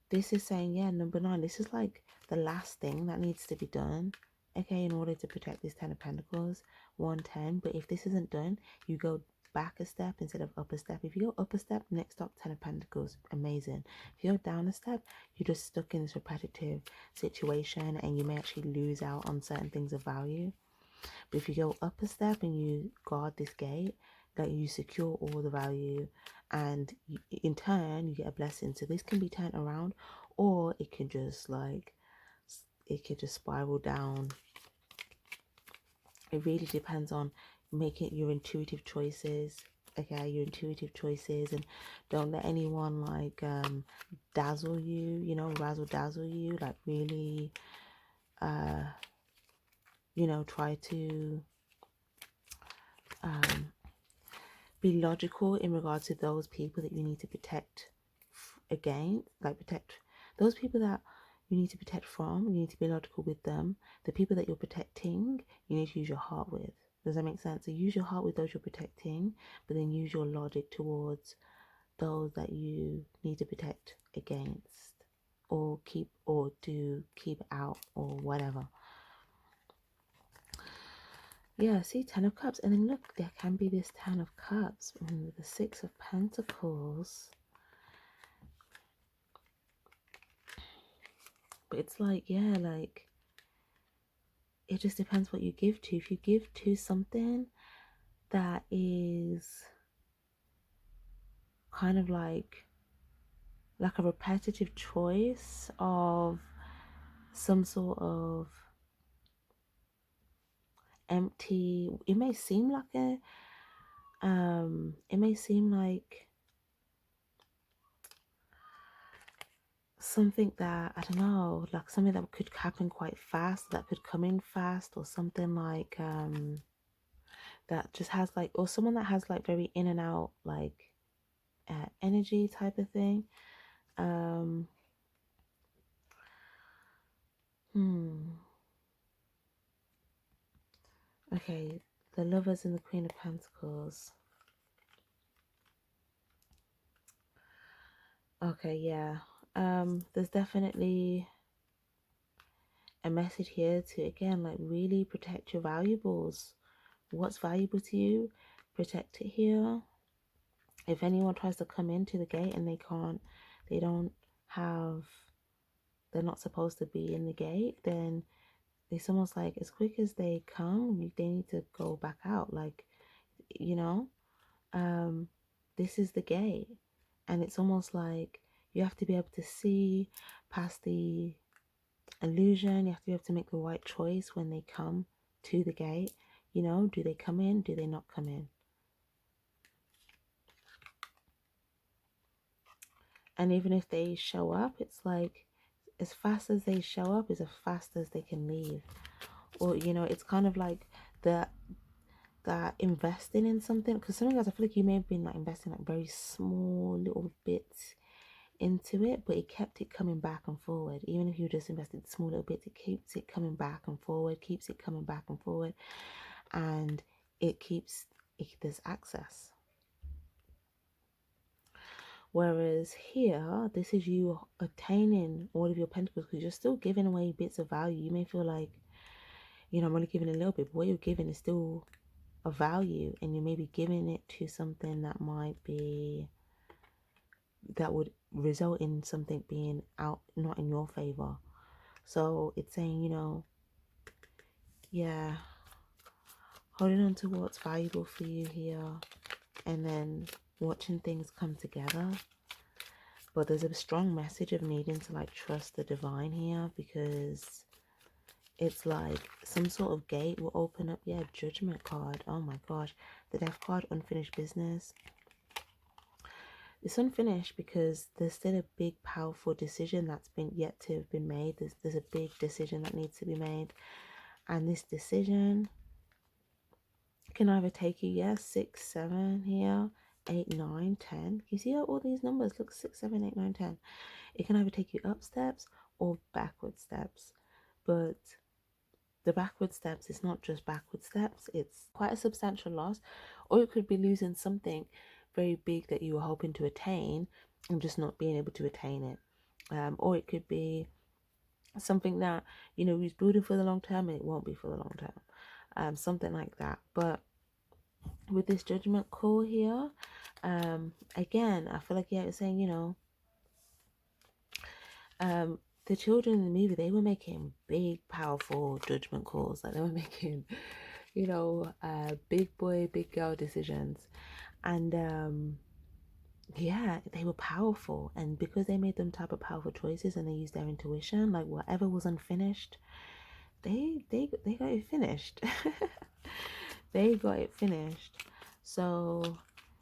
this is saying, yeah, number 9, this is like the last thing that needs to be done, okay, in order to protect this 10 of Pentacles, 110. But if this isn't done, you go back a step instead of up a step. If you go up a step, next up 10 of Pentacles, amazing. If you go down a step, you're just stuck in this repetitive situation, and you may actually lose out on certain things of value. But if you go up a step and you guard this gate, that you secure all the value, and you, in turn you get a blessing. So this can be turned around, or it can just like, it could just spiral down. It really depends on making your intuitive choices. Okay, your intuitive choices, and don't let anyone like dazzle you, you know, razzle dazzle you, like really you know, try to be logical in regards to those people that you need to protect against, like protect those people that you need to protect from. You need to be logical with them. The people that you're protecting, you need to use your heart with. Does that make sense? So use your heart with those you're protecting, but then use your logic towards those that you need to protect against, or keep, or do keep out, or whatever. Yeah, see, 10 of Cups. And then look, there can be this 10 of Cups with the 6 of Pentacles. But it's like, yeah, like, it just depends what you give to. If you give to something that is kind of like a repetitive choice of some sort of empty, it may seem like a, it may seem like something that, I don't know, like something that could happen quite fast, that could come in fast, or something like that just has like, or someone that has like very in and out like energy type of thing. Okay, the Lovers and the Queen of Pentacles. Okay, yeah. There's definitely a message here to, again, like really protect your valuables. What's valuable to you, protect it here. If anyone tries to come into the gate and they don't have, they're not supposed to be in the gate, then it's almost like as quick as they come, they need to go back out. Like, you know, this is the gate. And it's almost like you have to be able to see past the illusion. You have to be able to make the right choice when they come to the gate. You know, do they come in? Do they not come in? And even if they show up, it's like as fast as they show up is as fast as they can leave. Or, you know, it's kind of like that investing in something, because sometimes I feel like you may have been like investing like very small little bits into it, but it kept it coming back and forward. Even if you just invested small little bits, it keeps it coming back and forward, keeps it coming back and forward, and it keeps there's access. Whereas here, this is you attaining all of your pentacles, because you're still giving away bits of value. You may feel like, you know, I'm only giving a little bit, but what you're giving is still a value, and you may be giving it to something that might be, that would result in something being out not in your favor. So it's saying, you know, yeah, holding on to what's valuable for you here, and then watching things come together. But there's a strong message of needing to like trust the divine here, because it's like some sort of gate will open up. Yeah, Judgment card. Oh my gosh. The Death card, unfinished business. It's unfinished because there's still a big, powerful decision that's been yet to have been made. There's a big decision that needs to be made. And this decision can either take you, yes, 6, 7 here, 8, 9, 10. You see how all these numbers look 6, 7, 8, 9, 10. It can either take you up steps or backward steps. But the backward steps, it's not just backward steps, it's quite a substantial loss. Or it could be losing something very big that you were hoping to attain and just not being able to attain it. Or it could be something that, you know, is building for the long term and it won't be for the long term. Something like that. But with this judgment call here, again, I feel like, yeah, it's saying, you know, the children in the movie, they were making big, powerful judgment calls. Like they were making, you know, big boy, big girl decisions. And yeah, they were powerful. And because they made them type of powerful choices and they used their intuition, like whatever was unfinished, they got it finished. They got it finished. So,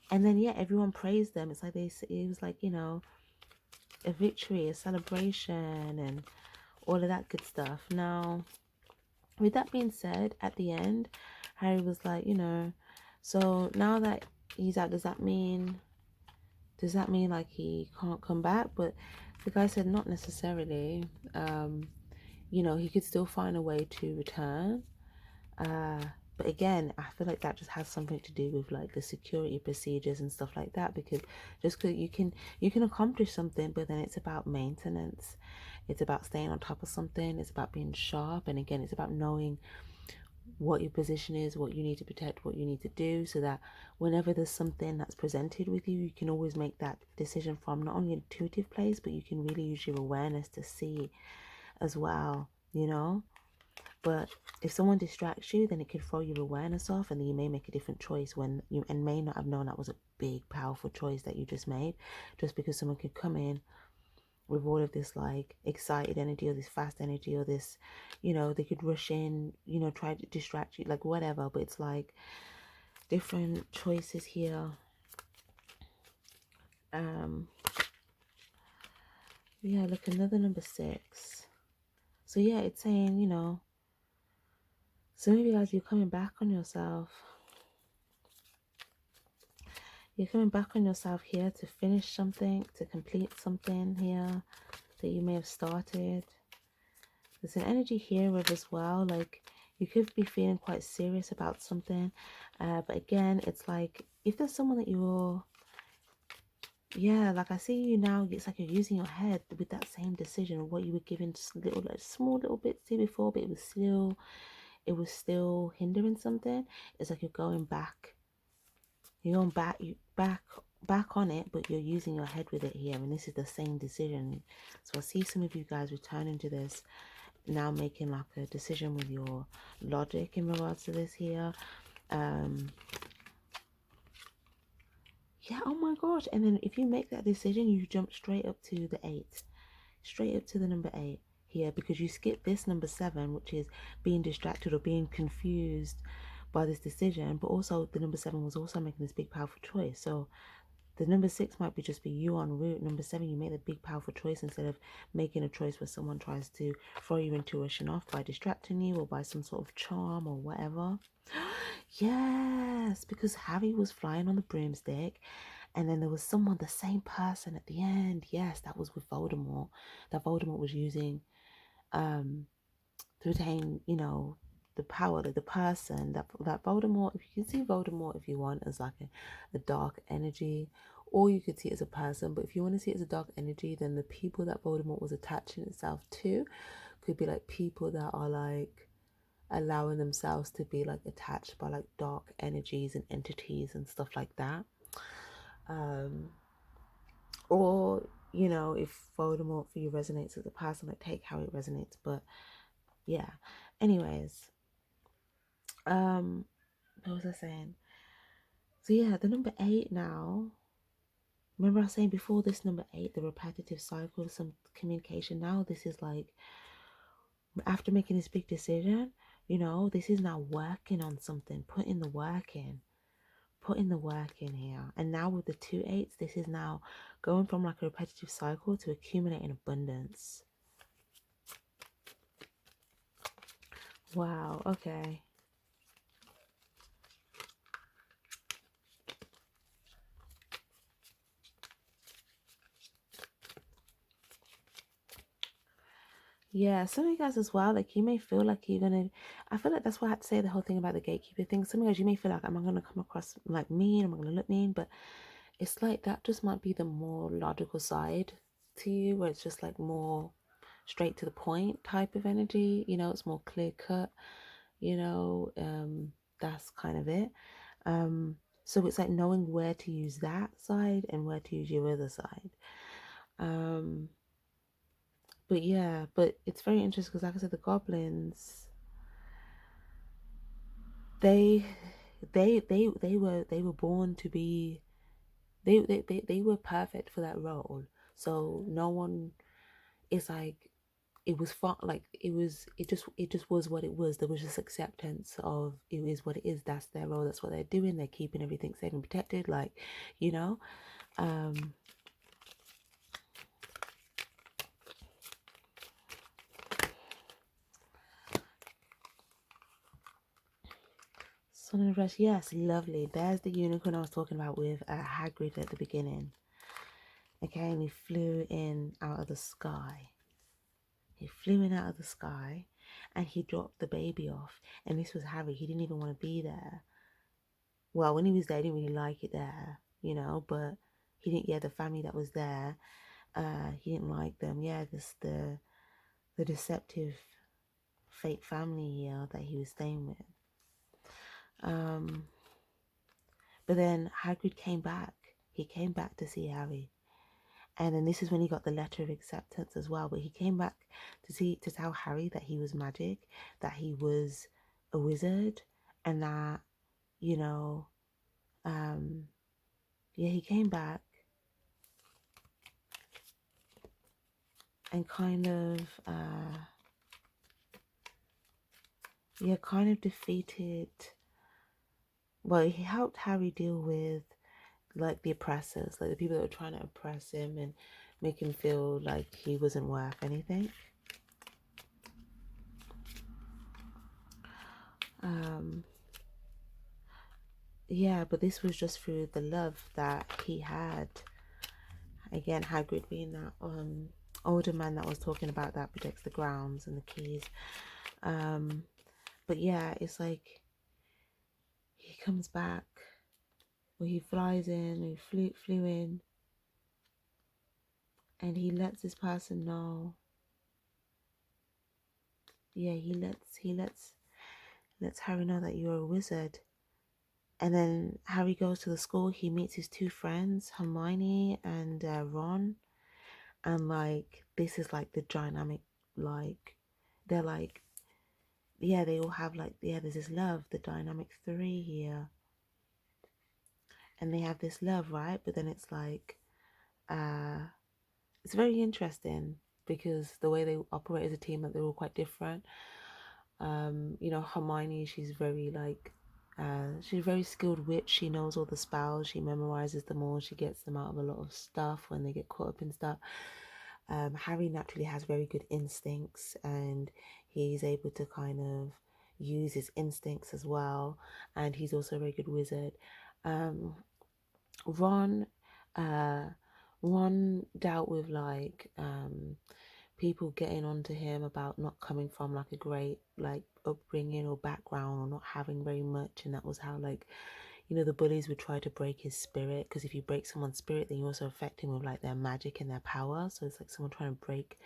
and then yeah, everyone praised them. It's like it was like, you know, a victory, a celebration, and all of that good stuff. Now, with that being said, at the end, Harry was like, you know, so now that he's out, does that mean like he can't come back? But the guy said not necessarily. You know, he could still find a way to return. But again, I feel like that just has something to do with like the security procedures and stuff like that, because just because you can accomplish something, but then it's about maintenance, it's about staying on top of something, it's about being sharp, and again, it's about knowing what your position is, what you need to protect, what you need to do, so that whenever there's something that's presented with you, you can always make that decision from not only an intuitive place, but you can really use your awareness to see as well, you know. But if someone distracts you, then it could throw your awareness off, and then you may make a different choice when you and may not have known that was a big, powerful choice that you just made, just because someone could come in with all of this like excited energy or this fast energy or this, you know, they could rush in, you know, try to distract you, like whatever. But it's like different choices here. Yeah, look, another number 6. So yeah, it's saying, you know, some of you guys, you're coming back on yourself. You're coming back on yourself here to finish something, to complete something here that you may have started. There's an energy here of as well, like you could be feeling quite serious about something. But again, it's like if there's someone that you're, yeah, like I see you now, it's like you're using your head with that same decision of what you were given little, like small little bits to before, but it was still hindering something. It's like you're going back. You're going back on it, but you're using your head with it here, and this is the same decision. So I see some of you guys returning to this now, making like a decision with your logic in regards to this here. Yeah, oh my gosh. And then if you make that decision, you jump straight up to the 8, straight up to the number 8 here, because you skip this number 7, which is being distracted or being confused by this decision. But also the number 7 was also making this big powerful choice. So the number 6 might be just be you en route. Number 7, you make the big powerful choice instead of making a choice where someone tries to throw your intuition off by distracting you or by some sort of charm or whatever. Yes, because Harry was flying on the broomstick, and then there was someone, the same person at the end. Yes, that was with Voldemort. That Voldemort was using to attain, you know, the power, that the person, that Voldemort, if you can see Voldemort if you want as like a dark energy, or you could see it as a person. But if you want to see it as a dark energy, then the people that Voldemort was attaching itself to could be like people that are like allowing themselves to be like attached by like dark energies and entities and stuff like that. Or you know, if Voldemort for you resonates as a person, like take how it resonates. But yeah, anyways, what was I saying? So yeah, the number 8 now. Remember I was saying before this number 8, the repetitive cycle, some communication. Now this is like, after making this big decision, you know, this is now working on something, putting the work in. Putting the work in here. And now with the 2 8s, this is now going from like a repetitive cycle to accumulating abundance. Wow, okay. Yeah, some of you guys as well, like you may feel like you're gonna, I feel like that's why I had to say the whole thing about the gatekeeper thing. Some of you guys, you may feel like, am I gonna come across like mean? Am I gonna look mean? But it's like that just might be the more logical side to you, where it's just like more straight to the point type of energy, you know, it's more clear cut, you know, that's kind of it. So it's like knowing where to use that side and where to use your other side. But yeah, but it's very interesting because like I said, the goblins, they they were born to be, they were perfect for that role. So no one is like, it was fun, like it just was what it was. There was just acceptance of it is what it is. That's their role, that's what they're doing, they're keeping everything safe and protected, like, you know. Sun and Rush, yes, lovely. There's the unicorn I was talking about with Hagrid at the beginning. Okay, and he flew in out of the sky. He flew in out of the sky and he dropped the baby off. And this was Harry. He didn't even want to be there. Well, when he was there, he didn't really like it there, you know, but he didn't, yeah, the family that was there, he didn't like them. Yeah, this the deceptive fake family here that he was staying with. But then Hagrid came back. He came back to see Harry. And then this is when he got the letter of acceptance as well. But he came back to tell Harry that he was magic, that he was a wizard, and that, you know, yeah, he came back and kind of, yeah, kind of defeated. Well, he helped Harry deal with like the oppressors, like the people that were trying to oppress him and make him feel like he wasn't worth anything. Yeah, but this was just through the love that he had. Again, Hagrid being that older man that was talking about that protects the grounds and the keys. But yeah, it's like he comes back, or he flies in, he flew in, and he lets this person know. Yeah, he lets Harry know that you're a wizard. And then Harry goes to the school. He meets his two friends, Hermione and Ron. And like, this is like the dynamic, like, they're like, yeah, they all have like, yeah, there's this love, the dynamic three here. And they have this love, right? But then it's like, it's very interesting because the way they operate as a team, like they're all quite different. You know, Hermione, she's very like, she's a very skilled witch. She knows all the spells. She memorizes them all. She gets them out of a lot of stuff when they get caught up in stuff. Harry naturally has very good instincts, and he's able to kind of use his instincts as well. And he's also a very good wizard. Ron, uh, Ron dealt with like people getting onto him about not coming from like a great like upbringing or background, or not having very much, and that was how, like, you know, the bullies would try to break his spirit, because if you break someone's spirit, then you also affect him with like their magic and their power. So it's like someone trying to break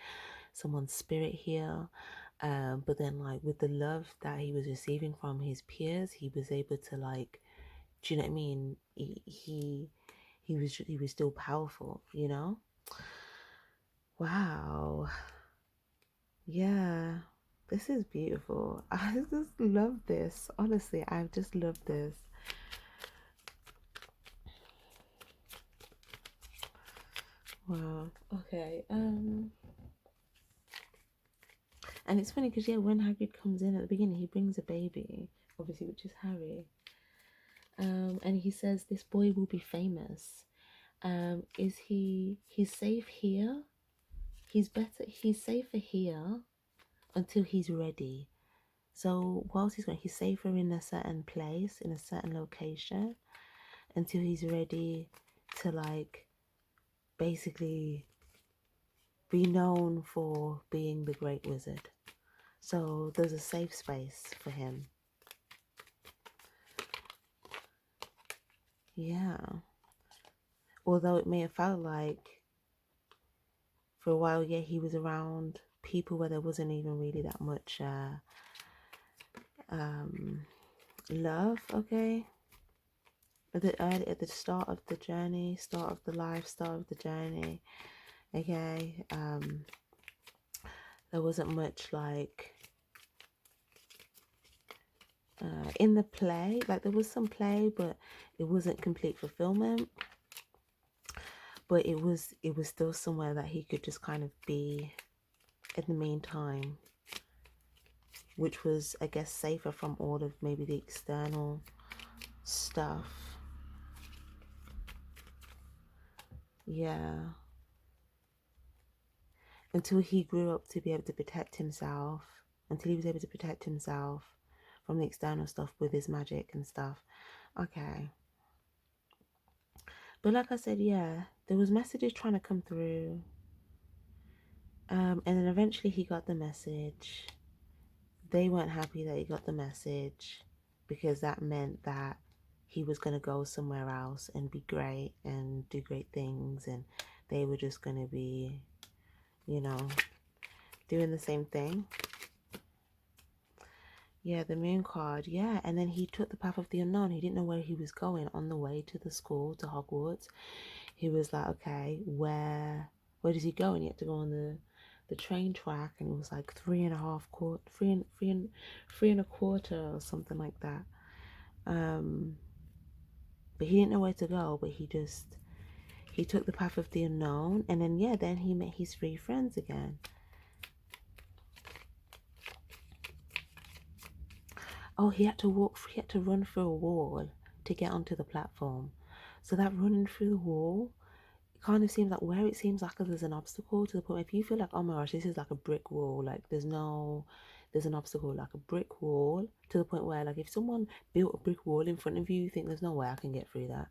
someone's spirit here. But then like with the love that he was receiving from his peers, he was able to like, do you know what I mean, he was still powerful, you know. Wow. Yeah, this is beautiful. I just love this. Honestly, I just love this. Wow. Okay. And it's funny because, yeah, when Hagrid comes in at the beginning, he brings a baby, obviously, which is Harry. And he says this boy will be famous. He's safe here? He's safer here until he's ready. So whilst he's safer in a certain place, in a certain location, until he's ready to, like, basically be known for being the great wizard. So there's a safe space for him. Yeah. Although it may have felt like for a while, yeah, he was around people where there wasn't even really that much love, okay? At the start of the journey, start of the life, start of the journey, okay? There wasn't much, like, in the play. Like, there was some play, but it wasn't complete fulfillment. But it was still somewhere that he could just kind of be in the meantime, which was, I guess, safer from all of maybe the external stuff. Yeah. Until he grew up to be able to protect himself, until he was able to protect himself from the external stuff with his magic and stuff. Okay. But like I said, yeah, there was messages trying to come through. And then eventually he got the message. They weren't happy that he got the message because that meant that he was going to go somewhere else and be great and do great things, and they were just going to be, you know, doing the same thing. Yeah, the moon card. Yeah, and then he took the path of the unknown. He didn't know where he was going on the way to the school, to Hogwarts. He was like, okay, where does he go? And he had to go on the train track, and it was like 3.25 or something like that. But he didn't know where to go, but he took the path of the unknown, and then, yeah, then he met his three friends again. Oh, he had to run through a wall to get onto the platform. So that running through the wall, it kind of seems like where it seems like there's an obstacle, to the point if you feel like, oh my gosh, this is like a brick wall, like there's an obstacle, like a brick wall, to the point where, like, if someone built a brick wall in front of you, you think there's no way I can get through that.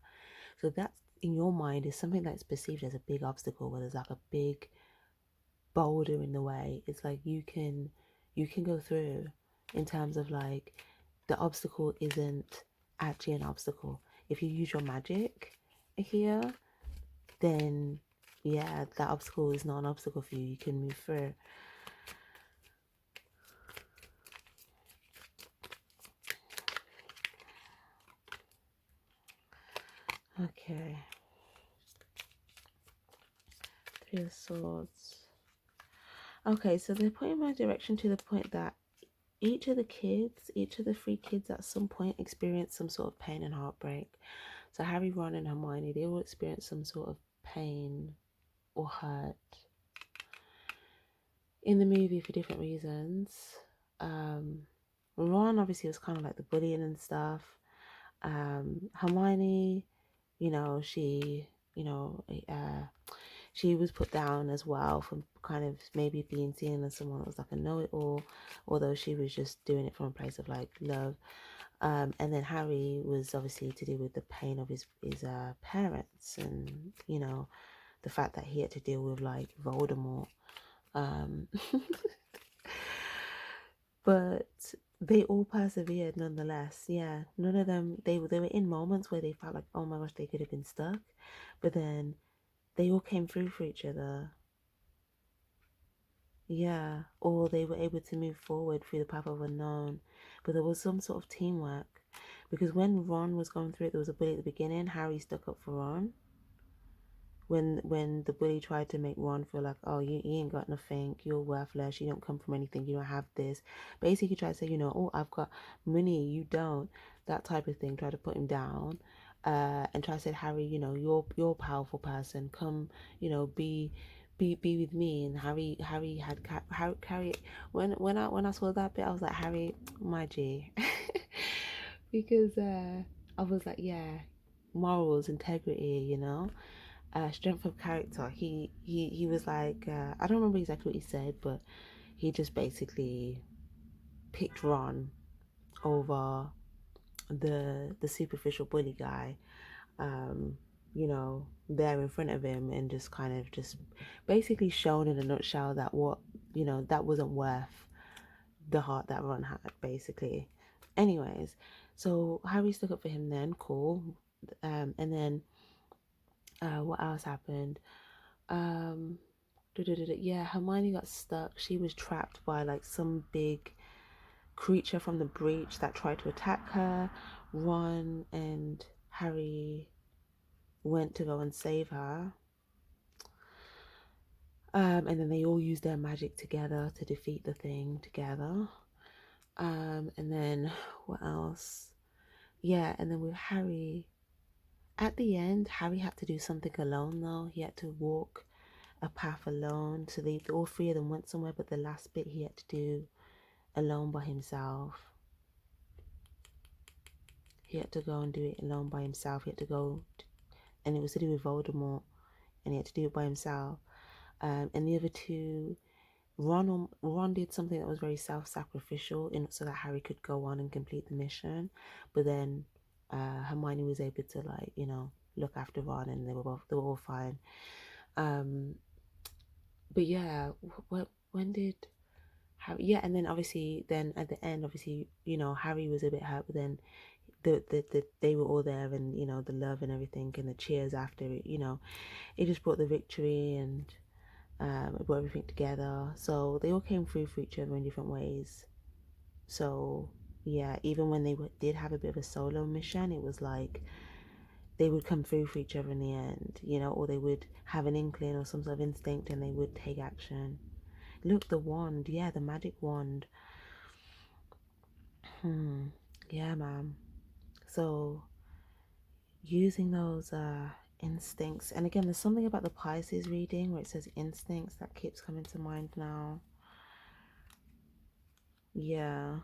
So that's, in your mind, is something that's perceived as a big obstacle, where there's like a big boulder in the way. It's like you can go through, in terms of, like, the obstacle isn't actually an obstacle. If you use your magic here, then yeah, that obstacle is not an obstacle for you. You can move through. Okay. Three of Swords. Okay, so they're pointing my direction to the point that each of the three kids at some point experience some sort of pain and heartbreak. So Harry, Ron, and Hermione, they all experience some sort of pain or hurt in the movie for different reasons. Ron obviously was kind of like the bullying and stuff. Hermione, she, she was put down as well for kind of maybe being seen as someone that was like a know-it-all, although she was just doing it from a place of, like, love. And then Harry was obviously to do with the pain of his parents, and the fact that he had to deal with, like, Voldemort. But they all persevered nonetheless. Yeah, none of them, they were in moments where they felt like, oh my gosh, they could have been stuck, but then they all came through for each other. Yeah, or they were able to move forward through the path of unknown. But there was some sort of teamwork, because when Ron was going through it, there was a bully at the beginning. Harry stuck up for Ron, when the bully tried to make Ron feel like, oh, you ain't got nothing, you're worthless, you don't come from anything, you don't have this. Basically tried to say, you know, oh, I've got money, you don't. That type of thing. Try to put him down. And try to say, Harry, you know, you're a powerful person. Come, you know, be with me. And Harry had Harry. When I saw that bit, I was like, Harry, my G, because I was like, yeah, morals, integrity, you know. Strength of character. He was like, I don't remember exactly what he said, but he just basically picked Ron over the superficial bully guy, you know, there in front of him, and just kind of just basically shown in a nutshell that what, you know, that wasn't worth the heart that Ron had, basically. Anyways, so Harry stuck up for him then, cool. And then what else happened? Um, yeah, Hermione got stuck. She was trapped by like some big creature from the breach that tried to attack her. Ron and Harry went to go and save her. And then they all used their magic together to defeat the thing together. And then what else? Yeah, and then with Harry, at the end, Harry had to do something alone though. He had to walk a path alone. So they all three of them went somewhere, but the last bit he had to do alone by himself. He had to go and do it alone by himself. He had to go, and it was to do with Voldemort, and he had to do it by himself. And the other two, Ron did something that was very self-sacrificial, so that Harry could go on and complete the mission. But then Hermione was able to, like, you know, look after Ron, and they were all fine. But yeah, when did Harry? Yeah, and then obviously, then at the end, obviously, you know, Harry was a bit hurt, but then they were all there, and you know, the love and everything, and the cheers after it, you know, it just brought the victory, and it brought everything together. So they all came through for each other in different ways. So yeah, even when they did have a bit of a solo mission, it was like they would come through for each other in the end, you know, or they would have an inkling or some sort of instinct, and they would take action. Look, the wand, yeah, the magic wand. Yeah, man. So using those instincts, and again, there's something about the Pisces reading where it says instincts that keeps coming to mind now. Yeah,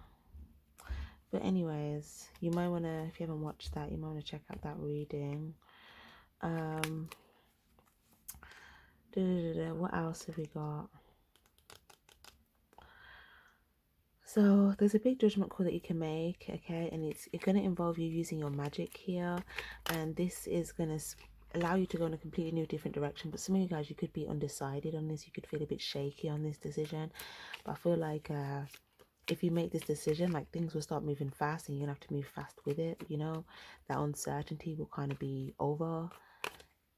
but anyways, you might want to, if you haven't watched that, you might want to check out that reading. What else have we got? So there's a big judgment call that you can make, okay, and it's going to involve you using your magic here, and this is going to allow you to go in a completely new different direction. But some of you guys, you could be undecided on this, you could feel a bit shaky on this decision, but I feel like if you make this decision, like, things will start moving fast, and you're gonna have to move fast with it, you know. That uncertainty will kind of be over.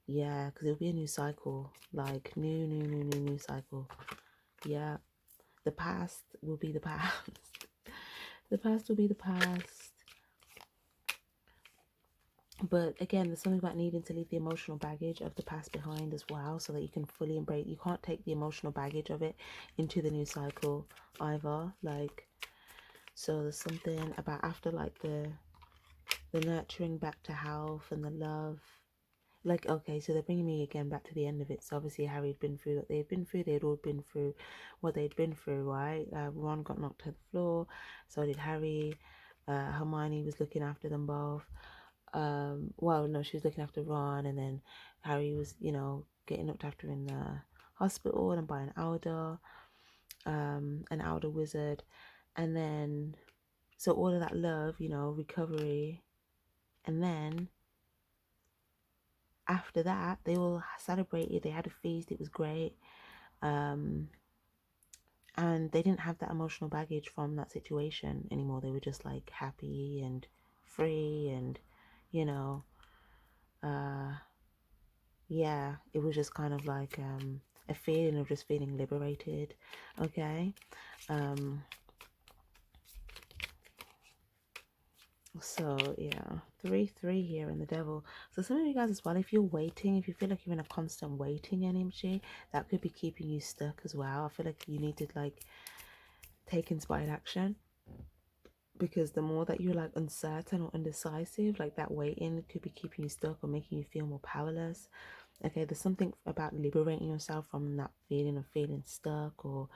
Yeah, because it'll be a new cycle, like new cycle. Yeah, the past will be the past. The past will be the past. But again, there's something about needing to leave the emotional baggage of the past behind as well, so that you can fully embrace. You can't take the emotional baggage of it into the new cycle either. Like, so there's something about after, like, the nurturing back to health and the love. Like, okay, so they're bringing me again back to the end of it. So obviously Harry had been through what they'd been through. They'd all been through what they'd been through, right? Ron got knocked to the floor, so did Harry. Hermione was looking after them both. Well, no, she was looking after Ron, and then Harry was, you know, getting looked after in the hospital and by an elder wizard. And then, so all of that love, you know, recovery, and then after that, they all celebrated. They had a feast. It was great. And they didn't have that emotional baggage from that situation anymore. They were just like happy and free, and, you know, yeah, it was just kind of like a feeling of just feeling liberated. Okay. So yeah, 3 3 here in the devil. So some of you guys as well, if you're waiting, if you feel like you're in a constant waiting energy, that could be keeping you stuck as well. I feel like you need to like take inspired action, because the more that you're like uncertain or undecisive, like that waiting could be keeping you stuck or making you feel more powerless. Okay, there's something about liberating yourself from that feeling of feeling stuck or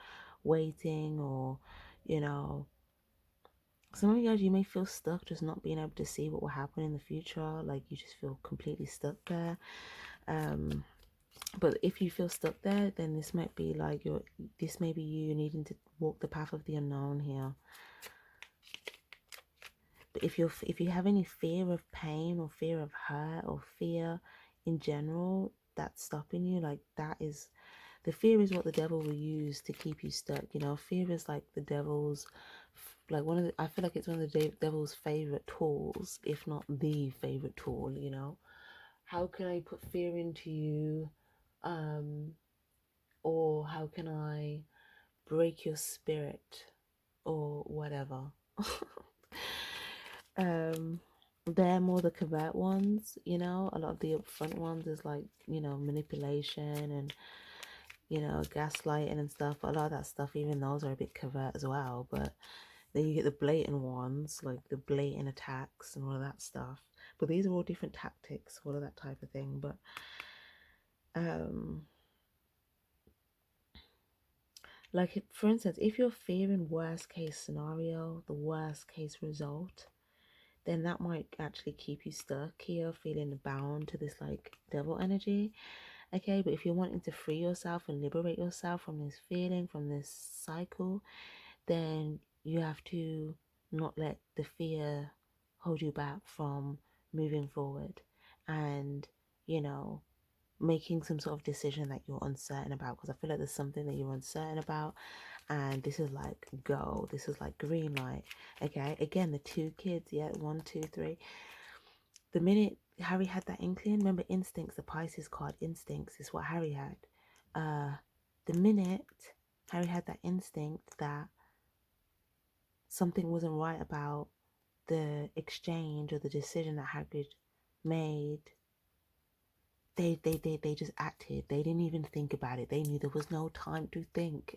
waiting, or you know, some of you guys, you may feel stuck just not being able to see what will happen in the future. Like you just feel completely stuck there. But if you feel stuck there, then this might be like this may be you needing to walk the path of the unknown here. But if you have any fear of pain or fear of hurt or fear in general that's stopping you, like that is, the fear is what the devil will use to keep you stuck. You know, fear is like the devil's, like one of the, I feel like it's one of the devil's favorite tools, if not the favorite tool. You know, how can I put fear into you, or how can I break your spirit, or whatever. They're more the covert ones, you know. A lot of the upfront ones is like, you know, manipulation and, you know, gaslighting and stuff. A lot of that stuff, even those are a bit covert as well. But then you get the blatant ones, like the blatant attacks and all of that stuff. But these are all different tactics, all of that type of thing. But like for instance, if you're fearing worst case scenario, the worst case result, then that might actually keep you stuck here, feeling bound to this like devil energy. Okay, but if you're wanting to free yourself and liberate yourself from this feeling, from this cycle, then you have to not let the fear hold you back from moving forward and, you know, making some sort of decision that you're uncertain about. Because I feel like there's something that you're uncertain about, and this is like go, this is like green light. Okay, again, the 2 kids, yeah, 1 2 3. The minute Harry had that inkling, remember instincts, the Pisces card, instincts is what Harry had. The minute Harry had that instinct that something wasn't right about the exchange or the decision that Hagrid made, they just acted. They didn't even think about it. They knew there was no time to think.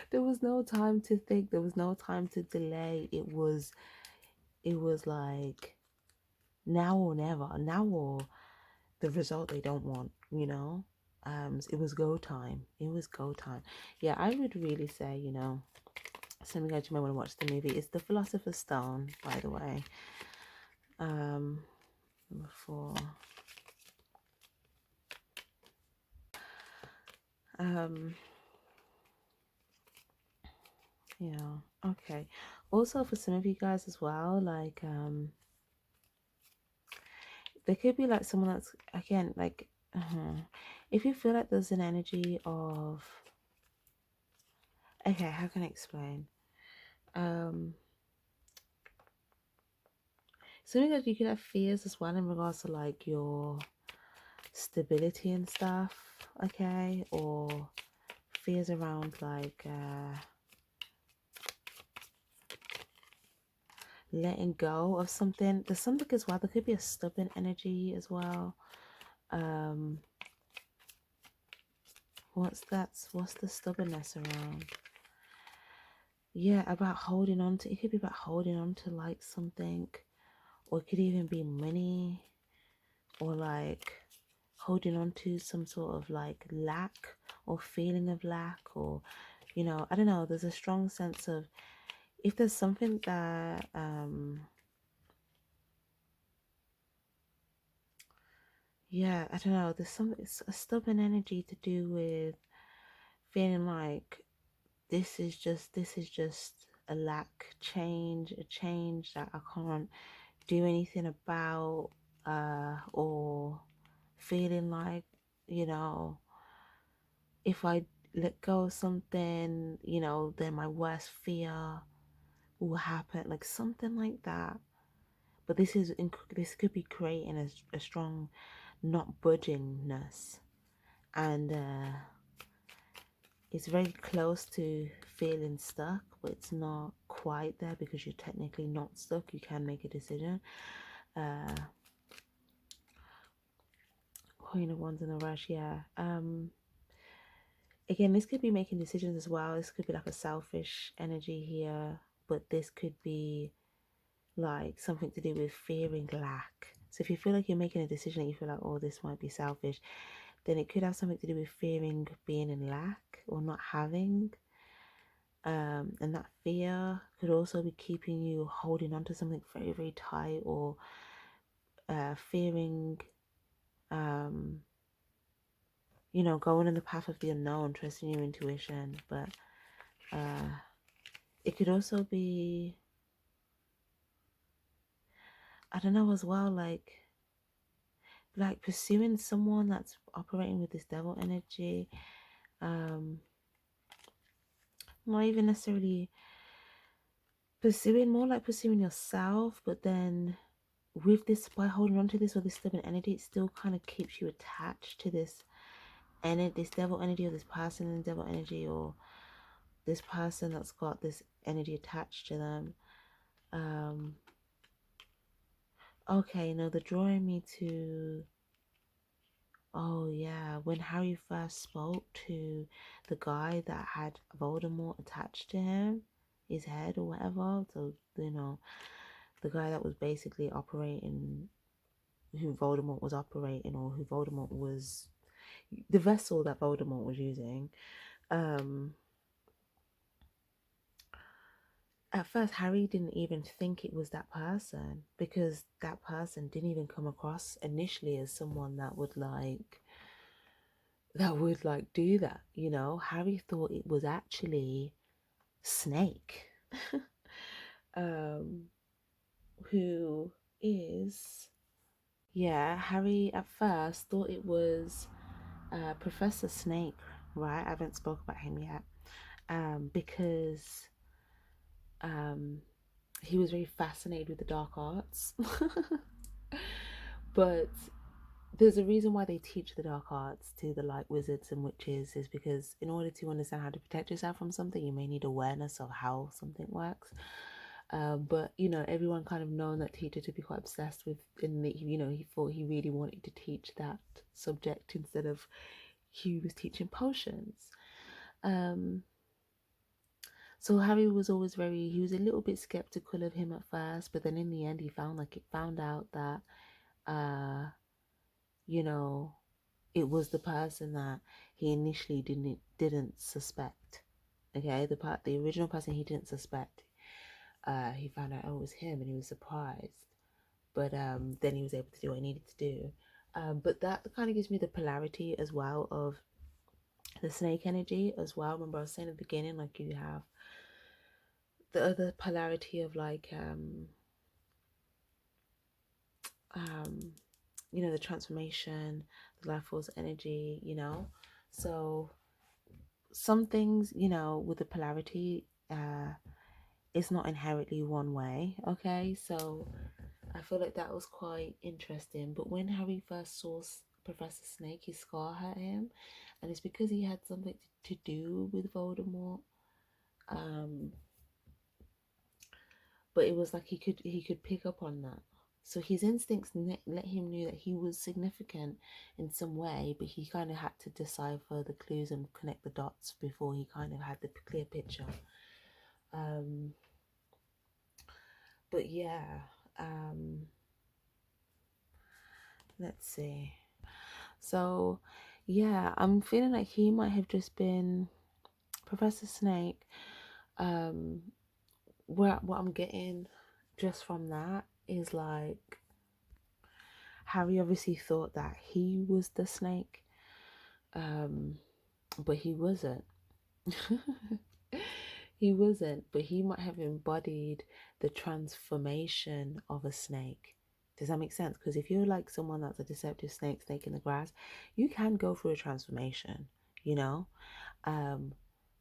There was no time to think. There was no time to delay. It was like now or never. Now or the result they don't want, you know. It was go time. It was go time. Yeah, I would really say, you know, some of you guys might want to watch the movie. It's the Philosopher's Stone, by the way. Number 4. Yeah, okay. Also for some of you guys as well, like there could be like someone that's, again, like if you feel like there's an energy of, okay, how can I explain? Some of you guys, you could have fears as well in regards to like your stability and stuff, okay, or fears around like letting go of something. There's something as well, there could be a stubborn energy as well. What's the stubbornness around? Yeah, about holding on to, it could be about holding on to like something, or it could even be money, or like holding on to some sort of like lack or feeling of lack, or, you know, I don't know, there's a strong sense of, if there's something that yeah, I don't know, there's some, it's a stubborn energy to do with feeling like this is just a lack, a change that I can't do anything about, or feeling like, you know, if I let go of something, you know, then my worst fear will happen, like something like that. But this could be creating a strong not budgingness, and it's very close to feeling stuck, but it's not quite there because you're technically not stuck. You can make a decision. Queen of Wands in a rush, yeah. Again, this could be making decisions as well. This could be like a selfish energy here, but this could be like something to do with fearing lack. So if you feel like you're making a decision and you feel like, oh, this might be selfish, then it could have something to do with fearing being in lack or not having. And that fear could also be keeping you holding on to something very, very tight, or fearing, you know, going in the path of the unknown, trusting your intuition. But it could also be, I don't know as well, like pursuing someone that's operating with this devil energy. Not even necessarily pursuing, more like pursuing yourself, but then with this, by holding on to this or this stubborn energy, it still kind of keeps you attached to this this devil energy, or this person in devil energy, or this person that's got this energy attached to them. Okay, no, they're drawing me to, oh yeah, when Harry first spoke to the guy that had Voldemort attached to him, his head or whatever. So, you know, the guy that was basically operating, who Voldemort was operating, or who Voldemort was, the vessel that Voldemort was using. At first, Harry didn't even think it was that person, because that person didn't even come across initially as someone that would do that, you know. Harry thought it was actually Snake, who is, yeah, Harry at first thought it was Professor Snake, right? I haven't spoke about him yet, because he was very fascinated with the dark arts. But there's a reason why they teach the dark arts to the light wizards and witches, is because in order to understand how to protect yourself from something, you may need awareness of how something works. But you know, everyone kind of known that teacher to be quite obsessed with, in the, you know, he thought he really wanted to teach that subject instead of he was teaching potions. So Harry was always he was a little bit skeptical of him at first, but then in the end he found out that you know, it was the person that he initially didn't suspect. Okay, the original person he didn't suspect. He found out, oh, it was him, and he was surprised. But then he was able to do what he needed to do. But that kind of gives me the polarity as well of the snake energy as well. Remember I was saying at the beginning, like, you have the other polarity of like you know, the transformation, the life force energy, you know. So some things, you know, with the polarity, it's not inherently one way. Okay, so I feel like that was quite interesting. But when Harry first saw Professor Snake, his scar hurt him, and it's because he had something to do with Voldemort. But it was like he could pick up on that. So his instincts let him know that he was significant in some way, but he kind of had to decipher the clues and connect the dots before he kind of had the clear picture. But yeah, let's see. So yeah, I'm feeling like he might have just been Professor Snake. What I'm getting just from that is like Harry obviously thought that he was the snake, but he wasn't. He wasn't, but he might have embodied the transformation of a snake. Does that make sense? Because if you're like someone that's a deceptive snake in the grass, you can go through a transformation, you know,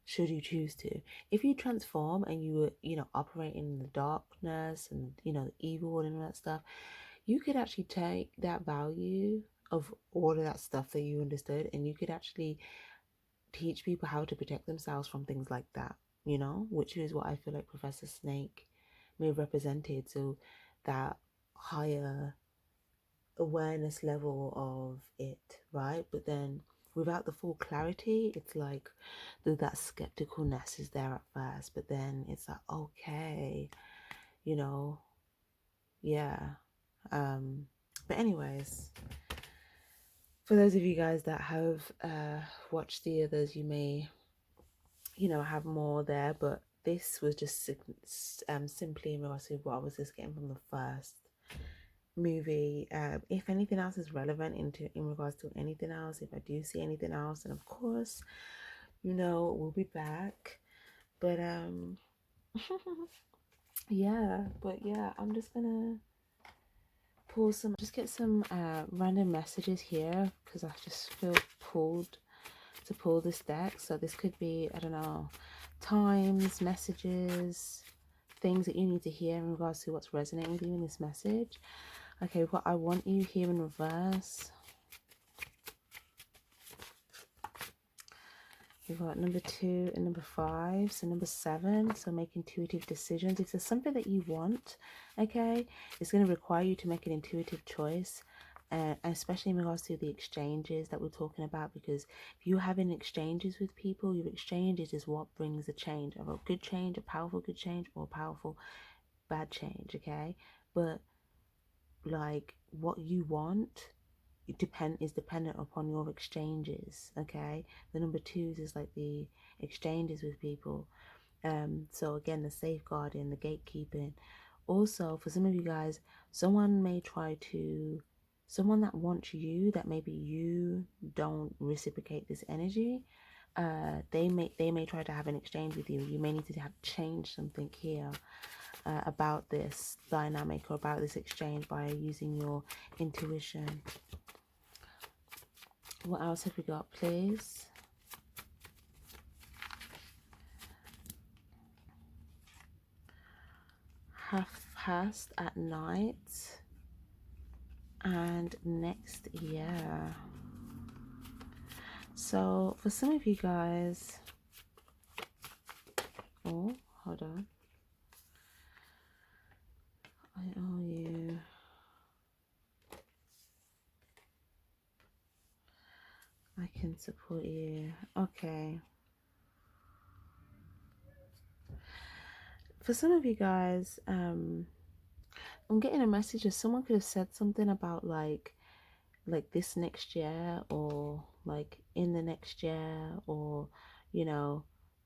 should you choose to. If you transform and you were, you know, operating in the darkness and, you know, the evil and all that stuff, you could actually take that value of all of that stuff that you understood, and you could actually teach people how to protect themselves from things like that, you know, which is what I feel like Professor Snake may have represented. So that higher awareness level of it, right? But then without the full clarity, it's like that skepticalness is there at first, but then it's like, okay, you know, yeah. But anyways, for those of you guys that have watched the others, you may, you know, have more there, but this was just simply in regards to what I was just getting from the first movie. If anything else is relevant in regards to anything else, if I do see anything else, and of course, you know, we'll be back. But yeah, I'm just gonna just get some random messages here, because I just feel pulled to pull this deck. So this could be, I don't know, times, messages, things that you need to hear in regards to what's resonating with you in this message. Okay, what I want you here in reverse. We've got number 2 and number 5. So number 7, so make intuitive decisions. If there's something that you want, okay, it's going to require you to make an intuitive choice, especially in regards to the exchanges that we're talking about, because if you're having exchanges with people, your exchanges is what brings a change, of a good change, a powerful good change, or a powerful bad change, okay? But like what you want, is dependent upon your exchanges, okay? The number 2s is like the exchanges with people. So again, the safeguarding, the gatekeeping. Also, for some of you guys, someone that wants you, that maybe you don't reciprocate this energy, they may try to have an exchange with you. You may need to have change something here about this dynamic or about this exchange by using your intuition. What else have we got, please? Half past at night and next year. So for some of you guys, oh, hold on, I owe you. I can support you. Okay. For some of you guys, I'm getting a message that someone could have said something about like this next year, or like in the next year, or you know,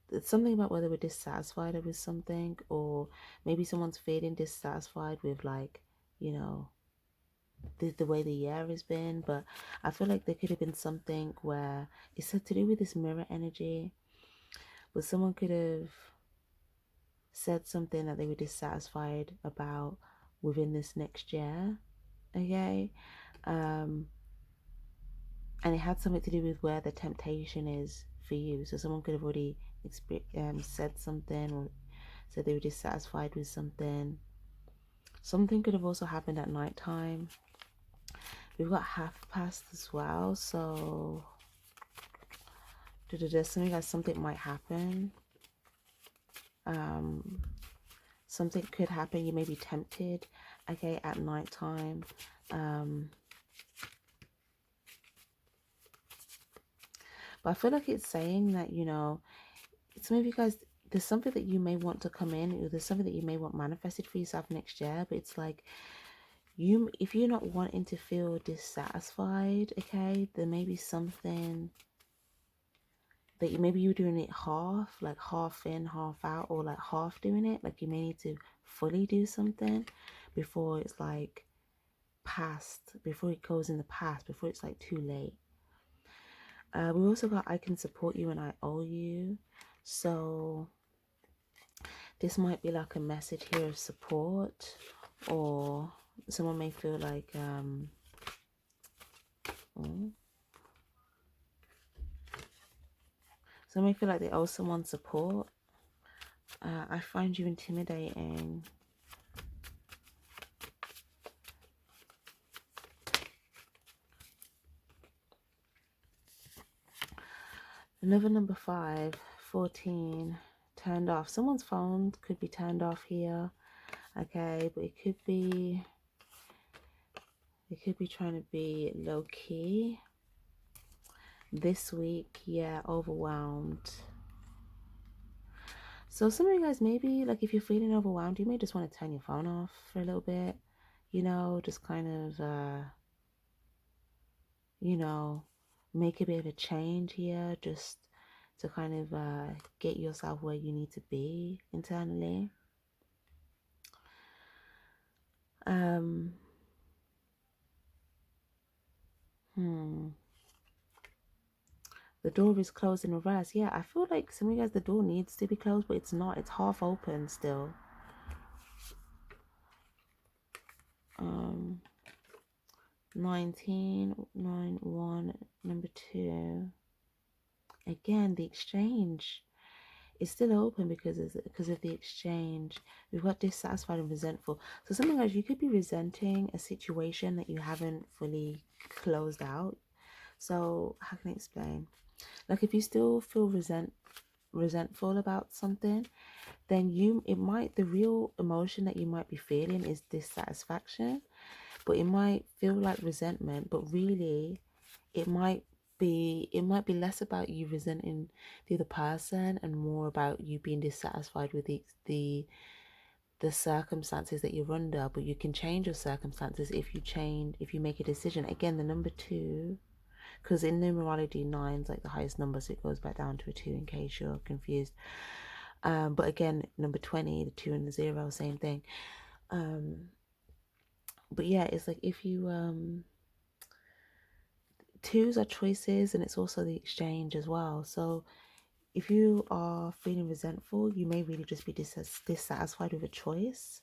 it's something about whether we're dissatisfied with something, or maybe someone's feeling dissatisfied with, like, you know, the way the year has been. But I feel like there could have been something where it's said to do with this mirror energy, but someone could have said something that they were dissatisfied about within this next year, okay? And it had something to do with where the temptation is for you. So someone could have already said something, or said they were dissatisfied with something. Something could have also happened at night time. We've got half past as well, so something might happen. Something could happen. You may be tempted, okay, at night time. But I feel like it's saying that, you know, some of you guys, there's something that you may want to come in, or there's something that you may want manifested for yourself next year, but it's like, if you're not wanting to feel dissatisfied, okay, there may be something that maybe you're doing it half, like half in, half out, or like half doing it. Like you may need to fully do something before it's like past, before it goes in the past, before it's like too late. We also got I can support you and I owe you. So this might be like a message here of support, or someone may feel like someone may feel like they owe someone support. I find you intimidating. Another number 5, 14, turned off. Someone's phone could be turned off here. Okay, but it could be trying to be low key this week. Yeah, overwhelmed. So some of you guys, maybe like if you're feeling overwhelmed, you may just want to turn your phone off for a little bit, you know, just kind of you know, make a bit of a change here, just to kind of get yourself where you need to be internally. The door is closed in reverse. Yeah, I feel like some of you guys, the door needs to be closed, but it's not. It's half open still. 19, 9, 1, number 2. Again, the exchange is still open because of the exchange. We've got dissatisfied and resentful. So some of you guys, you could be resenting a situation that you haven't fully closed out. So how can I explain? Like if you still feel resentful about something, then the real emotion that you might be feeling is dissatisfaction, but it might feel like resentment, but really it might be less about you resenting the other person and more about you being dissatisfied with the circumstances that you're under. But you can change your circumstances if you make a decision. Again, the number 2, because in numerology 9's like the highest number, so it goes back down to a 2 in case you're confused. But again, number 20, the 2 and the 0, same thing. But yeah, it's like if you 2s are choices, and it's also the exchange as well. So if you are feeling resentful, you may really just be dissatisfied with a choice,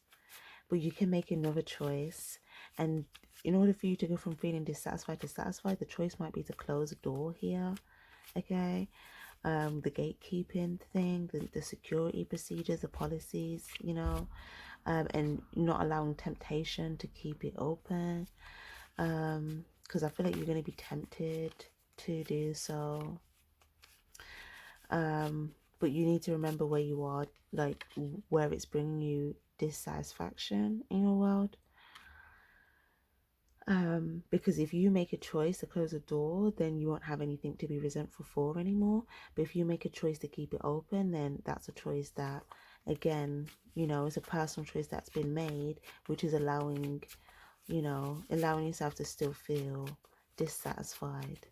but you can make another choice. And in order for you to go from feeling dissatisfied to satisfied, the choice might be to close a door here. Okay, the gatekeeping thing, the security procedures, the policies, you know, and not allowing temptation to keep it open, because I feel like you're going to be tempted to do so, but you need to remember where you are, like where it's bringing you dissatisfaction in your world. Because if you make a choice to close a door, then you won't have anything to be resentful for anymore. But if you make a choice to keep it open, then that's a choice that, again, you know, it's a personal choice that's been made, which is allowing yourself to still feel dissatisfied.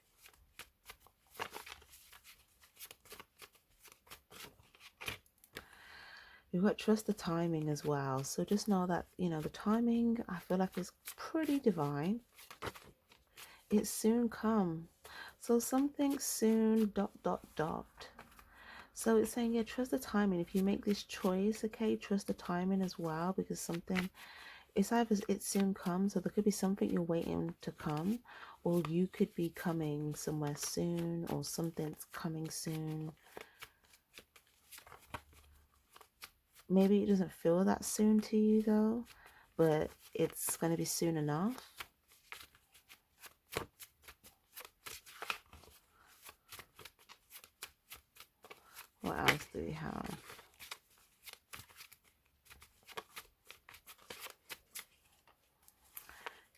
We've got trust the timing as well. So just know that, you know, the timing, I feel like, is pretty divine. It's soon come. So something soon, ... So it's saying, yeah, trust the timing. If you make this choice, okay, trust the timing as well, because something, it's either it soon comes, or there could be something you're waiting to come, or you could be coming somewhere soon, or something's coming soon. Maybe it doesn't feel that soon to you though, but it's going to be soon enough. What else do we have?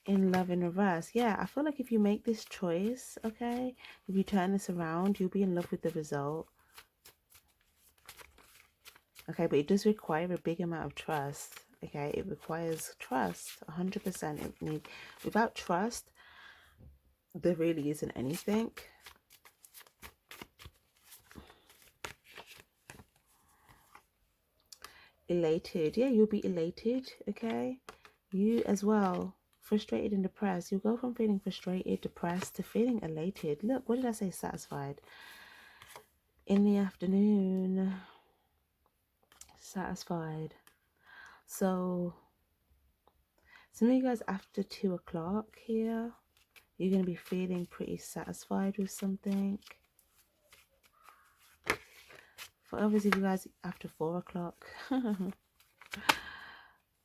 In love in reverse. Yeah, I feel like if you make this choice, okay, if you turn this around, you'll be in love with the result. Okay, but it does require a big amount of trust. Okay, it requires trust, 100%. Without trust, there really isn't anything. Elated. Yeah, you'll be elated, okay? You as well. Frustrated and depressed. You'll go from feeling frustrated, depressed, to feeling elated. Look, what did I say? Satisfied. In the afternoon. Satisfied. So some of you guys after 2 o'clock here, you're going to be feeling pretty satisfied with something. For others of you guys after 4 o'clock.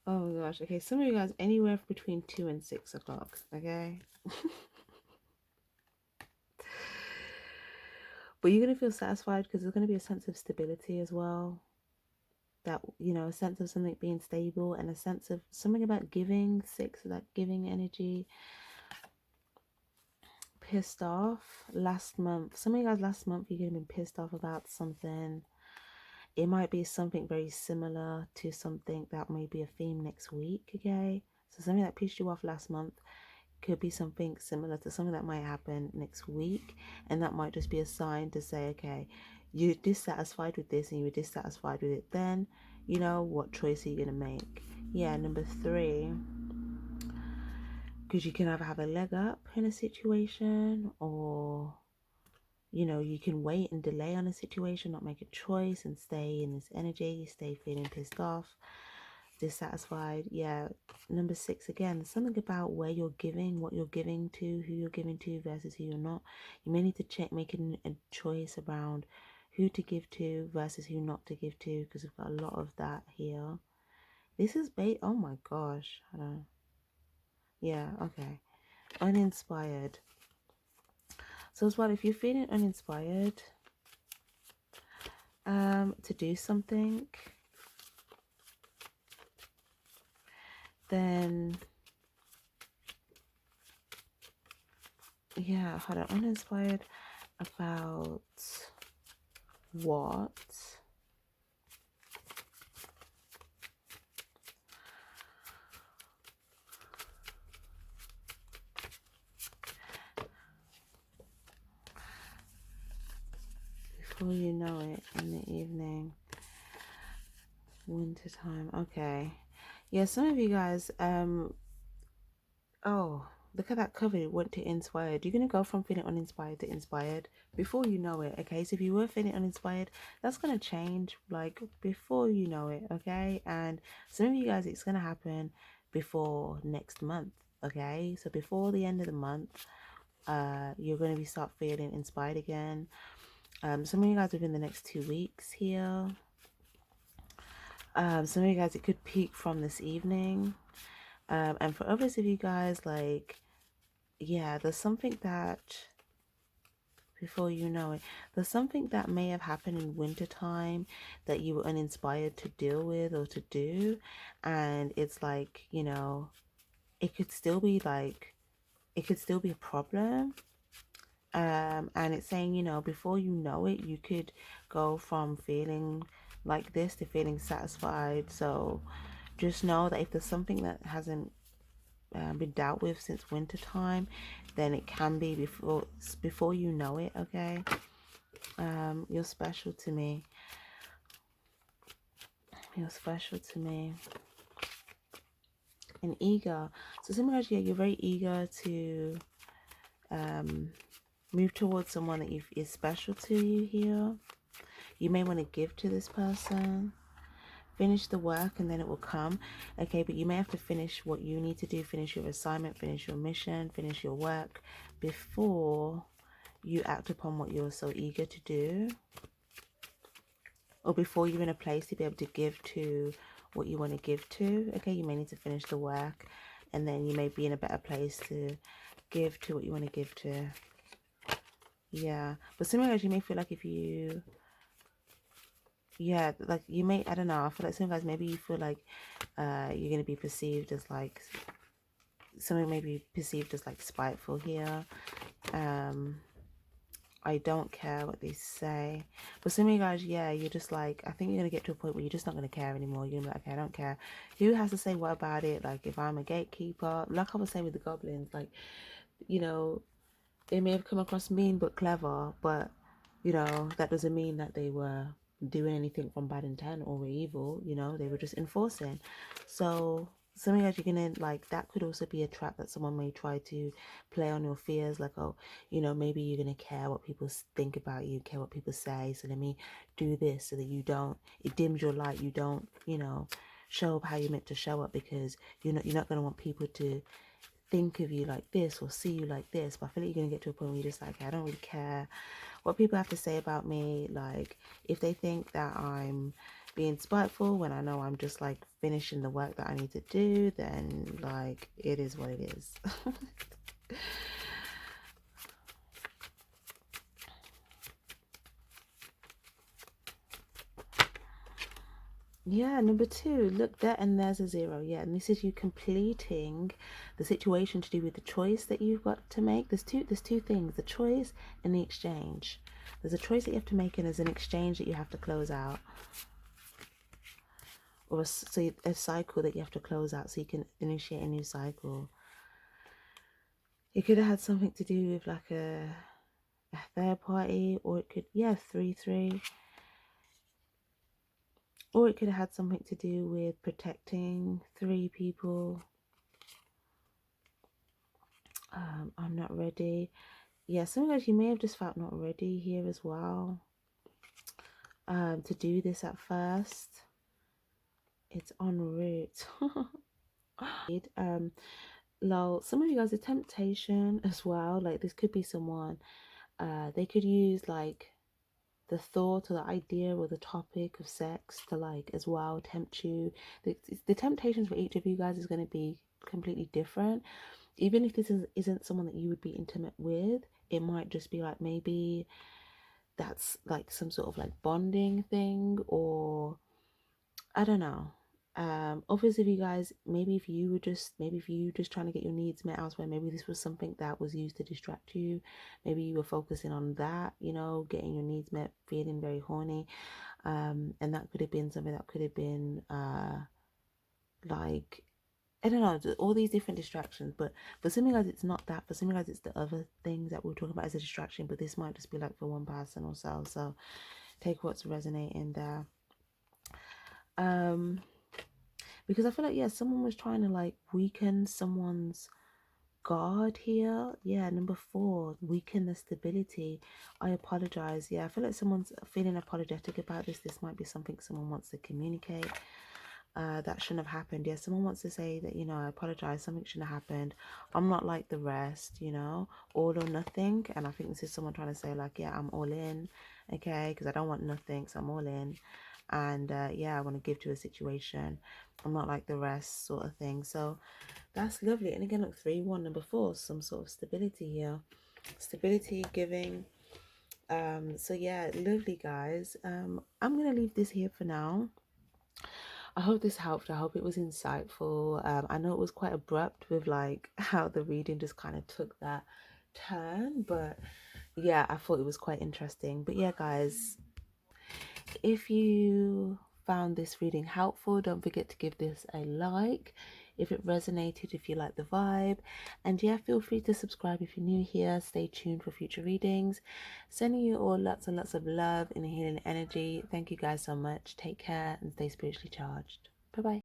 Oh my gosh. Okay, some of you guys anywhere between 2 and 6 o'clock. Okay. But you're going to feel satisfied because there's going to be a sense of stability as well. That, you know, a sense of something being stable, and a sense of something about giving. 6, that giving energy. Pissed off last month. Some of you guys last month, you're going to be pissed off about something. It might be something very similar to something that may be a theme next week, okay? So something that pissed you off last month could be something similar to something that might happen next week. And that might just be a sign to say, okay, you're dissatisfied with this and you were dissatisfied with it then. You know, what choice are you going to make? Yeah, number 3. Because you can either have a leg up in a situation, or you know, you can wait and delay on a situation, not make a choice, and stay in this energy, stay feeling pissed off, dissatisfied. Yeah, number 6 again, something about where you're giving, what you're giving to, who you're giving to versus who you're not. You may need to check, making a choice around who to give to versus who not to give to, because we've got a lot of that here. This is bait. Oh my gosh, I don't. Yeah, okay. Uninspired. So as well, if you're feeling uninspired to do something, then yeah, hold on. Uninspired about what? Before you know it, in the evening, winter time. Okay, yeah, some of you guys, oh, look at that cover. It went to inspired. You're going to go from feeling uninspired to inspired before you know it, okay? So if you were feeling uninspired, that's going to change, like, before you know it, okay? And some of you guys, it's going to happen before next month, okay? So before the end of the month, you're going to start feeling inspired again. Some of you guys within the next 2 weeks here. Some of you guys, it could peak from this evening. And for others of you guys, like, yeah, there's something that, before you know it, there's something that may have happened in winter time that you were uninspired to deal with or to do. And it's like, you know, it could still be like, it could still be a problem. And it's saying, you know, before you know it, you could go from feeling like this to feeling satisfied. So just know that if there's something that hasn't been dealt with since winter time, then it can be before you know it, okay? You're special to me. You're special to me. And eager. So sometimes, yeah, you're very eager to move towards someone that is special to you here. You may want to give to this person. Finish the work and then it will come, okay? But you may have to finish what you need to do, finish your assignment, finish your mission, finish your work before you act upon what you're so eager to do, or before you're in a place to be able to give to what you want to give to, okay? You may need to finish the work, and then you may be in a better place to give to what you want to give to. Yeah, but sometimes you may feel like if you, yeah, like you may, I don't know, I feel like sometimes maybe you feel like you're going to be perceived as like, something may be perceived as like spiteful here. I don't care what they say. But some of you guys, yeah, you're just like, I think you're going to get to a point where you're just not going to care anymore. You're going to be like, okay, I don't care. Who has to say what about it? Like, if I'm a gatekeeper, like I was saying with the goblins, like, you know, they may have come across mean but clever, but, you know, that doesn't mean that they were doing anything from bad intent or were evil. You know, they were just enforcing. So something that you're gonna, like, that could also be a trap that someone may try to play on your fears, like, oh, you know, maybe you're gonna care what people think about you, care what people say, so let me do this so that you don't, it dims your light, you don't, you know, show up how you're meant to show up, because you're not gonna want people to think of you like this or see you like this. But I feel like you're gonna get to a point where you're just like, I don't really care what people have to say about me. Like, if they think that I'm being spiteful when I know I'm just like finishing the work that I need to do, then like, it is what it is. Yeah, number two, look there and there's a zero. Yeah, and this is you completing the situation to do with the choice that you've got to make. There's two things, the choice and the exchange. There's a choice that you have to make and there's an exchange that you have to close out. Or a cycle that you have to close out so you can initiate a new cycle. It could have had something to do with like a third party, or it could, yeah, 3-3. Or it could have had something to do with protecting 3 people. I'm not ready. Yeah, some of you guys, you may have just felt not ready here as well. To do this at first. It's en route. Lol, some of you guys, a temptation as well. Like this could be someone, they could use like the thought or the idea or the topic of sex to like as well tempt you. The temptations for each of you guys is going to be completely different. Even if this isn't someone that you would be intimate with, it might just be like maybe that's like some sort of like bonding thing, or I don't know. Obviously, if you guys, maybe if you just trying to get your needs met elsewhere, maybe this was something that was used to distract you. Maybe you were focusing on that, you know, getting your needs met, feeling very horny. And that could have been something that could have been like, I don't know, all these different distractions. But for some of you guys, it's not that. For some of you guys, it's the other things that we're talking about as a distraction. But this might just be like for one person or so. So take what's resonating there. Because I feel like, yeah, someone was trying to like weaken someone's guard here. Yeah, number 4, weaken the stability. I apologize. Yeah, I feel like someone's feeling apologetic about this. This might be something someone wants to communicate. That shouldn't have happened. Yeah, someone wants to say that, you know, I apologize, something shouldn't have happened. I'm not like the rest, you know, all or nothing. And I think this is someone trying to say like, yeah, I'm all in, okay, because I don't want nothing, so I'm all in. And yeah, I want to give to a situation. I'm not like the rest, sort of thing. So that's lovely. And again, look, 3-1, number 4, some sort of stability here, stability giving. So yeah, lovely guys. I'm gonna leave this here for now. I hope this helped. I hope it was insightful. I know it was quite abrupt with like how the reading just kind of took that turn, but yeah, I thought it was quite interesting. But yeah, guys, if you found this reading helpful, don't forget to give this a like if it resonated, if you like the vibe. And yeah, feel free to subscribe if you're new here. Stay tuned for future readings. Sending you all lots and lots of love and healing energy. Thank you guys so much. Take care and stay spiritually charged. Bye bye.